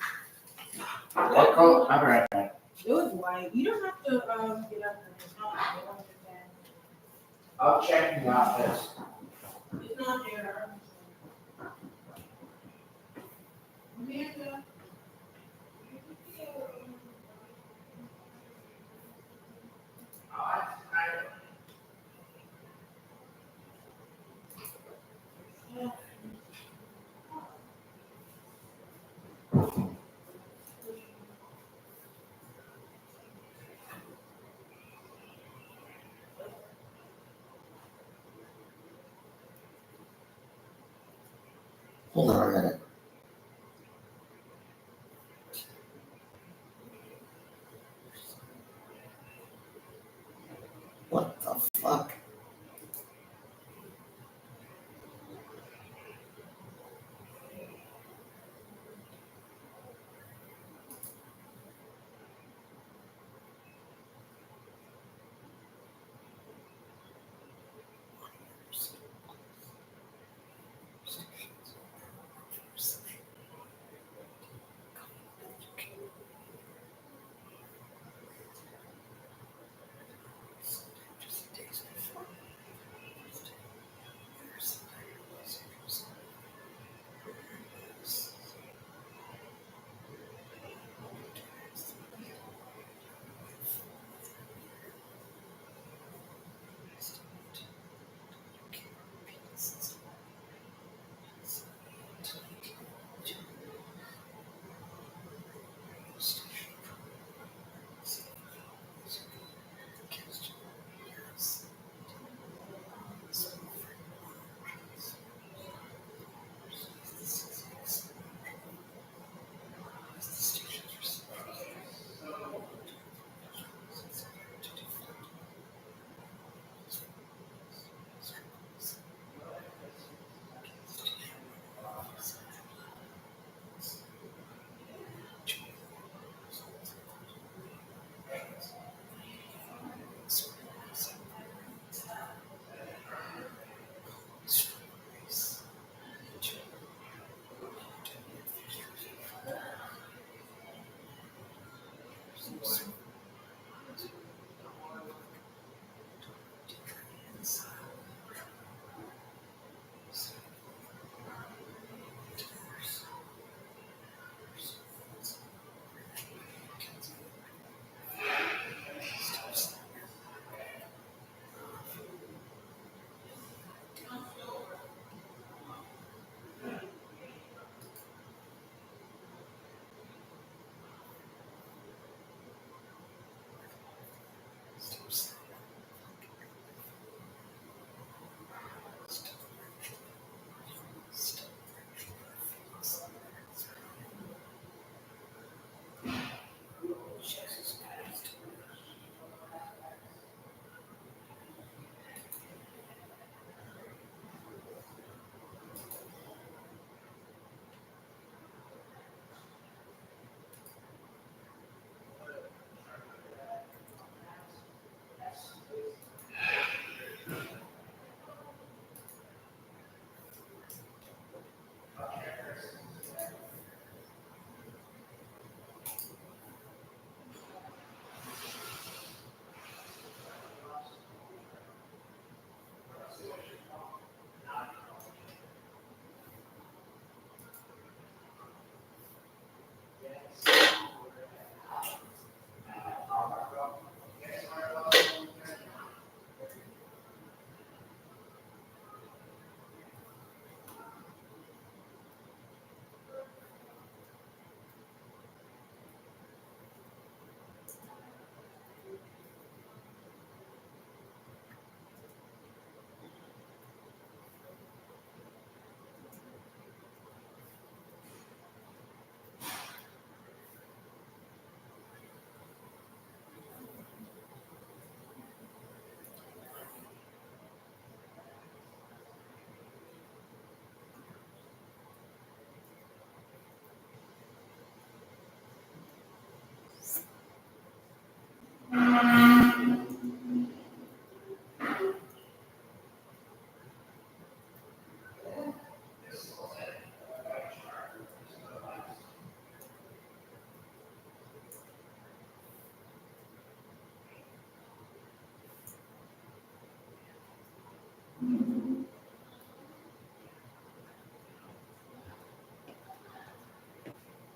What color? I'll be right back. It was white. You don't have to get up and it's not. I'll check in the office. It's not there. Amanda. Hold on a minute. What the fuck?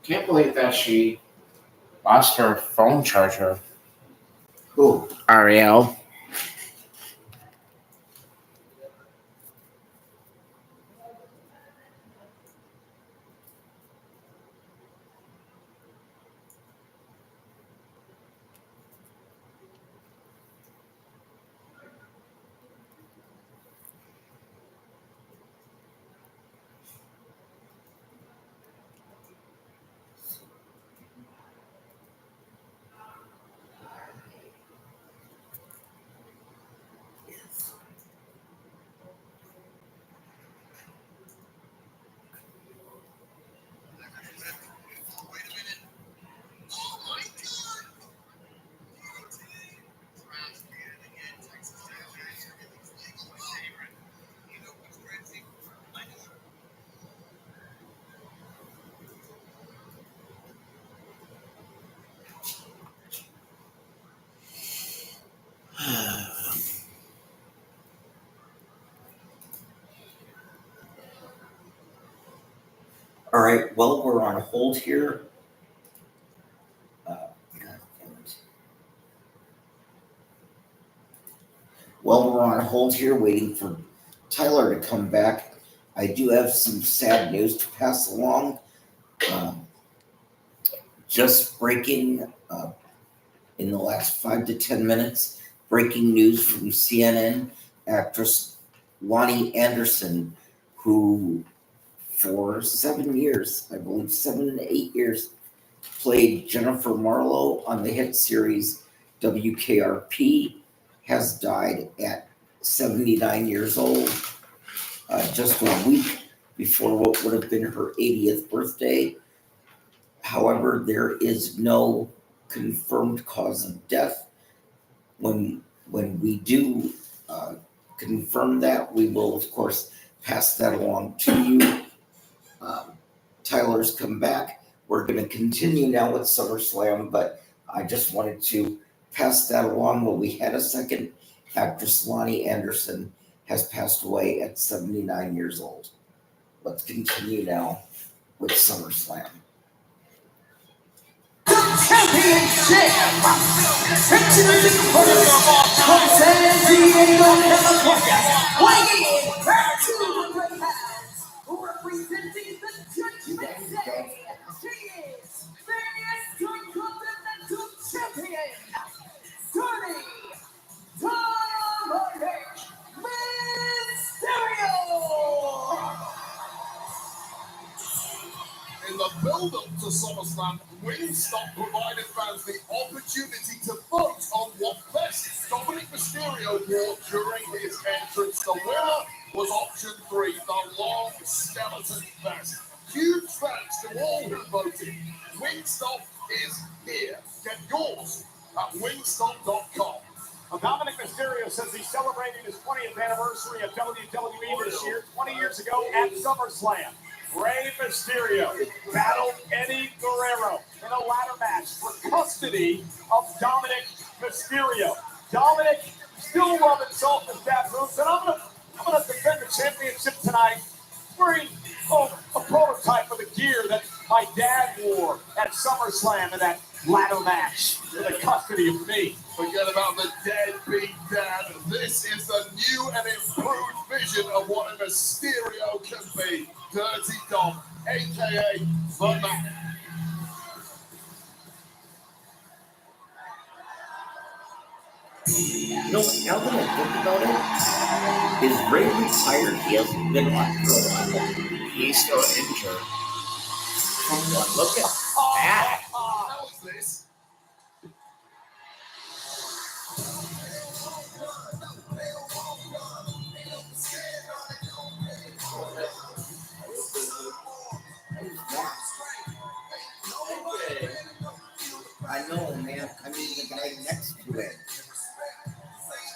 Can't believe that she lost her phone charger. Who? Ariel. All right, well, we're on hold here. God damn it. Well, we're on hold here waiting for Tyler to come back. I do have some sad news to pass along. Just breaking in the last 5 to 10 minutes, breaking news from CNN, actress Lonnie Anderson, who for 7 years, I believe 7 to 8 years, played Jennifer Marlowe on the hit series WKRP, has died at 79 years old, just a week before what would have been her 80th birthday. However, there is no confirmed cause of death. When we do confirm that, we will, of course, pass that along to you. Tyler's come back. We're going to continue now with SummerSlam, but I just wanted to pass that along while we had a second. Actress Lonnie Anderson has passed away at 79 years old. Let's continue now with SummerSlam. Championship! Introducing first from San Diego, California, weighing in at 200 pounds, representing the Judgment Day, she is various Intercontinental Champion, Tony Dominic Mysterio! In the build-up to SummerSlam, Wingstop provided fans the opportunity to vote on what best Dominic Mysterio wore during his entrance. The winner was option 3, the long skeleton vest. Huge thanks to all who voted. Wingstop is here. Get yours at wingstop.com. Well, Dominic Mysterio says he's celebrating his 20th anniversary of WWE this year, 20 years ago at SummerSlam. Rey Mysterio battled Eddie Guerrero in a ladder match for custody of Dominic Mysterio. Dominic still rubbing salt in his bad boots, and I'm gonna defend the championship tonight wearing a prototype of the gear that my dad wore at SummerSlam in that ladder match for the custody of me. Forget about the deadbeat dad. This is the new and improved vision of what a Mysterio can be. Dirty Dom, a.k.a. The Man. You know what, now that I think about it, is Ray retired? He hasn't been on for a while. He's still injured. Look at that. How is this? I know, man. I mean, the guy next to it.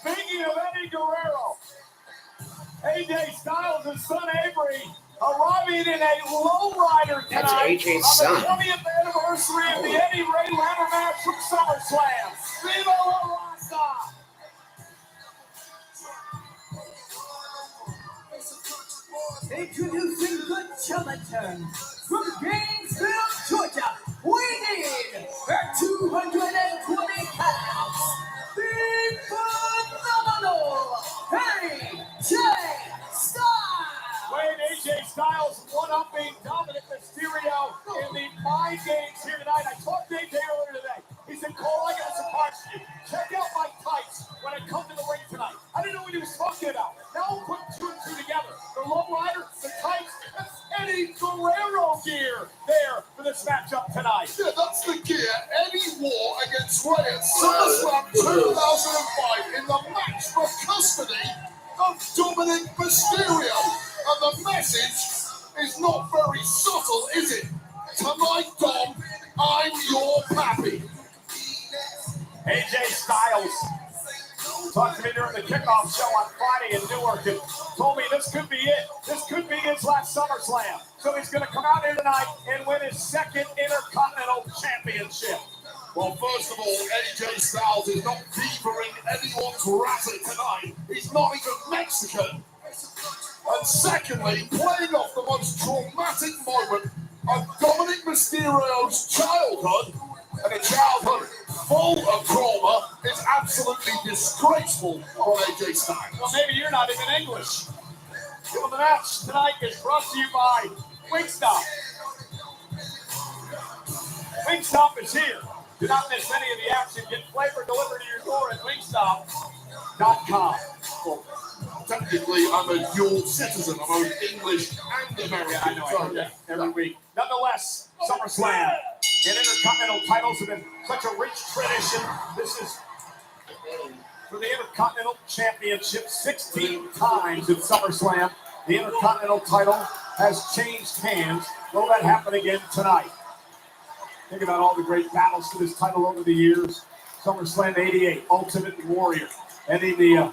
Speaking of Eddie Guerrero, AJ Styles and son Avery arriving in a lowrider tonight. That's AJ's son. On the 20th anniversary of the Eddie Ray ladder match from SummerSlam. Viva La Raza! Introducing the Gentleman from Gainesville, Georgia, this matchup tonight. Yeah, that's the gear Eddie wore against Ray at SummerSlam 2005 in the match for custody of Dominic Mysterio. And the message is not very subtle, is it? Tonight, Dom, I'm your pappy. AJ Styles talked to me during the kickoff show on Friday in Newark and told me this could be it. This could be his last SummerSlam. So he's going to come out here tonight and win his second Intercontinental Championship. Well, first of all, AJ Styles is not beavering anyone's razzle tonight. He's not even Mexican. And secondly, playing off the most traumatic moment of Dominic Mysterio's childhood, and a childhood full of trauma, is absolutely disgraceful for AJ Styles. Well, maybe you're not even English. Well, the match tonight is brought to you by Wingstop. Wingstop is here. Do not miss any of the action. Get flavor delivered to your door at wingstop.com. Well, technically, I'm a dual citizen. I'm both English and American. Yeah, I know. I heard that every week. Nonetheless, SummerSlam and Intercontinental titles have been such a rich tradition. This is for the Intercontinental Championship 16 times at SummerSlam. The Intercontinental title has changed hands. Will that happen again tonight? Think about all the great battles for this title over the years. SummerSlam 88, Ultimate Warrior, ending the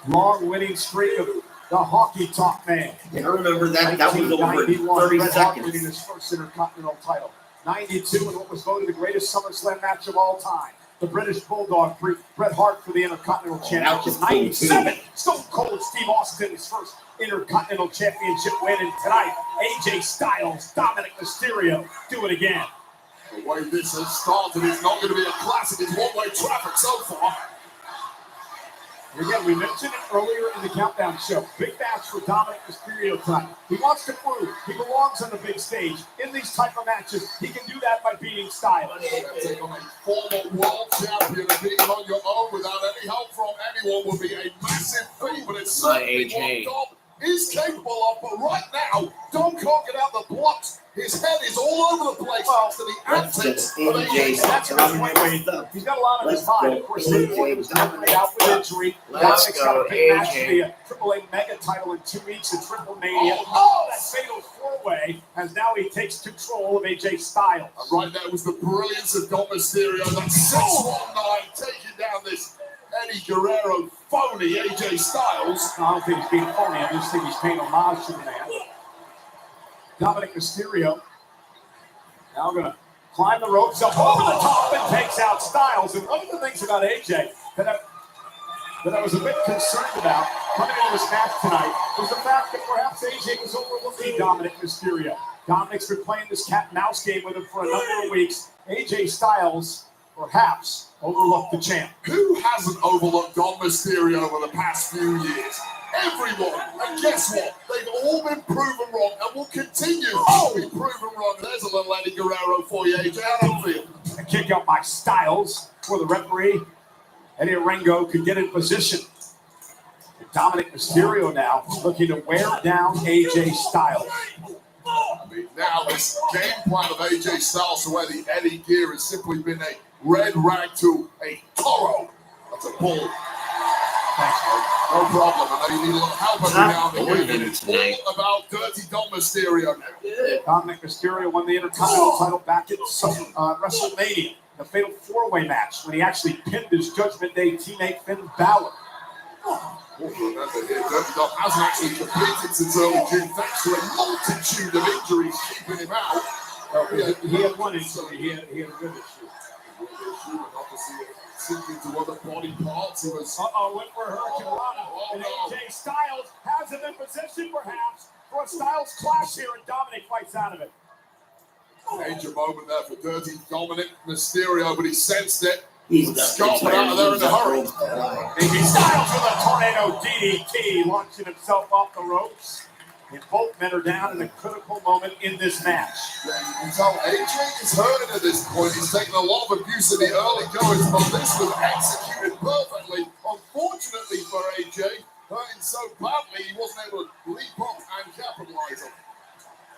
long winning streak of the Honky Tonk Man. Yeah, I remember that. That was over 30 Bret Hart seconds. winning his first Intercontinental title. 92 in what was voted the greatest SummerSlam match of all time. The British Bulldog Bret Hart for the Intercontinental Championship. 97, Stone Cold Steve Austin's first Intercontinental Championship win. And tonight, AJ Styles, Dominic Mysterio, do it again. The way this has started is not going to be a classic. It's one-way traffic so far. Again, we mentioned it earlier in the Countdown show. Big match for Dominic Mysterio tonight. He wants to prove he belongs on the big stage. In these type of matches, he can do that by beating Styles. Take on a former world champion and being on your own without any help from anyone would be a massive feat, but it's certainly what Dom is capable of. But right now, Dom can't get out the blocks. His head is all over the place after the antics of AJ. That's a good point. He's got a lot on his mind. Of course, he was definitely out with injury. Dominic's got a big match for the AAA Mega title in 2 weeks at Triple Mania. Oh, that fatal four-way, as now he takes control of AJ Styles. Right there was the brilliance of Dom Mysterio. That 619 taking down this Eddie Guerrero phony AJ Styles. I don't think he's being phony. I just think he's paying homage to the man. Dominic Mysterio now going to climb the ropes up over the top and takes out Styles. And one of the things about AJ that I was a bit concerned about coming into this match tonight was the fact that perhaps AJ was overlooking Dominic Mysterio. Dominic's been playing this cat and mouse game with him for a number of weeks. AJ Styles perhaps overlooked the champ. Who hasn't overlooked Dom Mysterio over the past few years? Everyone. And guess what? They've all been proven wrong and will continue to be proven wrong. There's a little Eddie Guerrero for you, AJ. How do you feel? A kick out by Styles for the referee. Eddie Orengo could get in position. Dominic Mysterio now looking to wear down AJ Styles. I mean, now this game plan of AJ Styles to wear the Eddie gear has simply been a red rag to a toro. That's a bull. Thanks, Mark. No problem. I know you need a little help every now and again. It's all about Dirty Dom Mysterio now. Dominic Mysterio won the Intercontinental title back at WrestleMania, the fatal four-way match when he actually pinned his Judgment Day teammate Finn Balor. Remember here, Dirty Dom hasn't actually competed since early June thanks to a multitude of injuries keeping him out. He had one injury. He had a good issue. Obviously, sinking to other body parts. He was. Went for a Hurricane Rana. And AJ Styles has him in position, perhaps, for a Styles clash here, and Dominic fights out of it. Major moment there for Dirty Dominic Mysterio, but he sensed it. He's scarfing out of there in a hurry. AJ Styles with a tornado DDT, launching himself off the ropes. And both men are down in a critical moment in this match. Yeah, you can tell AJ is hurting at this point. He's taken a lot of abuse in the early goings, but this was executed perfectly. Unfortunately for AJ, hurting so badly he wasn't able to leap up and capitalize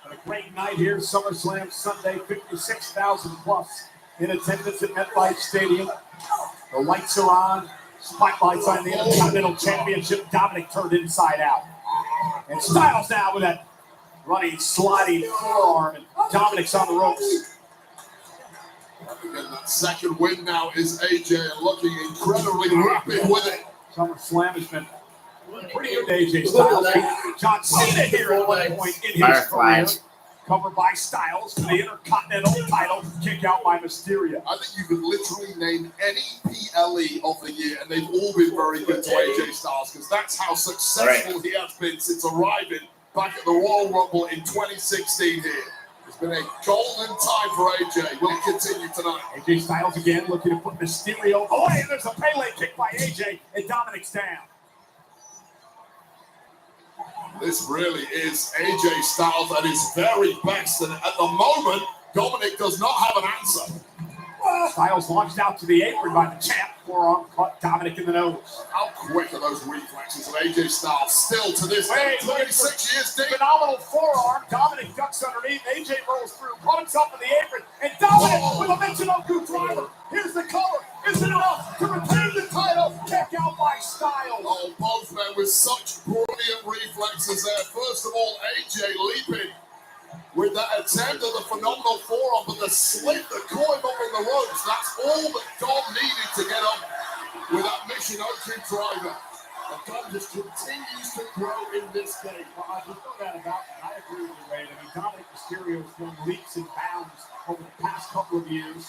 on it. A great night here, SummerSlam Sunday, 56,000 plus in attendance at MetLife Stadium. The lights are on, spotlights on the Intercontinental Championship. Dominic turned inside out. And Styles now with that running, sliding forearm, and Dominic's on the ropes. Again, that second win now is AJ looking incredibly rapid with it. SummerSlam has been pretty good to AJ Styles. John Cena here at one point in his career. Covered by Styles for the Intercontinental title, kick out by Mysterio. I think you could literally name any PLE of the year, and they've all been very good to AJ Styles, because that's how successful he has been since arriving back at the Royal Rumble in 2016 here. It's been a golden time for AJ. Will continue tonight. AJ Styles again looking to put Mysterio away. There's a Pele kick by AJ, and Dominic's down. This really is AJ Styles at his very best, and at the moment, Dominic does not have an answer. Styles launched out to the apron by the champ. Forearm caught Dominic in the nose. How quick are those reflexes of AJ Styles still to this day? 36 years deep. Phenomenal forearm. Dominic ducks underneath. AJ rolls through, put himself in the apron, and Dominic with a Michinoku driver. Here's the cover. Isn't enough to retain the title. Kick out by Styles. Oh, both men with such brilliant reflexes there. First of all, AJ leaping with that attempt at the phenomenal forearm, but the slip that caught him up on the ropes, that's all that Dom needed to get up with that Michinoku driver. And Dom just continues to grow in this game. Well, there's no doubt about that. I agree with you, Wade. I mean, Dominic Mysterio has done leaps and bounds over the past couple of years.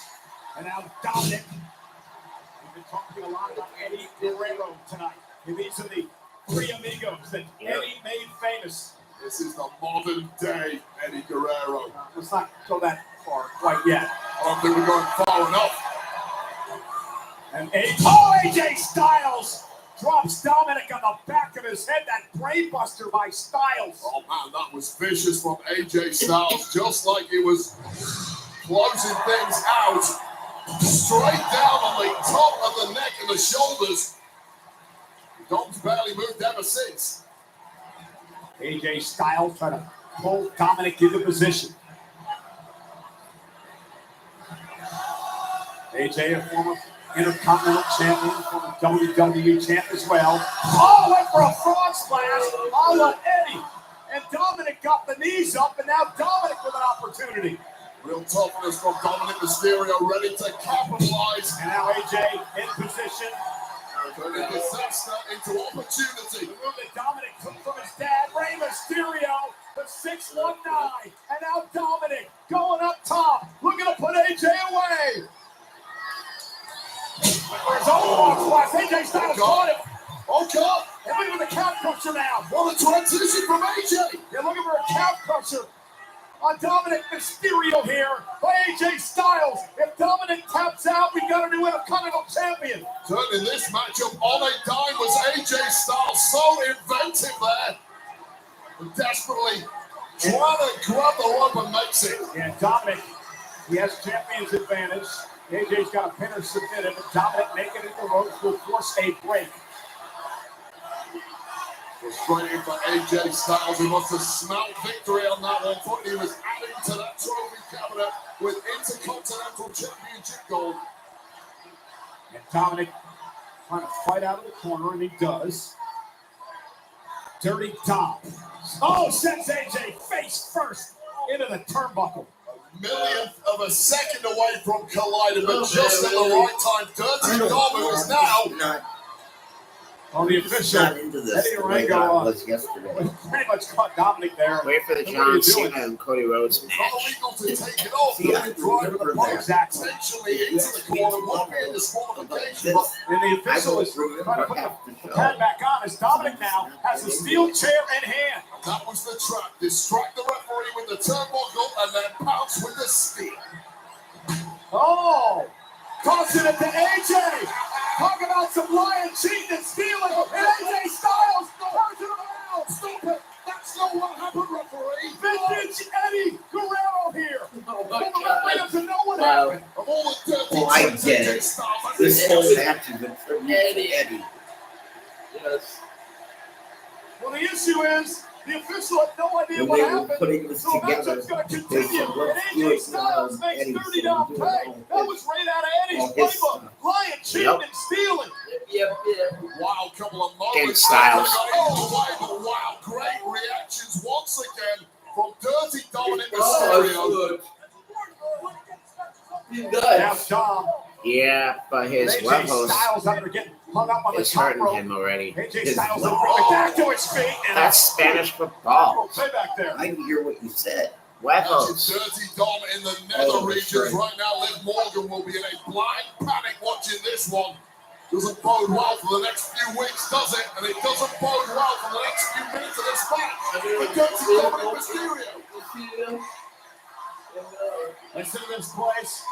And now Dominic, we've been talking a lot about Eddie Guerrero tonight. And these are the three amigos that Eddie made famous. This is the modern day Eddie Guerrero. Let's not go that far quite yet. I don't think we're going far enough. And AJ Styles drops Dominic on the back of his head. That brainbuster by Styles. Oh man, that was vicious from AJ Styles. Just like it was closing things out. Straight down on the top of the neck and the shoulders. Dom's barely moved ever since. AJ Styles trying to pull Dominic into position. AJ, a former Intercontinental champion, former WWE champ as well. Oh, went for a frog splash. Oh, what Eddie. And Dominic got the knees up, and now Dominic with an opportunity. Real toughness from Dominic Mysterio, ready to capitalize. And now AJ in position. Turning disaster into opportunity. The move that Dominic took from his dad, Rey Mysterio, the 619. And now Dominic going up top, looking to put AJ away. For his own splash, AJ Styles caught him. Oh, God. And look at the calf crusher now. What a transition from AJ. They're looking for a calf crusher on Dominic Mysterio here by AJ Styles. If Dominic taps out, we got a new Intercontinental champion. Turning this matchup on a dime was AJ Styles. So inventive there. And desperately trying to grab the rope and makes it. Yeah, Dominic, he has champion's advantage. AJ's got a pinner submitted, but Dominic making it the ropes will force a break. Frustrating for AJ Styles, who wants to smell victory on that one. Thought he was adding to that trophy cabinet with Intercontinental Championship gold. And Dominic trying to fight out of the corner, and he does. Dirty Dom. Oh, sends AJ face first into the turnbuckle. A millionth of a second away from colliding, but just at the right time. Dirty Dom, who is now on the official, Eddie Orengo pretty much caught Dominic there. Wait for the John Cena and Cody Rhodes match. illegal to take it off. Exactly. Potentially into the corner. Would be a disqualification. And the official is trying to put the pad back on as Dominic now has the steel chair in hand. That was the trap. Distract the referee with the turnbuckle and then pounce with the spear. Oh! Tossing it to AJ. Talk about some lying, cheating, and stealing. And AJ Styles turns it around. Stop it. That's not what happened, referee. Vintage Eddie Guerrero here. Oh my God. The referee doesn't know what happened. Of all the dirty Oh, I get it. This whole match is a tribute to Eddie. Yes. Well, the issue is The official had no idea When what they were happened. putting this So the together, matchup's going to they continue. said, let's And do AJ it Styles without makes Eddie, $30 so do it pay. all That was right out of Eddie's all his playbook. stuff. Lying, cheating, Yep. and stealing. Yep. Wild couple of And moments. Styles. But wow, great reactions once again from Dirty Dominic Oh, Mysterio. that's good. You Now guys. Dom. Yeah, but his AJ levels Styles after getting hung up on the is top hurting rope. him already. AJ His Styles left- throwing back to his feet. And That's Spanish football. Play back there. I didn't hear what you said. Huevos. Dirty Dom in the nether Oh, regions right. right now. Liv Morgan will be in a blind panic watching this one. Doesn't bode well for the next few weeks, does it? And it doesn't bode well for the next few minutes of this match. For Dirty Dominic Mysterio. Listen to this place.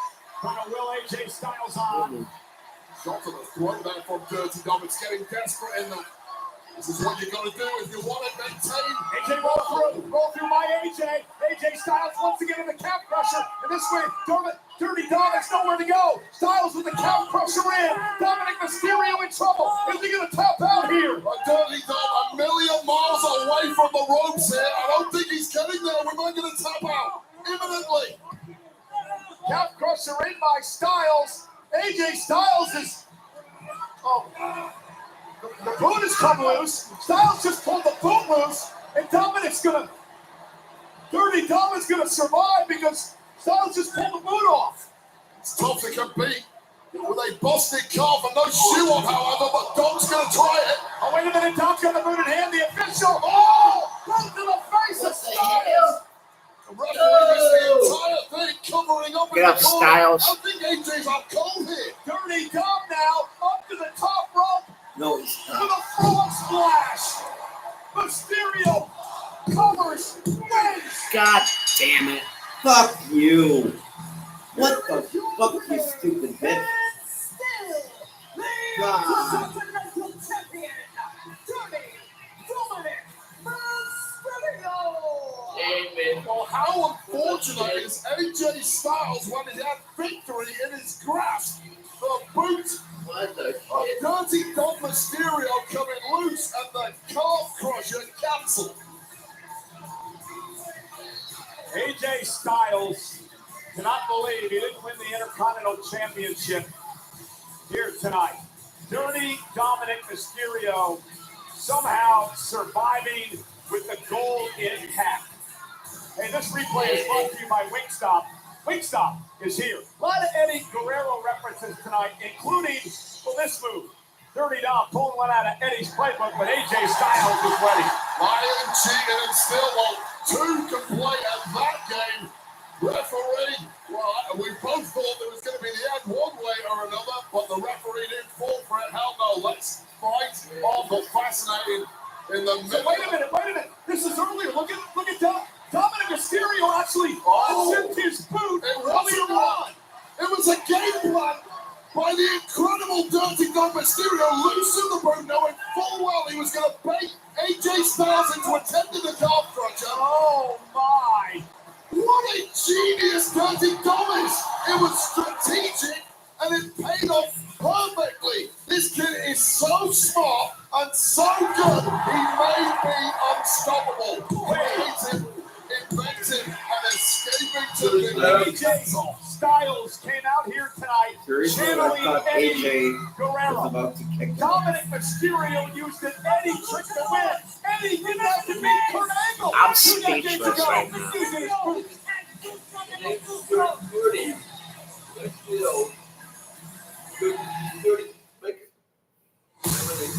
Trying to will AJ Styles on. Shot to the throat there from Dirty Dom. It's getting desperate in the. This is what you got to do if you want to maintain. AJ roll through my AJ. AJ Styles once again in the calf crusher. And this way, Dirty Dom has nowhere to go. Styles with the calf crusher in. Dominic Mysterio in trouble. Is he going to tap out here? Dirty Dom a million miles away from the ropes here. I don't think he's getting there. We might get a tap out imminently. Calf crusher in by Styles. AJ Styles is. Oh. The boot has come loose. Styles just pulled the boot loose. And Dominic's going to. Dirty Dom is going to survive because Styles just pulled the boot off. It's tough to compete with a busted calf and no shoe on, however, but Dom's going to try it. Oh, wait a minute. Dom's got the boot in hand. The official. Oh! Right to the face of Styles. The referee missed the entire thing, covering up Get in up, the corner. Styles. I think AJ's out cold here. Dirty Dom now up to the top rope No, he's with not. a frog splash. Mysterio covers, wins. God damn it. Fuck you. What the fuck, you stupid bitch? God. Amen. Well, how unfortunate is AJ Styles when he had victory in his grasp? The boot What the of shit? Dirty Dom Mysterio coming loose and the calf crusher cancelled. AJ Styles cannot believe he didn't win the Intercontinental Championship here tonight. Dirty Dominic Mysterio somehow surviving with the gold intact. Hey, this replay is brought to you by Wingstop. Wingstop is here. A lot of Eddie Guerrero references tonight, including this move. Dirty Dom pulling one out of Eddie's playbook, but AJ Styles is ready. Lying, cheating, and still won't. Two can play at that game. Referee, well, we both thought there was going to be the end one way or another, but the referee didn't fall for it. Hell no, let's fight on the fascinating in the So middle. wait a minute. This is earlier. Look at Dominic Mysterio actually unzipped his boot It earlier wasn't on. one. It was a game plan by the incredible Dirty Dom Mysterio, loosened the boot, knowing full well he was going to bait AJ Styles into attempting the calf crusher. Oh my! What a genius Dirty Dom is! It was strategic and it paid off perfectly. This kid is so smart and so good. He made me unstoppable. Creative, inventive, and escaping to the AJ Styles came out here tonight Seriously, I channeling thought Eddie AJ was Guerrero. about to kick him. Dominic Mysterio used an Eddie trick to win. Eddie didn't have to beat Kurt Angle. I'm 2 decades speechless ago. right now. Using his boot. Dirty. But still. Dirty.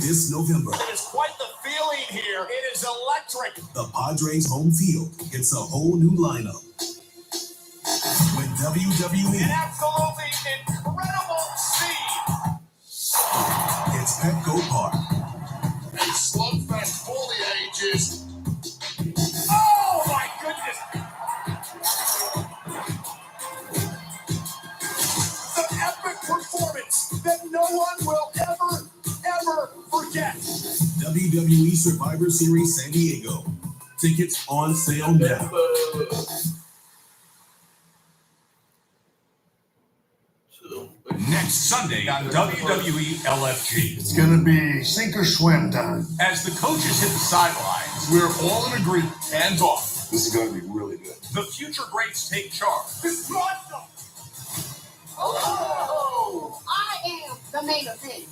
This November, It is quite the feeling here. It is electric. the Padres home field gets a whole new lineup. With An WWE, absolutely incredible scene. it's Petco Park. A slugfest for the ages. Oh my goodness. The epic performance that no one will ever forget. WWE Survivor Series San Diego. Tickets on sale now. Next Sunday on WWE LFG. It's gonna be sink or swim time. As the coaches hit the sidelines, We're all in agreement. Hands off. This is going to be really good. The future greats take charge. Oh, I am the main event.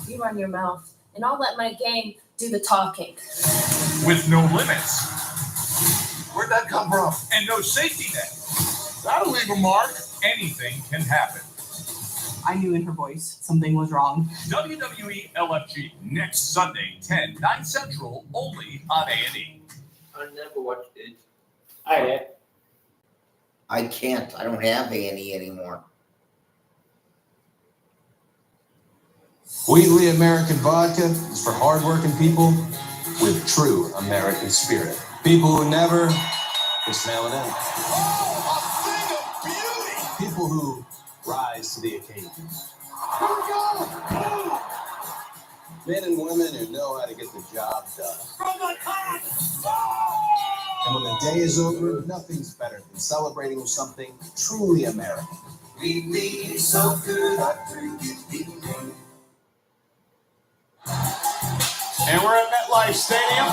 You run your mouth, and I'll let my game do the talking. With no limits. Where'd that come from? And no safety net. That'll leave a mark. Anything can happen. I knew in her voice something was wrong. WWE LFG next Sunday, 10, 9 Central, only on A&E. I never watched it. I did. I can't. I don't have A&E anymore. Wheatley American Vodka is for hardworking people with true American spirit. People who never just mail it in. People who rise to the occasion. Men and women who know how to get the job done. And when the day is over, nothing's better than celebrating with something truly American. Wheatley is so good, I drink it. And we're at MetLife Stadium,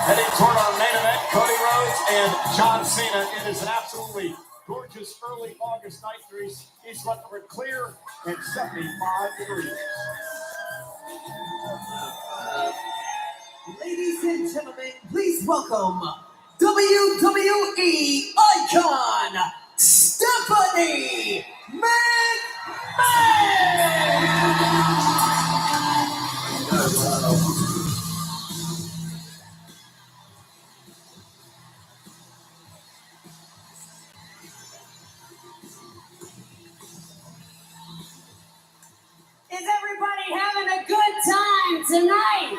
heading toward our main event, Cody Rhodes and John Cena. It is an absolutely gorgeous early August night for East Rutherford, clear and 75 degrees. Ladies and gentlemen, please welcome WWE icon Stephanie McMahon! Is everybody having a good time tonight?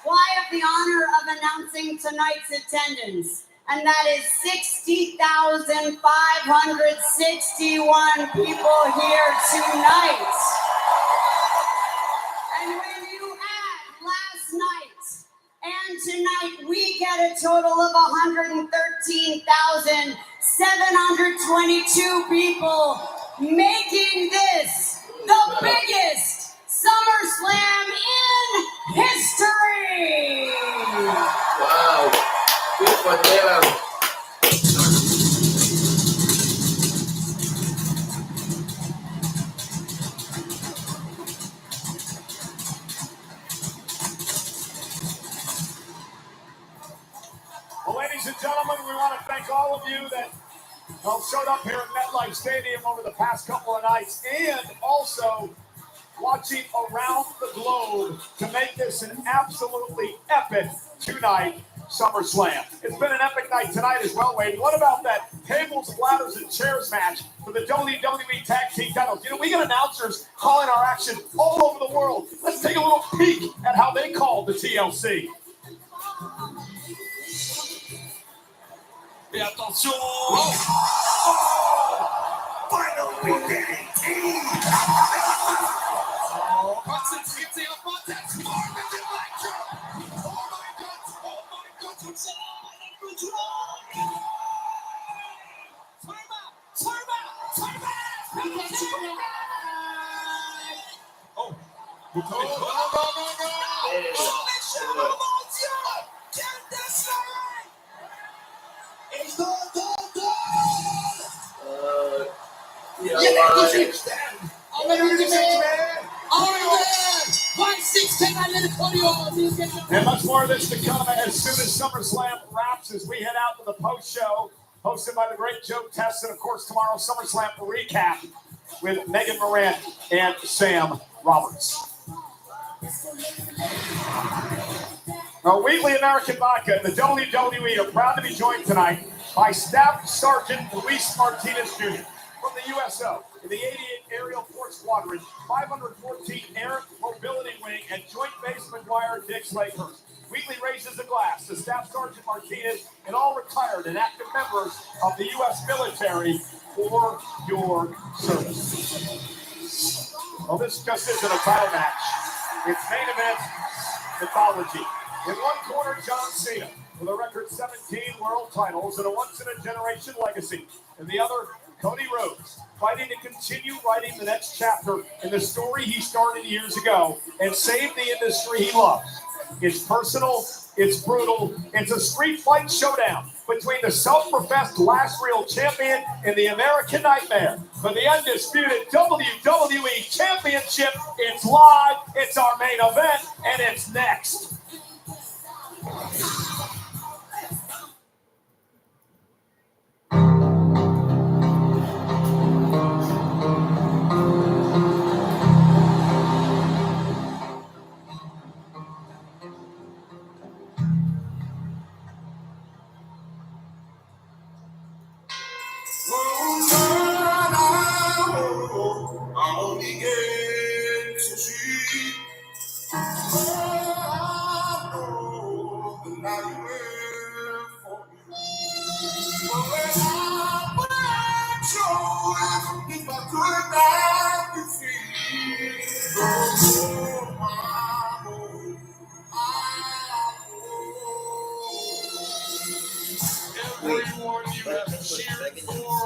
Well, I have the honor of announcing tonight's attendance, and that is 60,561 people here tonight. And when you add last night and tonight, we get a total of 113,722 people, making this the biggest SummerSlam in history. Wow. Good for them. Well, ladies and gentlemen, we want to thank all of you that showed up here at MetLife Stadium over the past couple of nights, and also watching around the globe to make this an absolutely epic two-night SummerSlam. It's been an epic night tonight as well, Wade. What about that tables, ladders, and chairs match for the WWE Tag Team titles? You know, we got announcers calling our action all over the world. Let's take a little peek at how they called the TLC. Et attention! Finally, DDT! Concentrate auf Montes, Morgan Electro! Oh my God, what's on control? Time out! Oh, no. It's the Yeah, and much more of this to come as soon as SummerSlam wraps, as we head out to the post show, hosted by the great Joe Test, and of course tomorrow SummerSlam recap with Megan Moran and Sam Roberts. Now, Wheatley American Vodka and the WWE are proud to be joined tonight by Staff Sergeant Luis Martinez Jr. from the USO in the 88 Aerial Force Squadron, 514 Air Mobility Wing, and Joint Base McGuire Dix Lakehurst. Wheatley raises a glass to Staff Sergeant Martinez and all retired and active members of the U.S. military for your service. Well, this just isn't a title match. It's main event mythology. In one corner, John Cena with a record 17 world titles and a once-in-a-generation legacy. In the other, Cody Rhodes, fighting to continue writing the next chapter in the story he started years ago and save the industry he loves. It's personal, it's brutal, it's a street fight showdown between the self-professed last real champion and the American Nightmare. For the undisputed WWE Championship, it's live, it's our main event, and it's next. I only get to see. I know the night will for you. But when I would show if I could not be free. Oh, I know, everyone you have cheered for,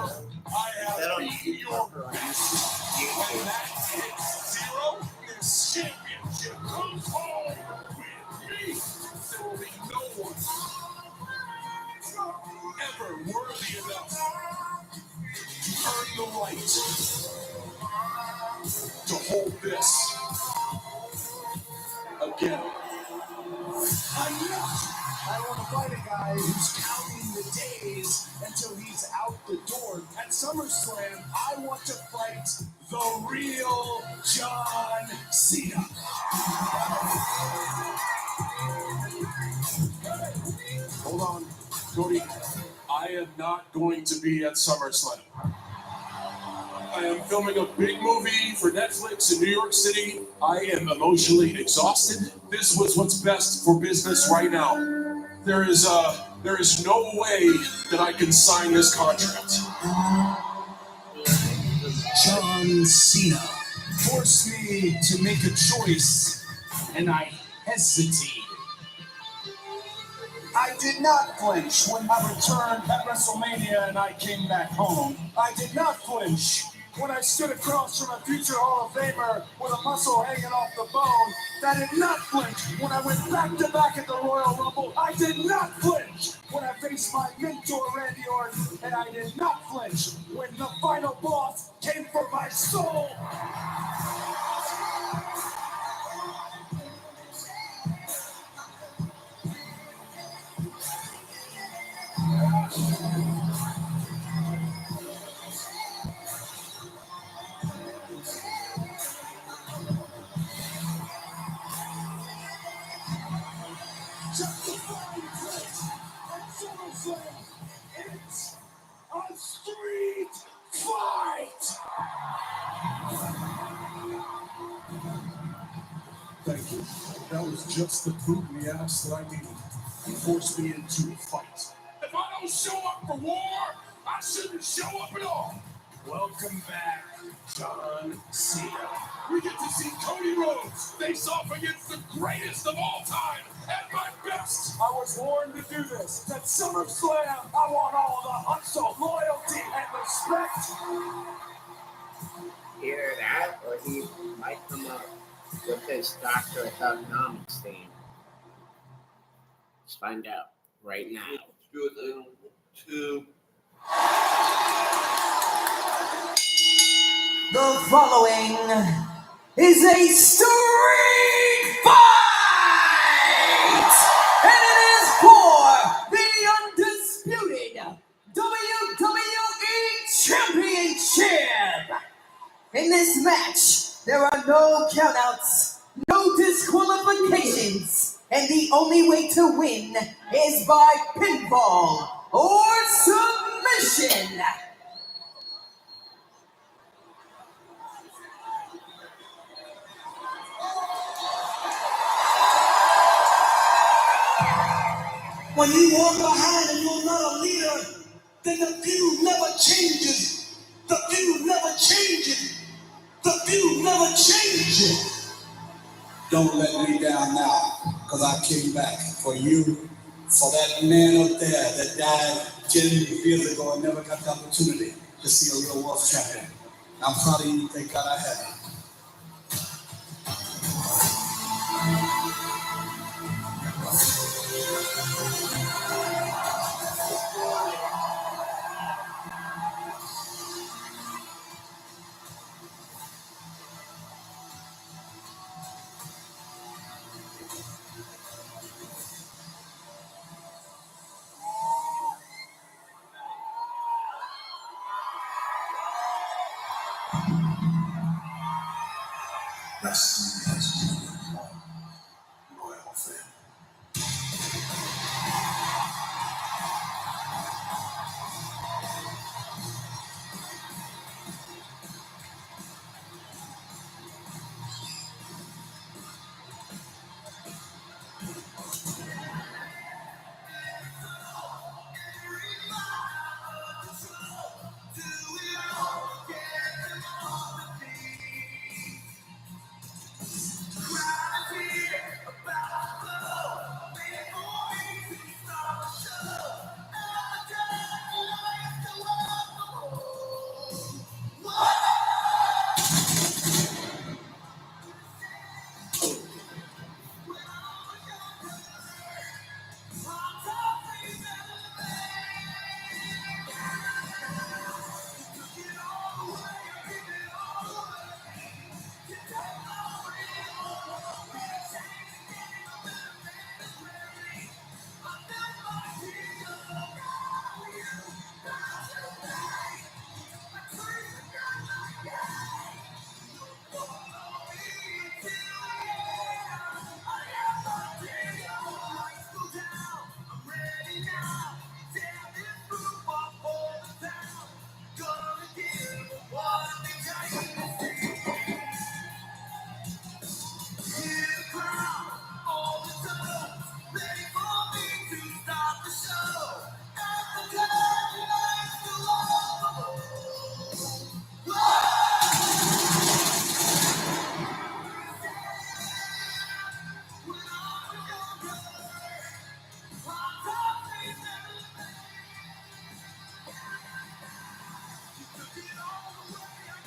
I have beaten your best. When that hits zero, this championship comes home with me. There will be no one ever worthy enough to earn the right to hold this again. I want to fight a guy who's counting the days until he's out the door. At SummerSlam, I want to fight the real John Cena. Hold on, Cody. I am not going to be at SummerSlam. I am filming a big movie for Netflix in New York City. I am emotionally exhausted. This was what's best for business right now. There is no way that I can sign this contract. John Cena forced me to make a choice, and I hesitated. I did not flinch when I returned at WrestleMania and I came back home. I did not flinch when I stood across from a future Hall of Famer with a muscle hanging off the bone. I did not flinch when I went back-to-back at the Royal Rumble. I did not flinch when I faced my mentor, Randy Orton. And I did not flinch when the final boss came for my soul. It's a street fight! Thank you. That was just the boot in the ass that I needed. You forced me into a fight. If I don't show up for war, I shouldn't show up at all. Welcome back, John Cena. We get to see Cody Rhodes face off against the greatest of all time at my best. I was born to do this. At SummerSlam, I want all the hustle, loyalty, and respect. Hear that? Or he might come up with his Dr. Thugonomics theme. Let's find out right now. The following is a street fight! And it is for the undisputed WWE Championship! In this match, there are no countouts, no disqualifications, and the only way to win is by pinfall or submission. When you walk behind and you're not a leader, then the view never changes. The view never changes. The view never changes. Don't let me down now, because I came back for you, for that man up there that died 10 years ago and never got the opportunity. to see a real world champion. I'm proud of you. Thank God I had you. Wrestling has been one royal family.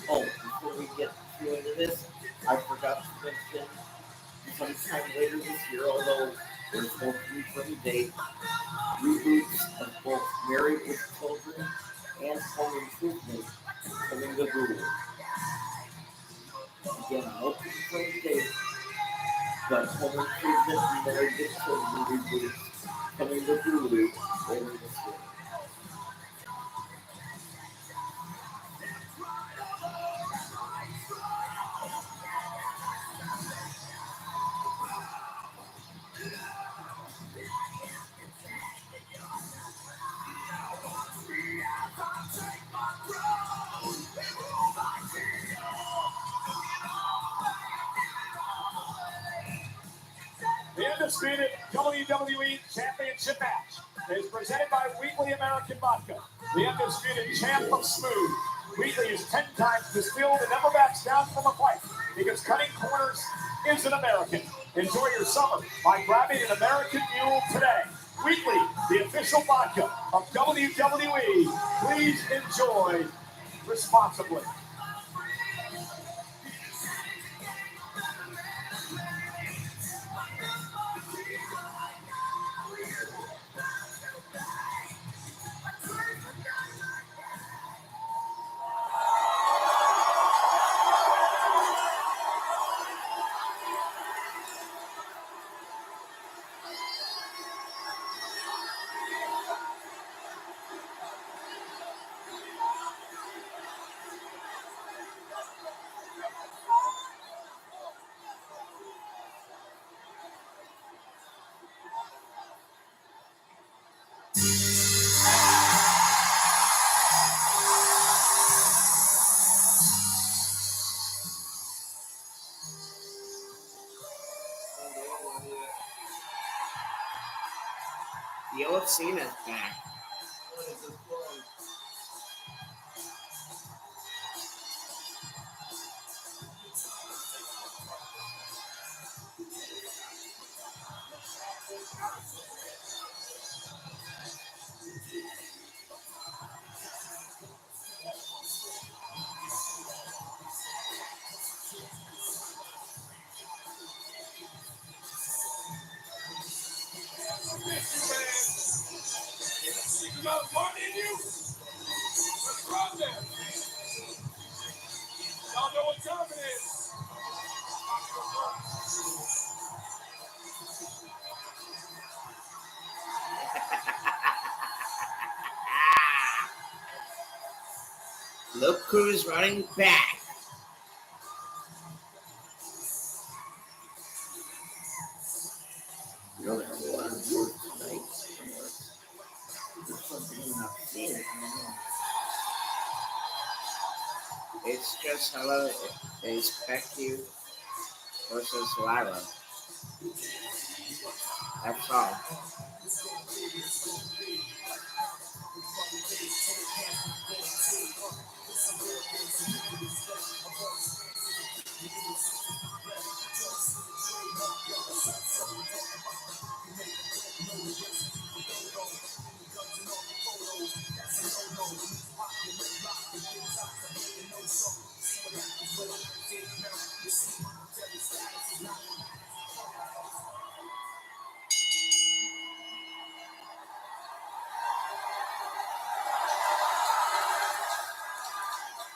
Oh, before we get too into this, I forgot to mention sometime later this year, although there's no confirmed date, reboots of both Married with Children and Home Improvement coming to Hulu. Again, no confirmed date, but Home Improvement and Married with Children reboots coming to Hulu later this year. The undisputed WWE Championship match is presented by Wheatley American Vodka, the undisputed champ of smooth. Wheatley is 10 times distilled and never backs down from a fight because cutting corners is an American. Enjoy your summer by grabbing an American Mule today. Wheatley, the official vodka of WWE. Please enjoy responsibly. Yellow Cena's back. Look who's running back. You know, there's a lot of work tonight. There's something I'm not seeing. I don't know. It's just hello, it's Becky versus Lyra. That's all.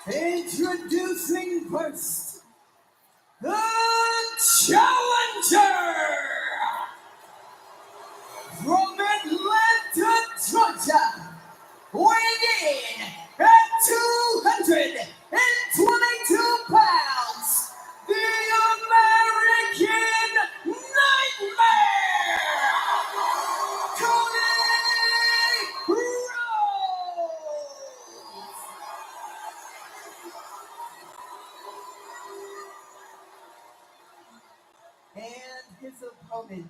Introducing first, the challenger from Atlanta, Georgia, weighing in at 222 pounds, the American Nightmare, Cody Rhodes. And his opponent,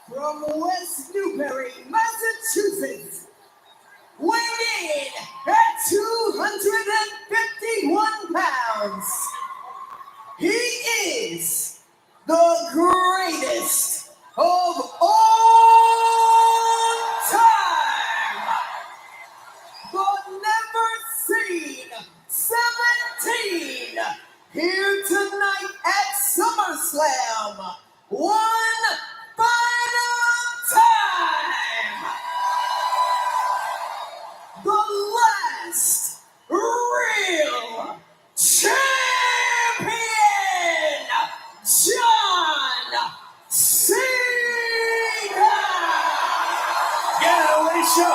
from West Newbury, Massachusetts, weighing in at 251 pounds, he is the greatest of all time, the never seen 17, here tonight at SummerSlam, one final time, the last real champion, John Cena. Yeah, Alicia,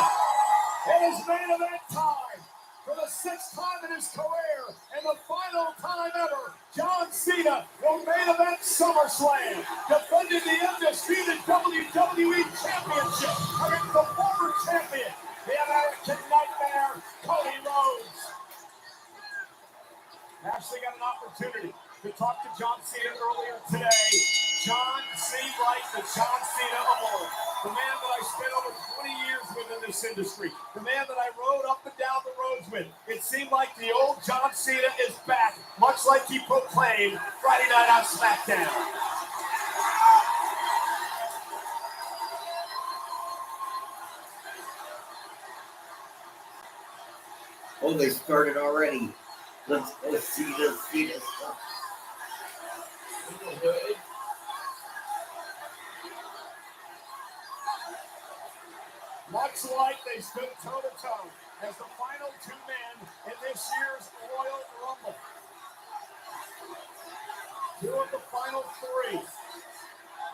it is main event time. For the 6th time in his career and the final time ever, John Cena will main event SummerSlam, defending the undisputed WWE Championship against the former champion, the American Nightmare, Cody Rhodes. Ashley got an opportunity to talk to John Cena earlier today. John seemed like the John Cena of old. The man that I spent over 20 years with in this industry. The man that I rode up and down the roads with. It seemed like the old John Cena is back, much like he proclaimed Friday night on SmackDown. Oh, they started already. Let's see this stuff. Much like they stood toe-to-toe as the final 2 men in this year's Royal Rumble. 2 of the final 3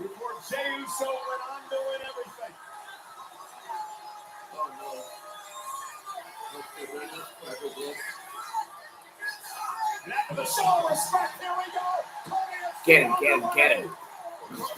before Jey Uso went on doing everything. Oh no. And after the show of respect, here we go. Get him.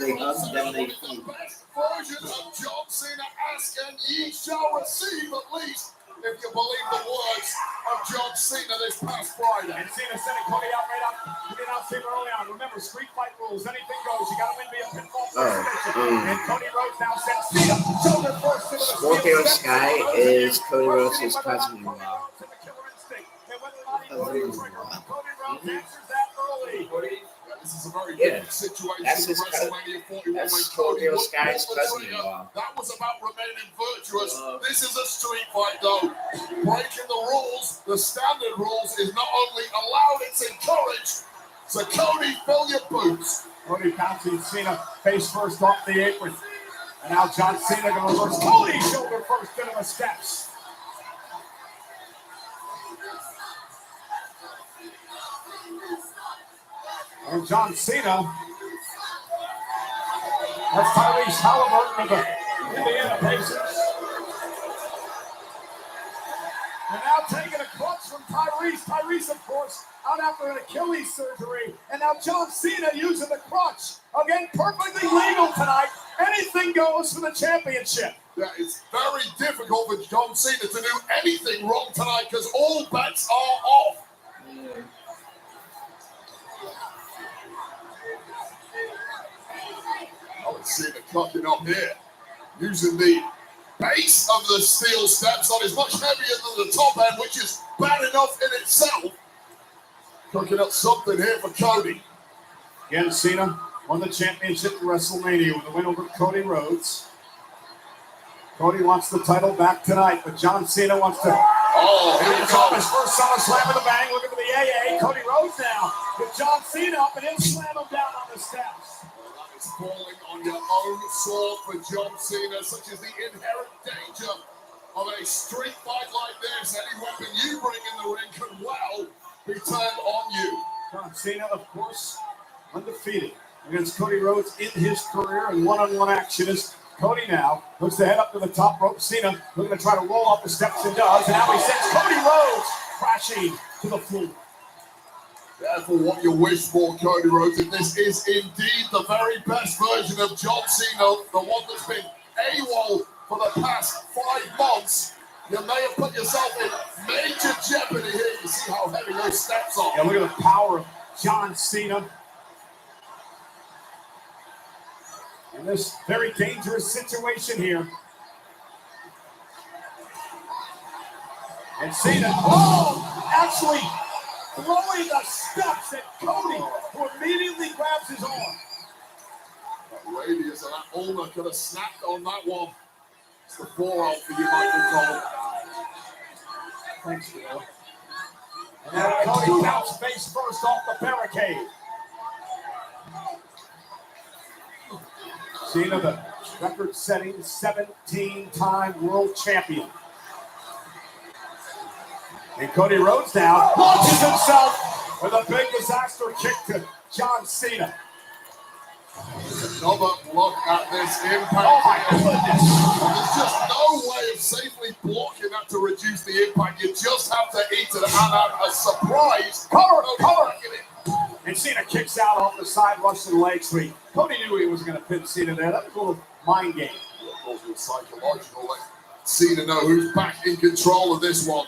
They hug, then they fight. Version of John Cena asking, ye shall receive at least, if you believe the words of John Cena this past Friday. And Cena sending Cody out right up. We did not see him early on. Remember, street fight rules. Anything goes. You got to win via pinfall submission. And Cody Rhodes now sends Cena shoulder first into the Scorpio Sky is Cody Rhodes' cousin-in-law. And whether or not he pulls the trigger, Cody Rhodes answers that early. This is a very Yeah, different situation that's than his WrestleMania 41 that's when Scorpio Cody Sky's pulled the trigger. cousin-in-law. That was about remaining virtuous. This is a street fight, though. Breaking the rules, the standard rules, is not only allowed, it's encouraged. So, Cody, fill your boots. Cody bouncing Cena face first off the apron. And now John Cena going to reverse Cody shoulder first into the steps. And John Cena. That's Tyrese Halliburton of the Indiana Pacers. now taking a clutch from Tyrese. Tyrese, of course, out after an Achilles surgery. And now John Cena using the crutch. Again, perfectly legal tonight. Anything goes for the championship. Yeah, it's very difficult for John Cena to do anything wrong tonight because all bets are off. Oh, it's Cena clocking up here. Using the base of the steel steps that is much heavier than the top end, which is bad enough in itself. Cooking up something here for Cody. Again, Cena won the championship at WrestleMania with a win over Cody Rhodes. Cody wants the title back tonight, but John Cena wants to. Oh, here we go. His first SummerSlam with a bang. Looking for the AA. Cody Rhodes now with John Cena up and he'll slam him down on the steps. That is falling on your own sword for John Cena, such as the inherent danger of a street fight like this. Any weapon you bring in the ring could well be turned on you. John Cena, of course, undefeated against Cody Rhodes in his career in one-on-one action. As Cody now looks to head up to the top rope. Cena looking to try to roll off the steps and does. And now he sends Cody Rhodes crashing to the floor. Careful what you wish for, Cody Rhodes. If this is indeed the very best version of John Cena, the one that's been AWOL for the past 5 months, you may have put yourself in major jeopardy here. You see how heavy those steps are. Yeah, look at the power of John Cena. In this very dangerous situation here. And Cena, actually throwing the steps at Cody, who immediately grabs his arm. That radius of that ulna could have snapped on that one. It's the forearm for you, Michael Cole. Thanks, Will. And now Cody counts face first off the barricade. Cena, the record-setting 17-time world champion. And Cody Rhodes now launches himself with a big disaster kick to John Cena. Another look at this impact. Oh my goodness. And there's just no way of safely blocking that to reduce the impact. You just have to eat it and have a surprise. Cover. And Cena kicks out off the side, Russian leg sweep. Cody knew he was going to pin Cena there. That was a little mind game. Also psychological. Let Cena know who's back in control of this one.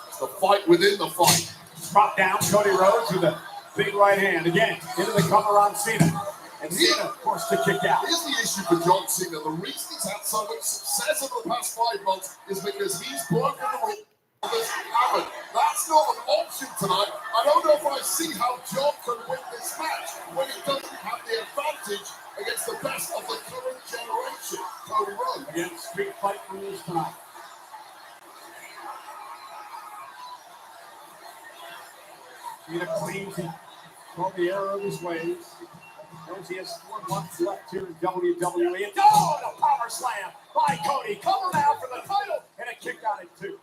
It's the fight within the fight. Drop down, Cody Rhodes with a big right hand. Again, into the cover on Cena. And Cena, of course, to kick out. Here's the issue for John Cena. The reason he's had so much success over the past 5 months is because he's broken the rules. That's not an option tonight. I don't know if I see how John can win this match when he doesn't have the advantage against the best of the current generation. Cody Rhodes. Again, street fight rules tonight. Cena claims he called the error of his ways. Knows he has 4 months left here in WWE. And the power slam by Cody. Cover now for the title. And a kick out at 2.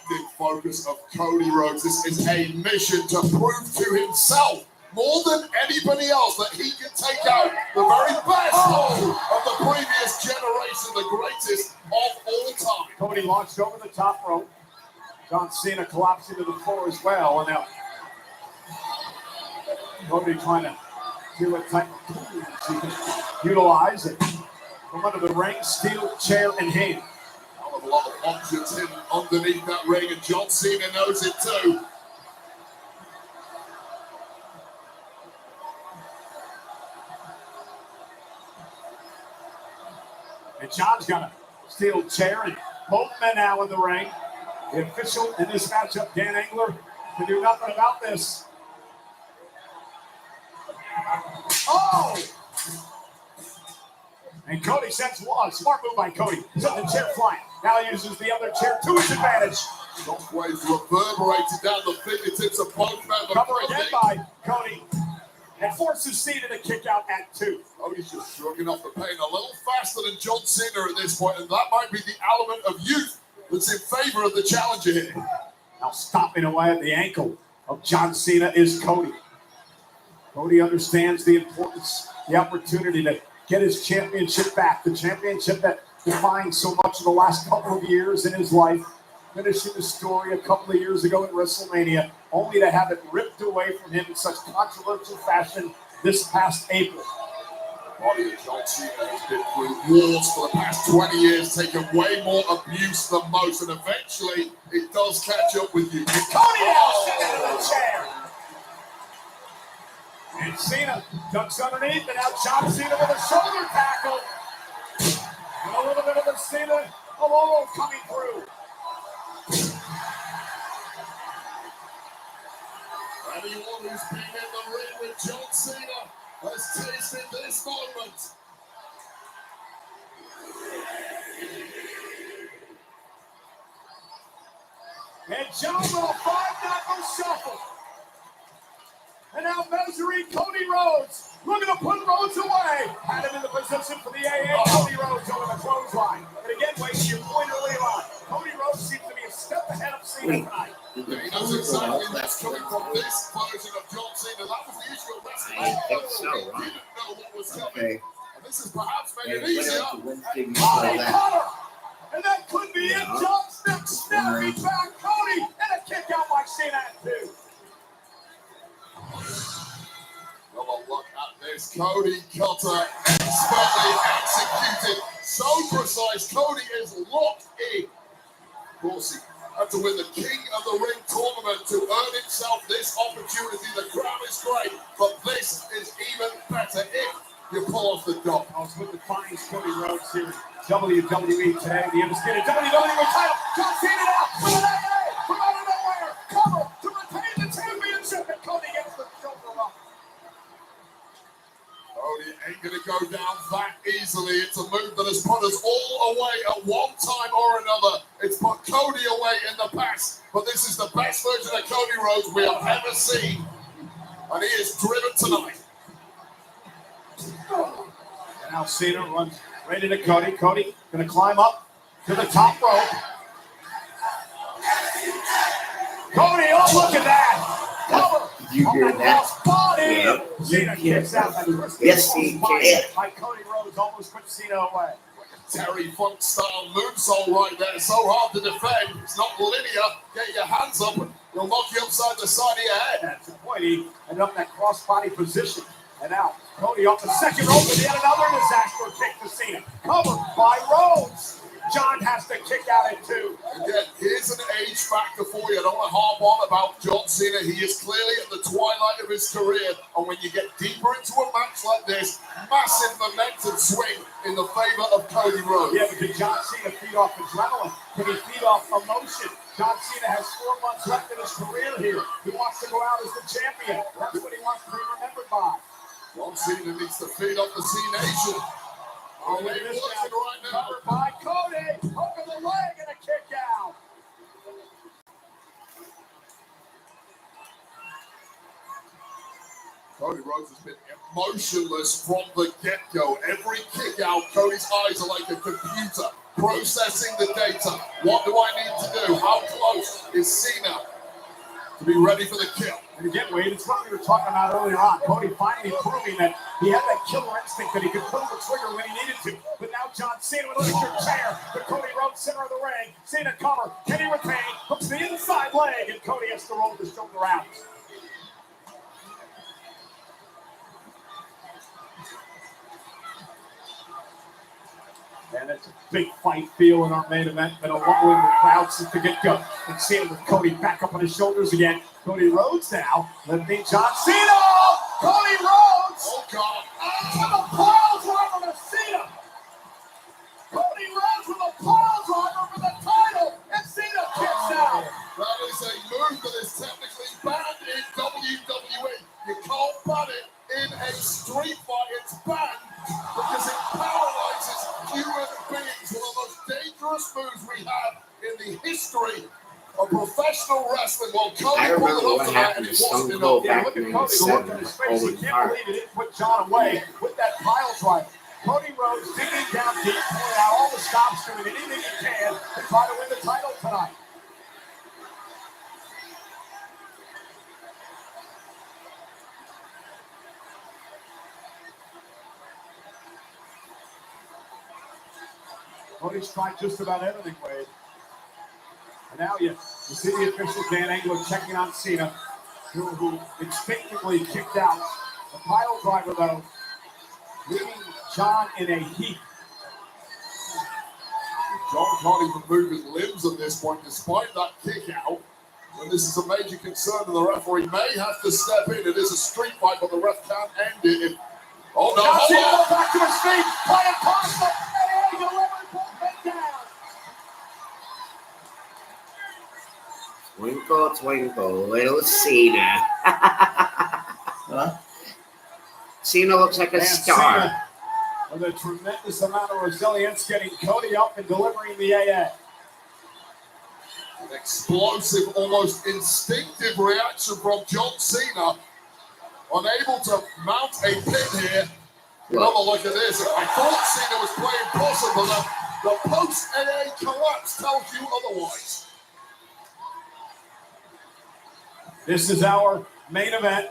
Big focus of Cody Rhodes. This is a mission to prove to himself more than anybody else that he can take out the very best of the previous generation, the greatest of all time. Cody launched over the top rope. John Cena collapsed into the floor as well. And now Cody trying to do a type of tools he can utilize it from under the ring, steel chair in hand. A lot of options hidden underneath that ring, and John Cena knows it too. And John's got a steel chair, and both men now in the ring. The official in this matchup, Dan Engler, can do nothing about this. Oh! And Cody sends one. Smart move by Cody. Sent the chair flying. Now he uses the other chair to his advantage. Shockwaves reverberated down the fingertips of both men. Cover again by Cody. And forces Cena to kick out at 2. Cody's just shrugging off the pain a little faster than John Cena at this point, and that might be the element of youth that's in favor of the challenger here. Now stopping away at the ankle of John Cena is Cody. Cody understands the importance, the opportunity to get his championship back. The championship that defined so much in the last couple of years in his life, finishing the story a couple of years ago in WrestleMania, only to have it ripped away from him in such controversial fashion this past April. Body of John Cena has been through wars for the past 20 years, taken way more abuse than most, and eventually it does catch up with you. Cody now sitting in the chair. And Cena ducks underneath, and now John Cena with a shoulder tackle. And a little bit of the Cena alone coming through. Anyone who's been in the ring with John Cena has tasted this moment. And John with a 5-knuckle shuffle. And now measuring Cody Rhodes. Looking to put Rhodes away. Had him in the position for the AA. Cody Rhodes over the clothesline. And again, Wade, to your point earlier on, Cody Rhodes seems to be a step ahead of Cena tonight. He knows exactly what's coming from this version of John Cena. That was the issue of WrestleMania. I think so, He right? didn't know what was coming. Okay. And this has perhaps made it Went easier. out to Wednesday, we Oh, saw he that. caught her. And that could be it. Yeah. John Cena snapping back Cody. And a kick out by Cena at 2. Well, look at this. Cody Cutter expertly executed. So precise. Cody is locked in. Of course, he had to win the King of the Ring tournament to earn himself this opportunity. The crowd is great, but this is even better if you pull off the dot. I was with the Finest Cody Rhodes here. WWE today. The undisputed WWE title. John Cena now with an AA from out of nowhere. Cover to retain the championship. And Cody gets the shoulder up. Cody ain't going to go down that easily. It's a move that has put us all away at one time or another. It's put Cody away in the past, but this is the best version of Cody Rhodes we have ever seen. And he is driven tonight. And now Cena runs right into Cody. Cody going to climb up to the top rope. Cody, oh, look at that. Cover. Did you hear that? Body. Yeah. Cena kicks out that twisted Yes, he can. by Cody Rhodes, almost put Cena away. Terry Funk style moonsault right there. So hard to defend. It's not linear. Get your hands up and he'll knock you upside the side of your head. That's the point. He ended up in that cross-body position. And now Cody off the second rope with yet another disaster kick to Cena. Covered by Rhodes. John has to kick out at 2. Again, here's an age factor for you. I don't want to harp on about John Cena. He is clearly at the twilight of his career. And when you get deeper into a match like this, massive momentum swing in the favor of Cody Rhodes. Yeah, but can John Cena feed off adrenaline? Can he feed off emotion? John Cena has 4 months left in his career here. He wants to go out as the champion. That's what he wants to be remembered by. John Cena needs to feed off the C Nation. Oh, look at this now. Covered by Cody. Hook of the leg and a kick out. Cody Rhodes has been emotionless from the get-go. Every kick out, Cody's eyes are like a computer processing the data. What do I need to do? How close is Cena to be ready for the kill? And again, Wade, it's what we were talking about earlier on. Cody finally proving that he had that killer instinct that he could pull the trigger when he needed to. But now John Cena with an electric chair. But Cody Rhodes, center of the ring. Cena cover. Can he retain? Hooks the inside leg. And Cody has to roll the shoulder out. And it's a big fight feel in our main event. Been a rumble in the crowd since the get-go. And Cena with Cody back up on his shoulders again. Cody Rhodes now lifting John Cena. Cody Rhodes. Oh, God. With a pile driver to Cena. Cody Rhodes with a pile driver for the title. And Cena kicks out. That is a move that is technically banned in WWE. You can't ban it in a street fight. It's banned because it paralyzes human beings. One of the most dangerous moves we have in the history of professional wrestling. Well, Cody I pulled remember it off what tonight happened and to it Stone wasn't Cold enough. Yeah, back look at in Cody. The look on his face. He Owen can't Hart. believe he didn't put John away with that pile driver. Cody Rhodes digging down deep, pulling out all the stops, doing anything he can to try to win the title tonight. Cody's tried just about everything, Wade. And now you see the official Dan Anglo checking on Cena, who instinctively kicked out. The pile driver, though, leaving John in a heap. John can't even move his limbs at this point, despite that kick out. And this is a major concern, and the referee may have to step in. It is a street fight, but the ref can't end it. Oh no! John Cena Hold on. back to his feet, playing past the delivery, pulled it down. Twinkle, twinkle, little Cena. Cena looks like a star. Cena, with a tremendous amount of resilience, getting Cody up and delivering the AA. An explosive, almost instinctive reaction from John Cena. Unable to mount a pin here. Another look at this. I thought Cena was playing possum, but the post-AA collapse tells you otherwise. This is our main event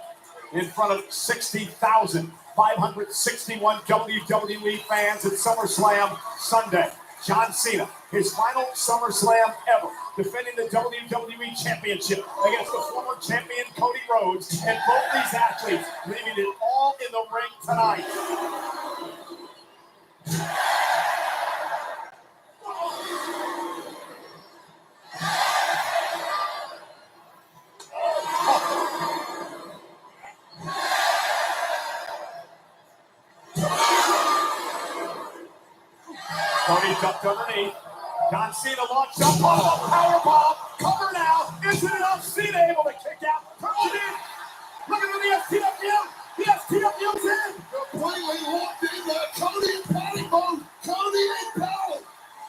in front of 60,561 WWE fans at SummerSlam Sunday. John Cena, his final SummerSlam ever, defending the WWE Championship against the former champion Cody Rhodes, and both these athletes leaving it all in the ring tonight. Cody ducked underneath. John Cena launched up on a powerbomb. Cover now. Isn't enough? Cena able to kick out. Turns it in. Looking for the STFU. The STFU's in. Completely locked in there. Cody in panic mode. Cody in power.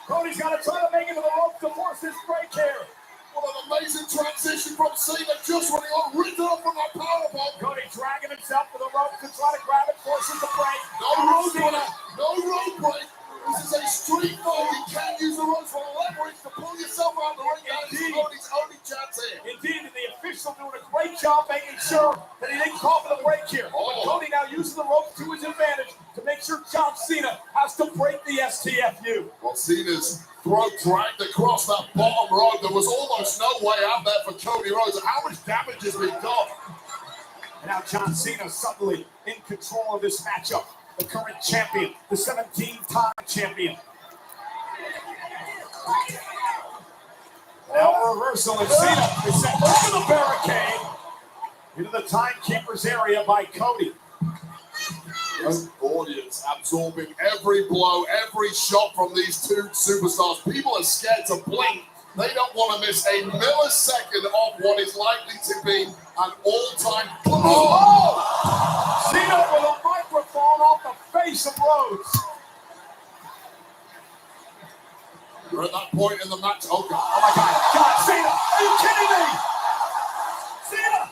Cody's got to try to make it to the rope to force his break here. What an amazing transition from Cena just when he got ripped off from that powerbomb. Cody dragging himself to the rope to try to grab it, forces the break. No rope break. No rope break. This is a street fight. You can't use the ropes for leverage to pull yourself out of the ring. That is Cody's only chance here. Indeed, and the official doing a great job making sure that he didn't call for the break here. But Cody now using the ropes to his advantage to make sure John Cena has to break the STFU. Well, Cena's throat dragged across that bottom rope. There was almost no way out there for Cody Rhodes. How much damage has been done? And now John Cena suddenly in control of this matchup. The current champion, the 17-time champion. Now a reversal, and Cena is sent over the barricade into the timekeeper's area by Cody. This audience absorbing every blow, every shot from these two superstars. People are scared to blink. They don't want to miss a millisecond of what is likely to be an all-time. Oh! Cena with a microphone off the face of Rhodes. We're at that point in the match. Oh, God. Oh, my God. God, Cena! Are you kidding me? Cena!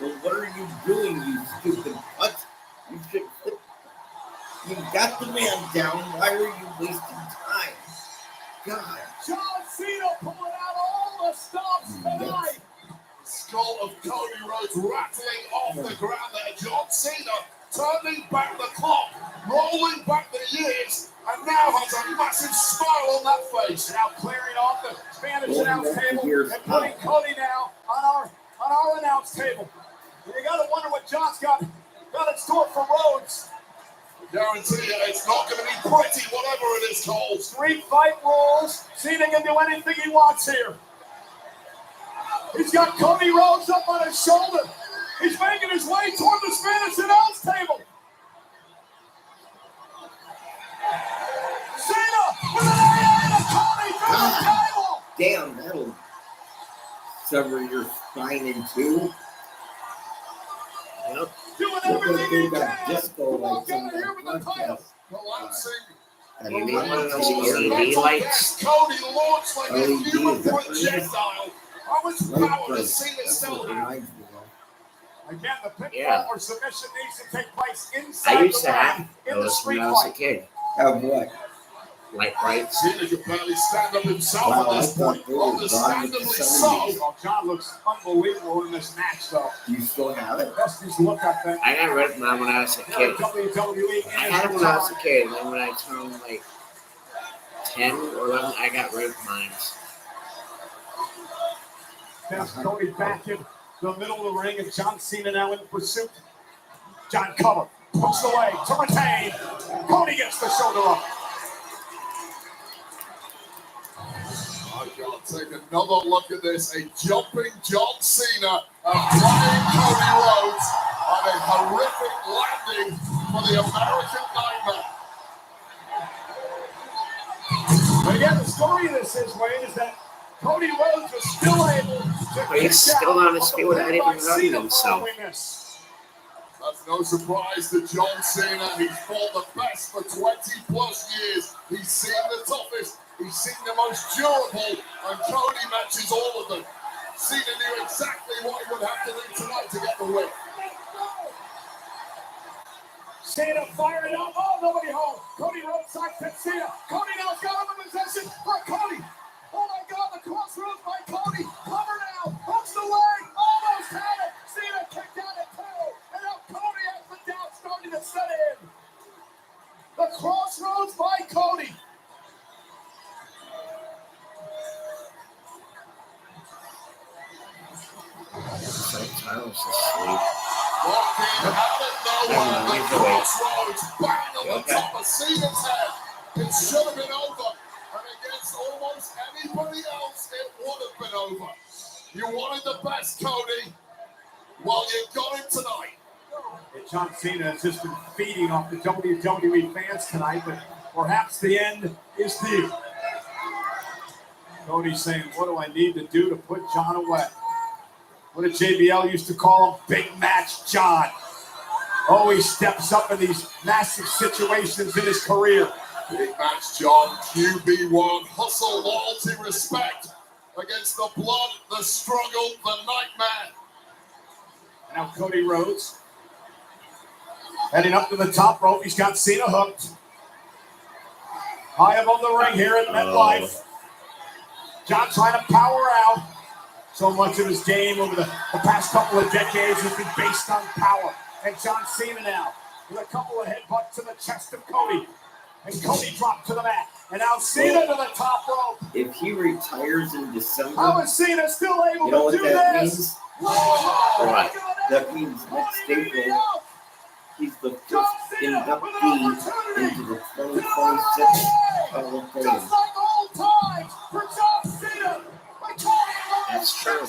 Well, what are you doing, you stupid butt? You should. You got the man down. Why are you wasting time? God. John Cena pulling out all the stops tonight. Skull of Cody Rhodes rattling off the ground there. John Cena turning back the clock, rolling back the years, and now has a massive smile on that face. Now clearing off the Spanish announce table and putting Cody now on our announce table. And you got to wonder what John's got in store for Rhodes. Guarantee you it's not going to be pretty, whatever it is called. Street fight rules. Cena can do anything he wants here. He's got Cody Rhodes up on his shoulder. He's making his way toward the Spanish announce table. Cena with an AA to Cody through the table. Damn, that'll sever your spine in two. Yep. Doing everything he can. Disco Walk out of here with the title. Collapsing. You need one of those LED lights. Cody launched like a human projectile. How much power does Cena still have? Again, the pinfall Yeah. or submission needs to take place inside I used the to ring have in the those when street I was a fight. kid. Have what? light rights. Cena could barely stand up himself Wow, at this I point. thought they were Understandably gone so. with the Well, John looks unbelievable in this match, though. Do you still have it? Best he's looked, I think. I got rid of mine when I was a kid. WWE I had it when I was a kid, and then when I turned like 10 or 11, I got rid of mine. There's Cody back in the middle of the ring, and John Cena now in pursuit. John cover, puts away to retain. Cody gets the shoulder up. I can't take another look at this. A jumping John Cena and flying Cody Rhodes on a horrific landing for the American Nightmare. But again, the story of this is, Wayne, is that Cody Rhodes was still able to But he's still on his feet without even hurting himself. That's no surprise to John Cena. He's fought the best for 20 plus years. He's seen the toughest. He's seen the most durable, and Cody matches all of them. Cena knew exactly what he would have to do tonight to get the win. Cena firing up. Oh, nobody home. Cody Rhodes side picks Cena. Cody now's got him in possession for Cody. Oh my God, the crossroads by Cody. Cover now. Hooks the leg. Almost had it. Cena kicked out at 2. And now Cody has the doubt starting to set in. The crossroads by Cody. Sometimes asleep. Walking out of nowhere, the crossroads bang on the top of Cena's head. It should have been over. And against almost anybody else, it would have been over. You wanted the best, Cody. Well, you got him tonight. And John Cena has just been feeding off the WWE fans tonight, but perhaps the end is near. Cody's saying, what do I need to do to put John away? What did JBL used to call him? Big Match John. Always steps up in these massive situations in his career. Big Match John, QB1, hustle, loyalty, respect against the blood, the struggle, the nightmare. And now Cody Rhodes heading up to the top rope. He's got Cena hooked. High above the ring here at MetLife. John trying to power out. So much of his game over the past couple of decades has been based on power. And John Cena now with a couple of headbutts to the chest of Cody. And Cody dropped to the mat. And now Cena to the top rope. If he retires in December, How is Cena still able you know to what do that this? means? Right. That means next April, he's the first inductee into the 2026 Hall of Fame. Just like old times for John Cena. That's true.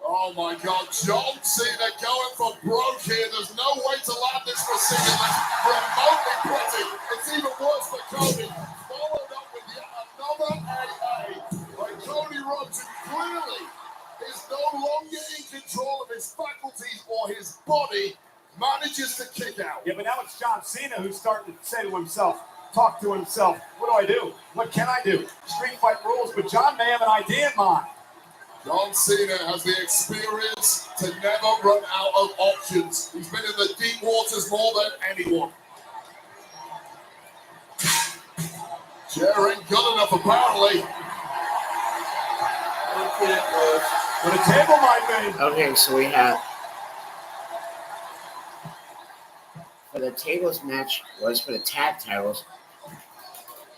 Oh my God, John Cena going for broke here. There's no way to land this for Cena that's remotely pretty. It's even worse for Cody. Followed up with yet another AA by Cody Rhodes, who clearly is no longer in control of his faculties or his body, manages to kick out. Yeah, but now it's John Cena who's starting to say to himself, talk to himself, what do? What can I do? Street fight rules, but John may have an idea in mind. John Cena has the experience to never run out of options. He's been in the deep waters more than anyone. Chair ain't good enough, apparently. But a table might be. Okay, so we have for the tables match was for the tag titles.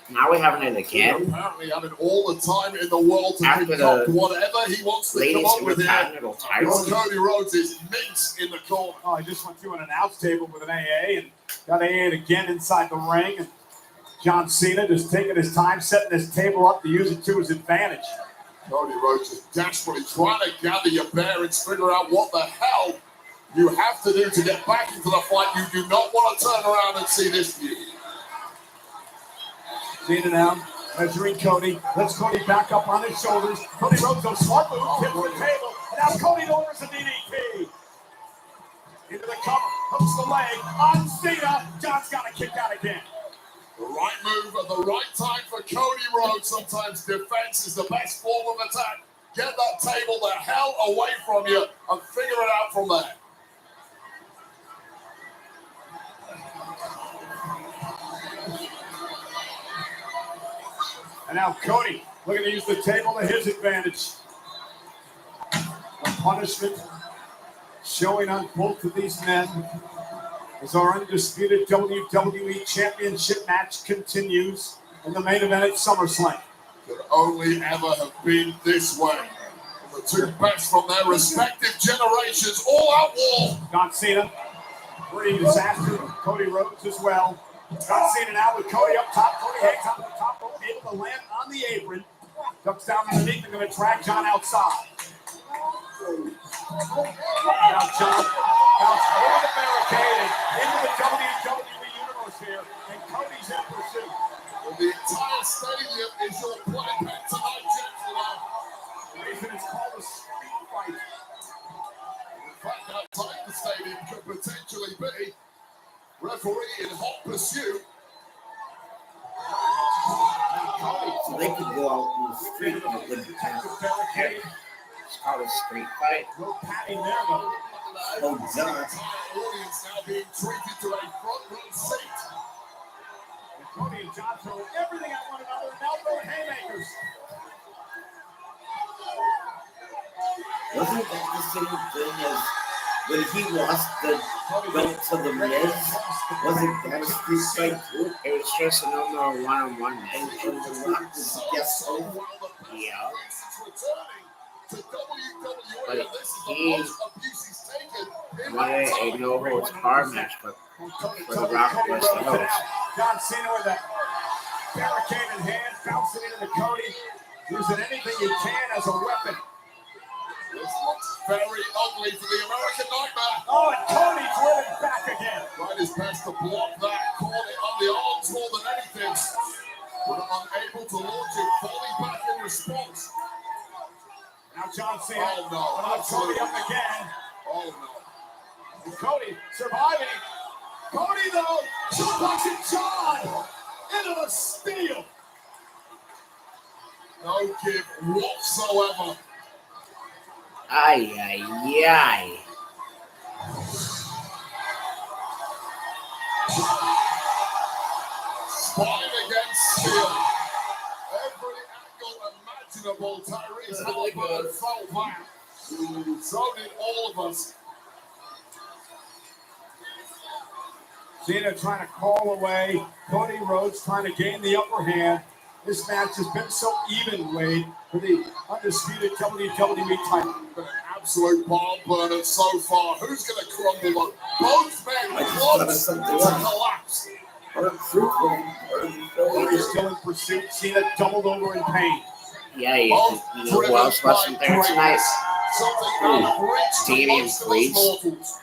Now we're having it again. Apparently having all the time in the world to After concoct the whatever he wants to ladies come up who with were here. continental titles. Cody Rhodes is mince in the corner. Oh, I just went through an announce table with an AA and got AA again inside the ring. And John Cena just taking his time, setting his table up to use it to his advantage. Cody Rhodes is desperately trying to gather your bearings, figure out what the hell you have to do to get back into the fight. You do not want to turn around and see this view. Cena now measuring Cody. Lets Cody back up on his shoulders. Cody Rhodes goes smart move, tips the table. And now Cody delivers a DDT. Into the cover, hooks the leg on Cena. John's got to kick out again. The right move at the right time for Cody Rhodes. Sometimes defense is the best form of attack. Get that table the hell away from you and figure it out from there. now Cody looking to use the table to his advantage. The punishment showing on both of these men as our undisputed WWE Championship match continues in the main event at SummerSlam. Could only ever have been this way. The two best from their respective generations, all out war. John Cena, pretty disaster. Cody Rhodes as well. John Cena now with Cody up top. Cody hangs on the top rope, able to land on the apron. Ducks down underneath and going to drag John outside. Now John bounced over the barricade and into the WWE Universe here, and Cody's in pursuit. Well, the entire stadium is your playpen tonight, gentlemen. The reason it's called a street fight. In fact, outside the stadium could potentially be referee in hot pursuit. So they could go out in the street and it wouldn't count. It's called a street fight. No patting there, though. Oh, The duh. entire audience now being treated to a front row seat. And Cody and John throw everything at one another and now throwing haymakers. Wasn't that the same thing as when he lost the belt to the Miz? Wasn't that a street fight too? It was just a normal one-on-one match. And the Rock was guest over. Yeah. But he wanted a no-holds barred match, but for the Rock was the host. John Cena with that barricade in hand, bouncing into Cody, using anything he can as a weapon. This looks very ugly for the American Nightmare. Oh, and Cody's winning back again. Tried his best to block that, caught it on the arms more than anything. But unable to launch it fully back in response. Now John Cena, Oh no, Cody up again. Oh no. And Cody surviving. Cody though, pushing John into the steel. No give whatsoever. Ay, ay, ay. Spine against steel. Every angle imaginable. Tyrese Halliburton fell back. So did all of us. Cena trying to call away. Cody Rhodes trying to gain the upper hand. This match has been so even, Wade, for the undisputed WWE title. Been an absolute bomb burner so far. Who's going to crumble up? Both men close to collapse. Cody's still in pursuit. Cena doubled over in pain. Yeah, you know who else wasn't there tonight? Damian Priest.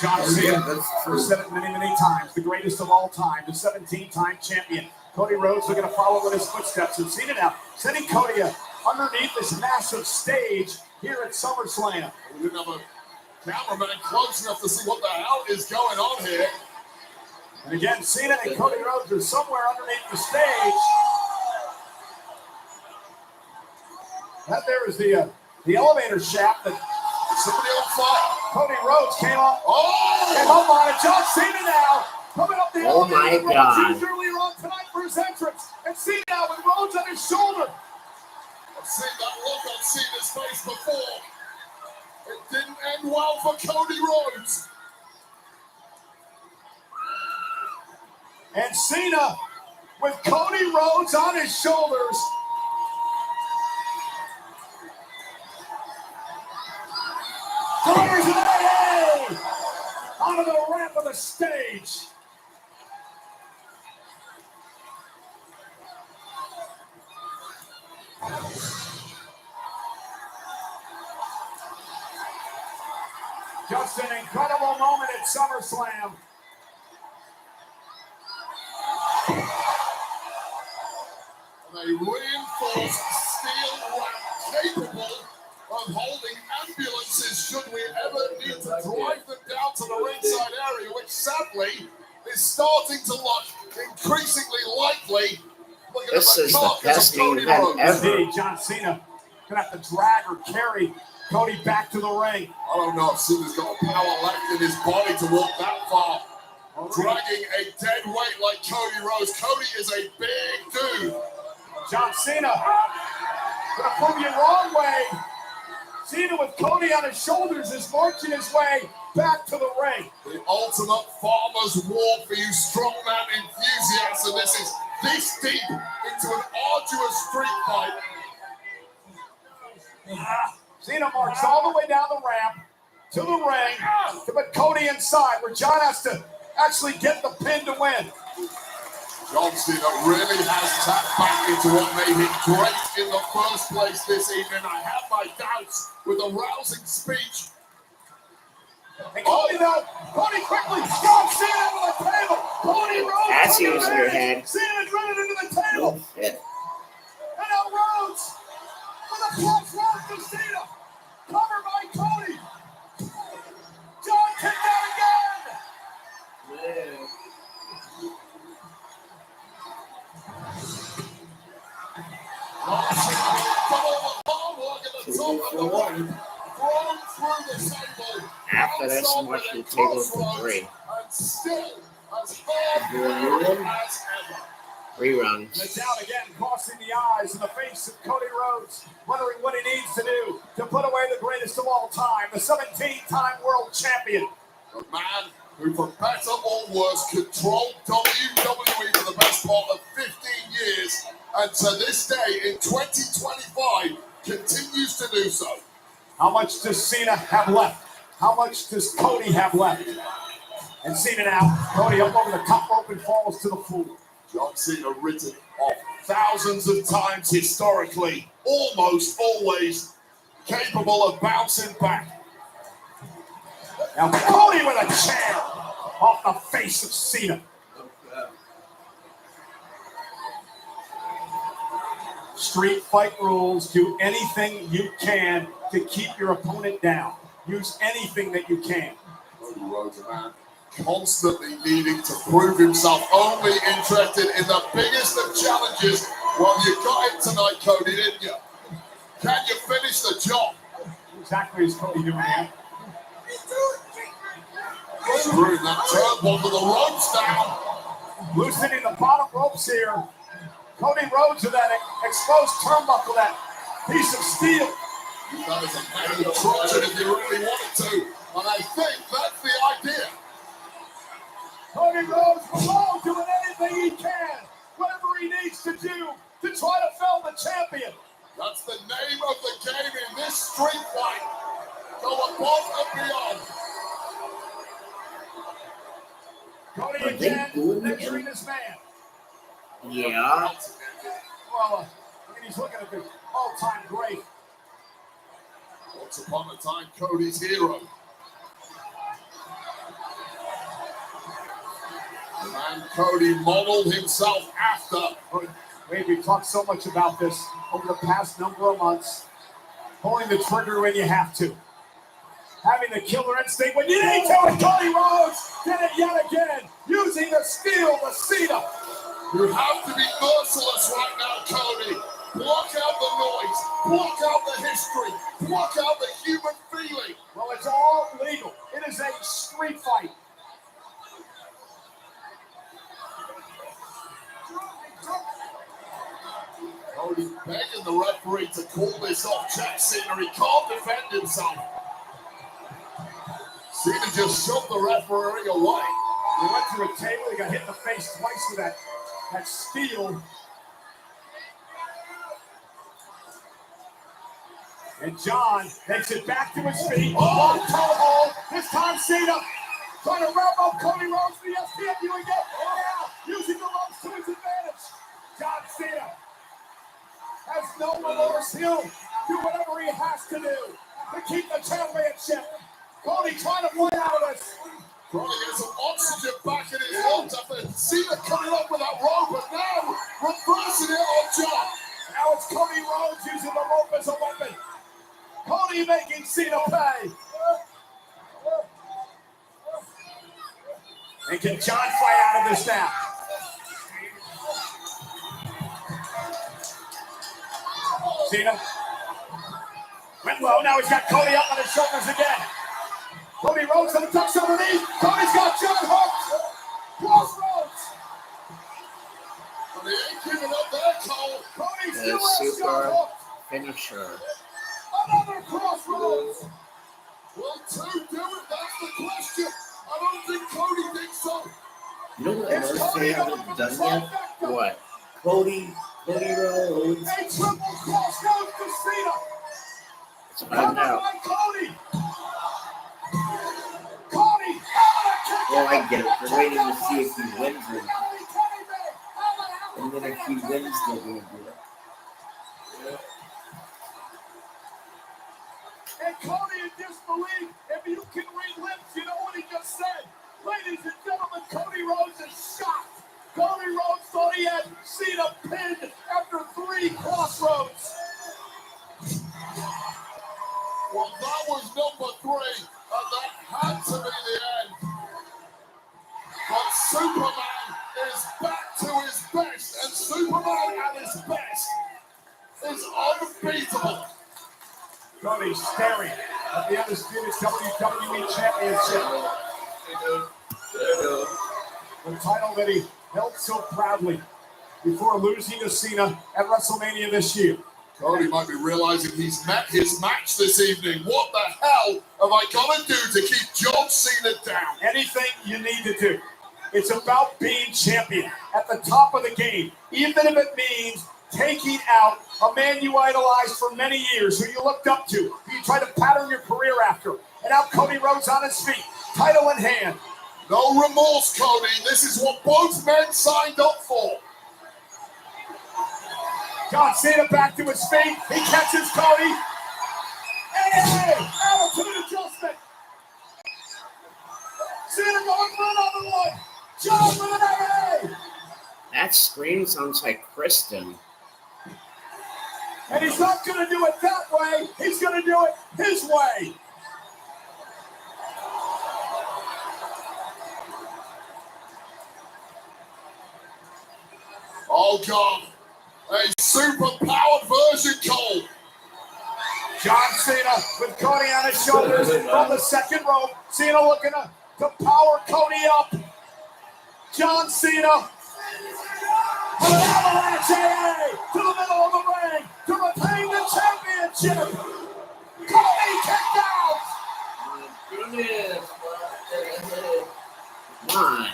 John Cena, we've said it many, many times, the greatest of all time, the 17-time champion. Cody Rhodes are going to follow in his footsteps. And Cena now sending Cody underneath this massive stage here at SummerSlam. We didn't have a cameraman close enough to see what the hell is going on here. And again, Cena and Cody Rhodes are somewhere underneath the stage. That there is the elevator shaft that somebody on fire. Cody Rhodes came up. Came up on it. John Cena now coming up the Oh elevator. my God. He's earlier on tonight for his entrance. And Cena now with Rhodes on his shoulder. I've seen that look on Cena's face before. It didn't end well for Cody Rhodes. And Cena with Cody Rhodes on his shoulders. Delivers an AA onto the ramp of the stage. Just an incredible moment at SummerSlam. A reinforced steel ramp capable of holding ambulances should we ever need to drive them down to the ringside area, which sadly is starting to look increasingly likely. This is the best main event ever. Indeed, John Cena gonna have to drag or carry Cody back to the ring. I don't know if Cena's got the power left in his body to walk that far. Dragging a dead weight like Cody Rhodes. Cody is a big dude. John Cena gonna prove you wrong way. Cena with Cody on his shoulders is marching his way back to the ring. The ultimate farmer's walk for you strongman enthusiasts, and this is this deep into an arduous street fight. Cena marches all the way down the ramp to the ring to put Cody inside, where John has to actually get the pin to win. John Cena really has tapped back into what made him great in the first place this evening. I have my doubts with a rousing speech. And Cody though, Cody quickly drops Cena over the table. Cody Rhodes. That's using your head. Cena's running into the table. Oh, shit. And now Rhodes with a plus one to Cena. Covered by Cody. John kicked out again. Yeah. After this, watch the table for 3. Reruns. The doubt again crossing the eyes and the face of Cody Rhodes, wondering what he needs to do to put away the greatest of all time, the 17-time world champion. The man who, for better or worse, controlled WWE for the best part of 15 years, and to this day, in 2025, continues to do so. How much does Cena have left? How much does Cody have left? And Cena now, Cody up over the top rope and falls to the floor. John Cena written off thousands of times historically, almost always capable of bouncing back. Now Cody with a chair off the face of Cena. Street fight rules. Do anything you can to keep your opponent down. Use anything that you can. Cody Rhodes, a man constantly needing to prove himself, only interested in the biggest of challenges. Well, you got it tonight, Cody, didn't you? Can you finish the job? Exactly as Cody doing here. Screwing that turnbuckle to the ropes down. Loosening the bottom ropes here. Cody Rhodes with that exposed turnbuckle, that piece of steel. That is a main attraction if you really wanted to. And I think that's the idea. Cody Rhodes will doing anything he can, whatever he needs to do to try to fell the champion. That's the name of the game in this street fight. Go above and beyond. Cody again, measuring this man. Yeah. Well, he's looking at the all-time great. Once upon a time, Cody's hero. The man Cody modeled himself after. We've talked so much about this over the past number of months. Pulling the trigger when you have to. Having the killer instinct when you need to. And Cody Rhodes did it yet again. Using the steel, the Cena. You have to be merciless right now, Cody. Block out the noise. Block out the history. Block out the human feeling. Well, it's all legal. It is a street fight. Cody begging the referee to call this off. Jack Cena, he can't defend himself. Cena just shoved the referee away. He went to a table. He got hit in the face twice with that steel. And John takes it back to his feet. Oh, toe hold. This time Cena trying to wrap up Cody Rhodes for the SPFU again. Now using the ropes to his advantage. John Cena has no remorse. He'll do whatever he has to do to keep the championship. Cody trying to play out of this. Trying to get some oxygen back in his lungs after Cena coming up with that rope, but now reversing it on John. Now it's Cody Rhodes using the rope as a weapon. Cody making Cena pay. And can John fight out of this now? Cena went low. Now he's got Cody up on his shoulders again. Cody Rhodes going to tuck underneath. Cody's got John hooked. Crossroads. But he ain't giving up there, Cole. Cody He's The US super got hooked. finisher. Another crossroads. Will 2 do it? That's the question. I don't think Cody thinks so. You know what I noticed they haven't done yet? What? Cody Rhodes. A triple crossroads to Cena. It's about now. By Cody. Cody. Well, I get it. They're waiting to see if he wins it. And then if he wins, they're going to do it. And Cody in disbelief. If you can read lips, you know what he just said. Ladies and gentlemen, Cody Rhodes is shocked. Cody Rhodes thought he had Cena pinned after 3 crossroads. Well, that was number 3, and that had to be the end. But Superman is back to his best, and Superman at his best is unbeatable. Cody staring at the undisputed WWE Championship. The title that he held so proudly before losing to Cena at WrestleMania this year. Cody might be realizing he's met his match this evening. What the hell have I got to do to keep John Cena down? Anything you need to do. It's about being champion at the top of the game, even if it means taking out a man you idolized for many years, who you looked up to, who you tried to pattern your career after. And now Cody Rhodes on his feet, title in hand. No remorse, Cody. This is what both men signed up for. John Cena back to his feet. He catches Cody. Hey, attitude adjustment. Cena going for another one. John with an AA. That scream sounds like Kristen. And he's not going to do it that way. He's going to do it his way. Oh, God. A super-powered version, Cole. John Cena with Cody on his shoulders from the second rope. Cena looking to power Cody up. John Cena. With an avalanche AA to the middle of the ring to retain the championship. Cody kicked out. Goodness. Come on.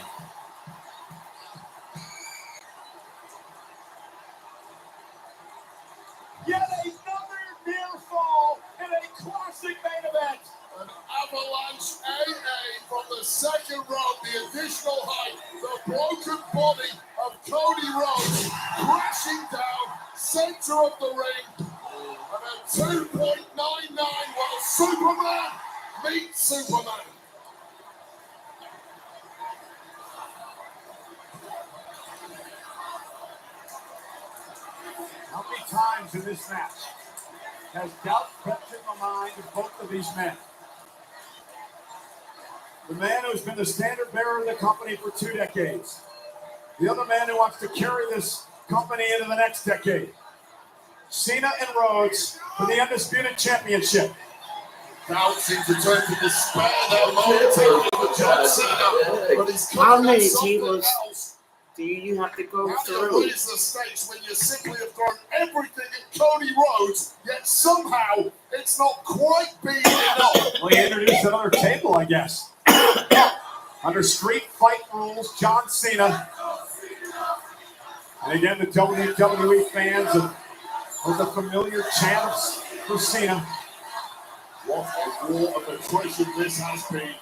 Yet another near fall in a classic main event. An avalanche AA from the second rope, the additional height, the broken body of Cody Rhodes crashing down center of the ring. And a 2.99 while Superman meets Superman. How many times in this match has doubt crept in the mind of both of these men? The man who's been the standard bearer of the company for 2 decades. The other man who wants to carry this company into the next decade. Cena and Rhodes for the Undisputed Championship. Doubt seems to turn to despair there momentarily for John Cena. But he's How many something tables else. do you have to go How do you through? raise the stakes when you simply have thrown everything at Cody Rhodes, yet somehow it's not quite been enough? Well, he introduced another table, I guess. Under street fight rules, John Cena. And again, the WWE fans of the familiar chants for Cena. What a war of attrition this has been.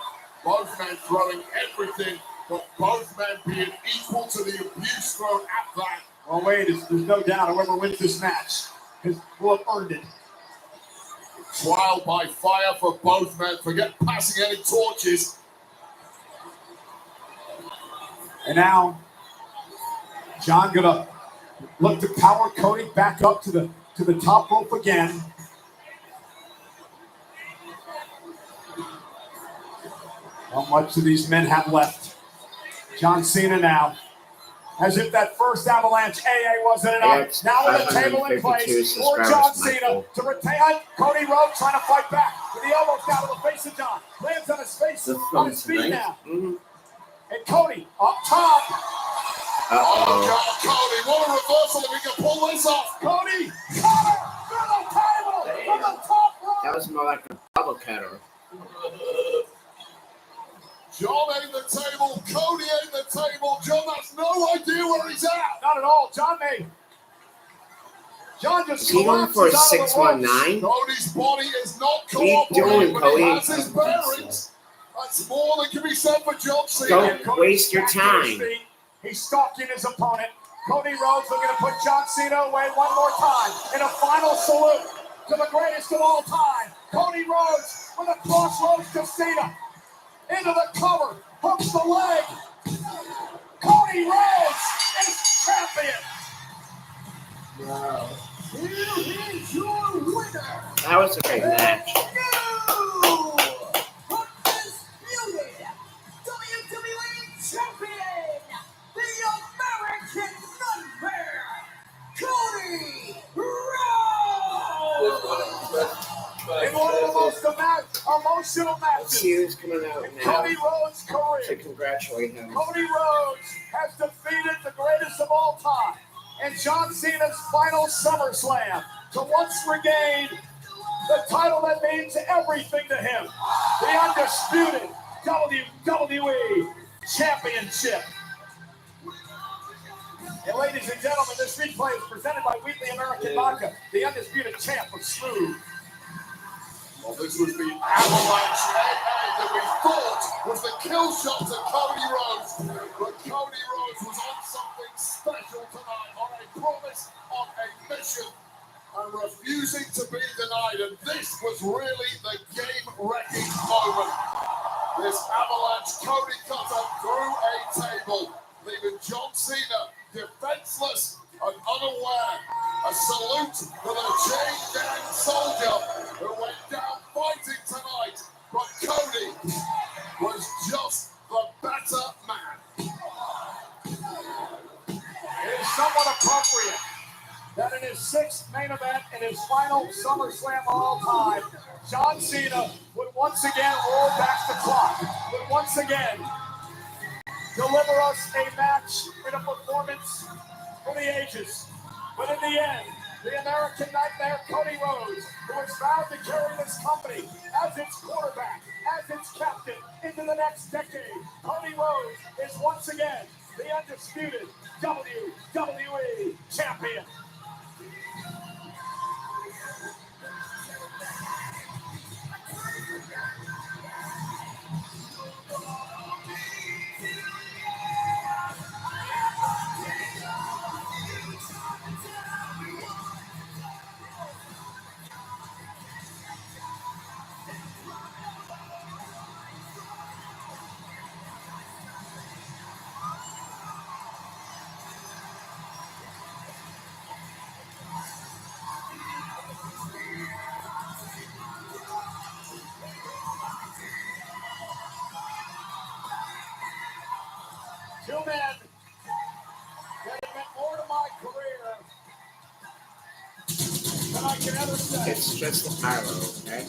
Both men throwing everything, but both men being equal to the abuse thrown at that. Well, wait, there's no doubt whoever wins this match will have earned it. Trial by fire for both men. Forget passing any torches. And now, John gonna look to power Cody back up to the top rope again. How much do these men have left? John Cena now. As if that first avalanche AA wasn't enough. It's Now with a table in 552 place for John subscribers, Cena Michael. to retain. Cody Rhodes trying to fight back with the elbows down to the face of John. Lands on his face, This on from his feet tonight. now. Mhm. And Cody up top. Oh, God, Cody, what a reversal if we can pull this off. Cody, cutter through the table from the top rope. That was more like a double cutter. John ain't the table, Cody ain't the table. John has no idea where he's at. Not at all. John just Is he going for a collapses out of the ropes. 619? Cody's body is not What are you cooperating, doing, but Cody? he has his bearings. That's more than can be said for John Cena. Don't waste your time. He's stalking his opponent. Cody Rhodes looking to put John Cena away one more time in a final salute to the greatest of all time. Cody Rhodes with a crossroads to Cena. Into the cover. Hooks the leg. Cody Rhodes is champion. Wow. Here is your winner. That was a great match. Undisputed WWE champion, the American Nightmare, Cody Rhodes. In one of the most emotional matches Tears coming out in now Cody Rhodes' to career. congratulate him. Cody Rhodes has defeated the greatest of all time in John Cena's final SummerSlam to once regain the title that means everything to him, the undisputed WWE Championship. And ladies and gentlemen, this replay is presented by Wheatley American Vodka, the undisputed champ of Smooth. Well, this was the avalanche AA that we thought was the kill shot to Cody Rhodes. But Cody Rhodes was on something special tonight, on a promise, on a mission, and refusing to be denied. And this was really the game-wrecking moment. This avalanche, Cody cutter through a table, leaving John Cena defenseless and unaware. A salute to the chain gang soldier who went down fighting tonight, but Cody was just the better man. It is somewhat appropriate that in his sixth main event and his final SummerSlam of all time, John Cena would once again roll back the clock, would once again deliver us a match and a performance for the ages. But in the end, the American Nightmare, Cody Rhodes, who has vowed to carry this company as its quarterback, as its captain into the next decade, Cody Rhodes is once again the undisputed WWE champion. Two men that have meant more to my career than I can ever say. It's just a pyro, okay?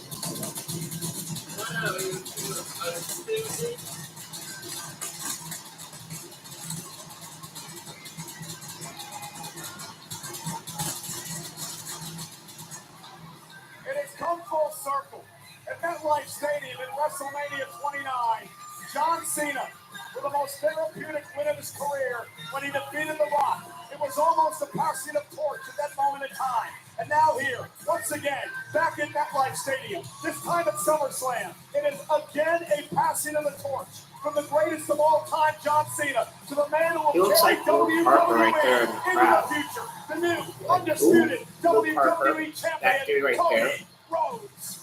It has come full circle. At MetLife Stadium in WrestleMania 29, John Cena, with the most therapeutic win of his career when he defeated The Rock. It was almost a passing of torch at that moment in time. And now here, once again, back in MetLife Stadium, this time at SummerSlam, it is again a passing of the torch from the greatest of all time, John Cena, to the man who He will looks carry like Luke Harper right there in the into crowd. the future. The new, undisputed Luke Harper, WWE that dude champion, right Cody there. Rhodes.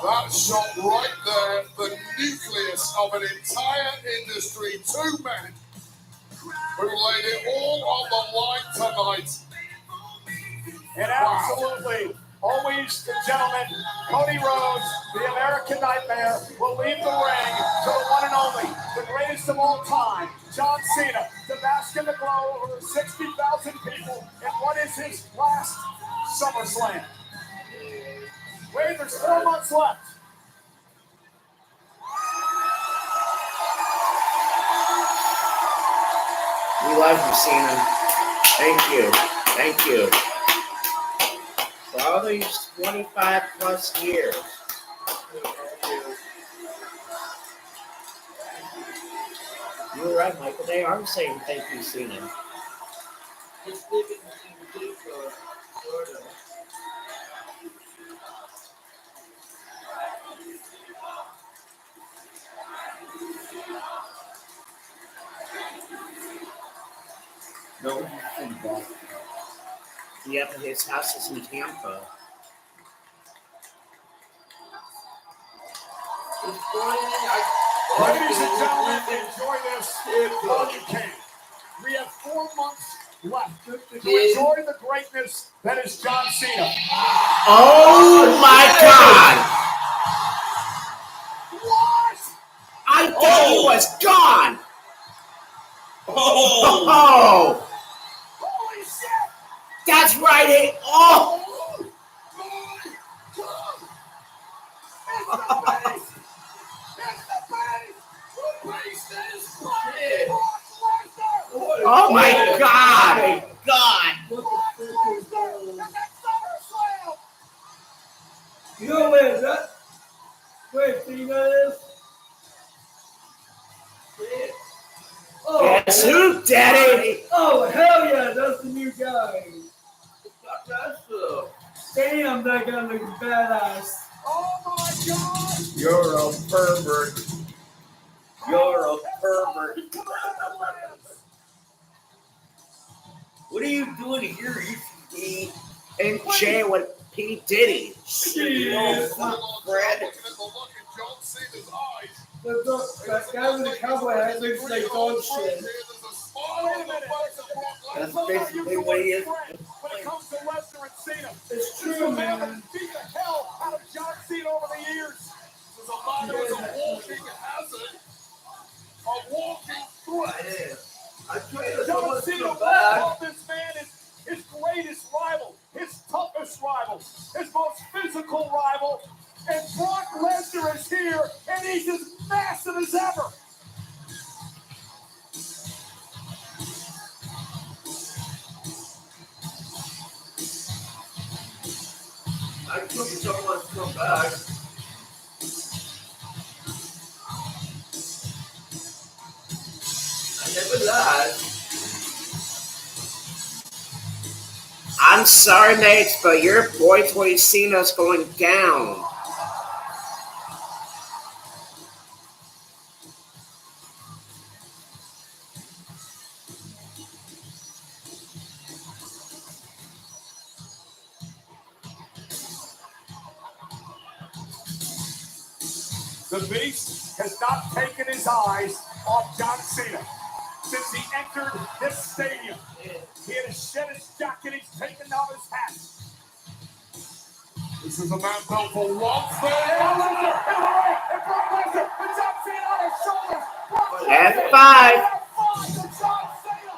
That shot right there, the nucleus of an entire industry. Two men who laid it all on the line tonight. And absolutely, always, gentlemen, Cody Rhodes, the American Nightmare, will leave the ring to the one and only, the greatest of all time, John Cena, to bask in the glow of over 60,000 people in what is his last SummerSlam. Wait, there's 4 months left. love you, Cena. Thank you. Thank you. For all these 25 plus years. You're right, Michael. They are saying thank you, Cena. No, he's in Boston. Yeah, but his house is in Tampa. Ladies and gentlemen, enjoy this while you can. We have 4 months left to enjoy the greatness that is John Cena. Oh my God! What? I thought he was gone! Oh! Holy shit! That's right! Oh! Oh my God! God! You know where that? Wait, so you know this? Guess who, Daddy? Oh, hell yeah, that's the new guy. Damn, that guy looks badass. Oh my God! You're a pervert. You're a pervert. What are you doing here? You should be in jail with P. Diddy. Shit. Fred. That guy with the cowboy hat looks like dog shit. That's basically what he is. When it comes to Lesnar and Cena, It's this true, is a man man. that beat the hell out of John Cena over the years. This is a man who is a walking hazard. A walking threat. John Cena called this man his greatest rival, his toughest rival, his most physical rival. And Brock Lesnar is here, and he's as massive as ever. I took someone to come back. I never lied. I'm sorry, mates, but your boy Toy Cena's going down. The Beast has not taken his eyes off John Cena since he entered this stadium. He had to shed his jacket, he's taken off his hat. This is a man built for one thing. And Lesnar, in the ring, and Brock Lesnar, and John Cena on his shoulders. F5. F5 to John Cena.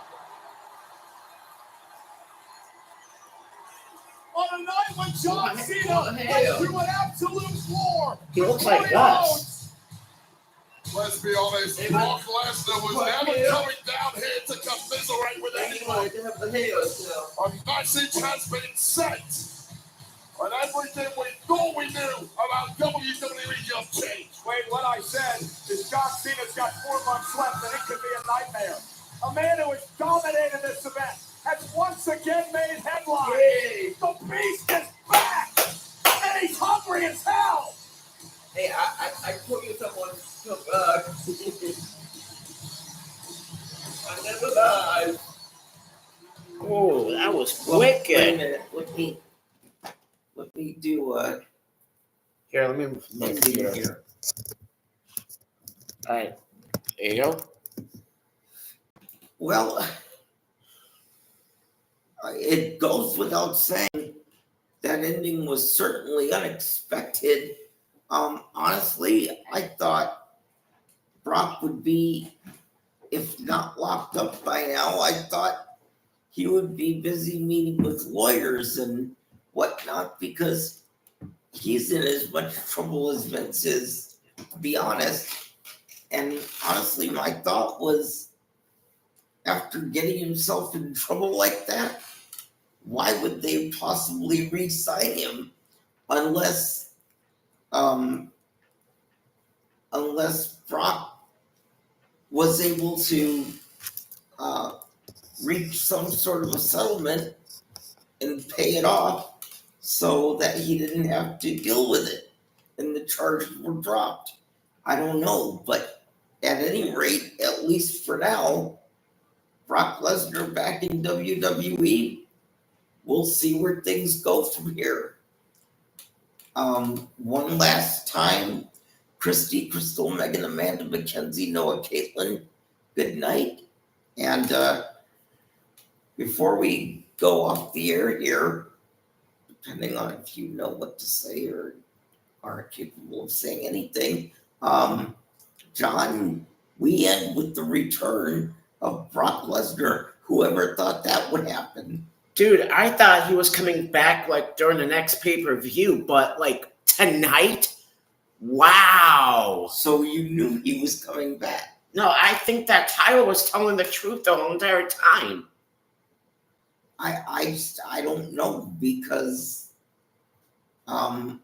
On a night when John Cena went through an absolute war. He looks like us. Let's be honest, Brock Lesnar was never coming down here to commiserate with anyone. A message has been sent. And everything we thought we knew about WWE just changed. Wait, what I said is John Cena's got 4 months left and it could be a nightmare. A man who has dominated this event has once again made headlines. The Beast is back! And he's hungry as hell! Hey, I told you someone to come back. I never lied. Oh, that was Well, wait a wicked. minute. Let me do Here, let me let's see here. All right. There you go. Well, it goes without saying that ending was certainly unexpected. Honestly, I thought Brock would be, if not locked up by now, I thought he would be busy meeting with lawyers and whatnot because he's in as much trouble as Vince is, to be honest. And honestly, my thought was after getting himself in trouble like that, why would they possibly re-sign him unless Brock was able to reach some sort of a settlement and pay it off so that he didn't have to deal with it and the charges were dropped. I don't know, but at any rate, at least for now, Brock Lesnar back in WWE. We'll see where things go from here. One last time, Christy, Crystal, Megan, Amanda, Mackenzie, Noah, Caitlin, good night. And before we go off the air here, depending on if you know what to say or aren't capable of saying anything, John, we end with the return of Brock Lesnar. Whoever thought that would happen? Dude, I thought he was coming back like during the next pay-per-view, but like tonight? Wow. So you knew he was coming back? No, I think that Tyler was telling the truth the whole entire time. I don't know because, well,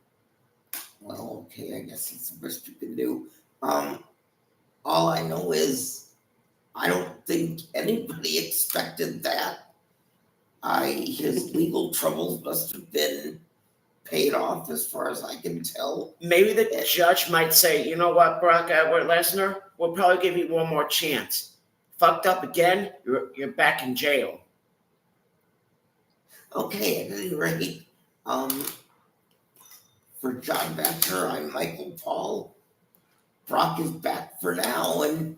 okay, I guess it's the best you can do. All I know is I don't think anybody expected that. His legal troubles must have been paid off as far as I can tell. Maybe the judge might say, you know what, Brock Lesnar, we'll probably give you one more chance. Fucked up again, you're back in jail. Okay, at any rate, for John Batcher, I'm Michael Paul. Brock is back for now, and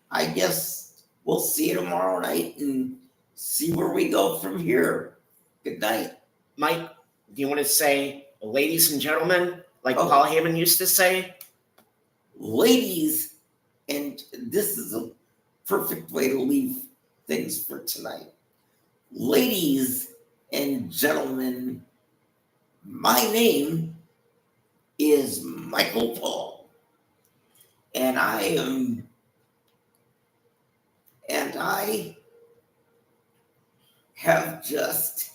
I guess we'll see you tomorrow night and see where we go from here. Good night. Mike, do you want to say, ladies and gentlemen, like Paul Heyman used to say? Ladies, and this is a perfect way to leave things for tonight. Ladies and gentlemen, my name is Michael Paul, and I have just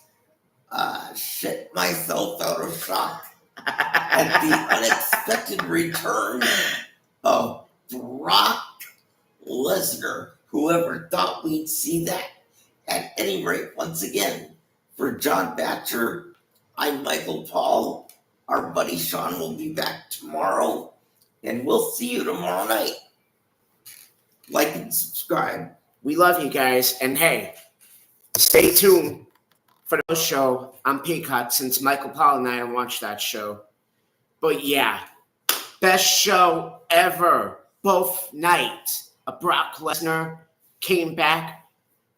shit myself out of shock at the unexpected return of Brock Lesnar. Whoever thought we'd see that? At any rate, once again, for John Batcher, I'm Michael Paul. Our buddy Sean will be back tomorrow, and we'll see you tomorrow night. Like and subscribe. We love you guys, and hey, stay tuned for the show on Peacock since Michael Paul and I don't watch that show. But yeah, best show ever. Both nights. Brock Lesnar came back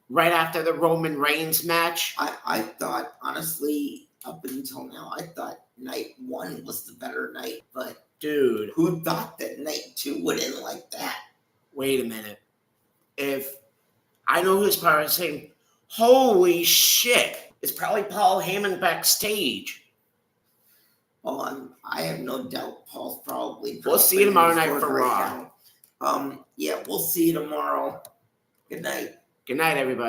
right after the Roman Reigns match. I thought, honestly, up until now, I thought night one was the better night, but dude, who thought that night two would end like that? Wait a minute. If I know who's probably saying, holy shit, it's probably Paul Heyman backstage. Well, I have no doubt Paul's probably. We'll see you tomorrow night for Raw. Yeah, we'll see you tomorrow. Good night. Good night, everybody.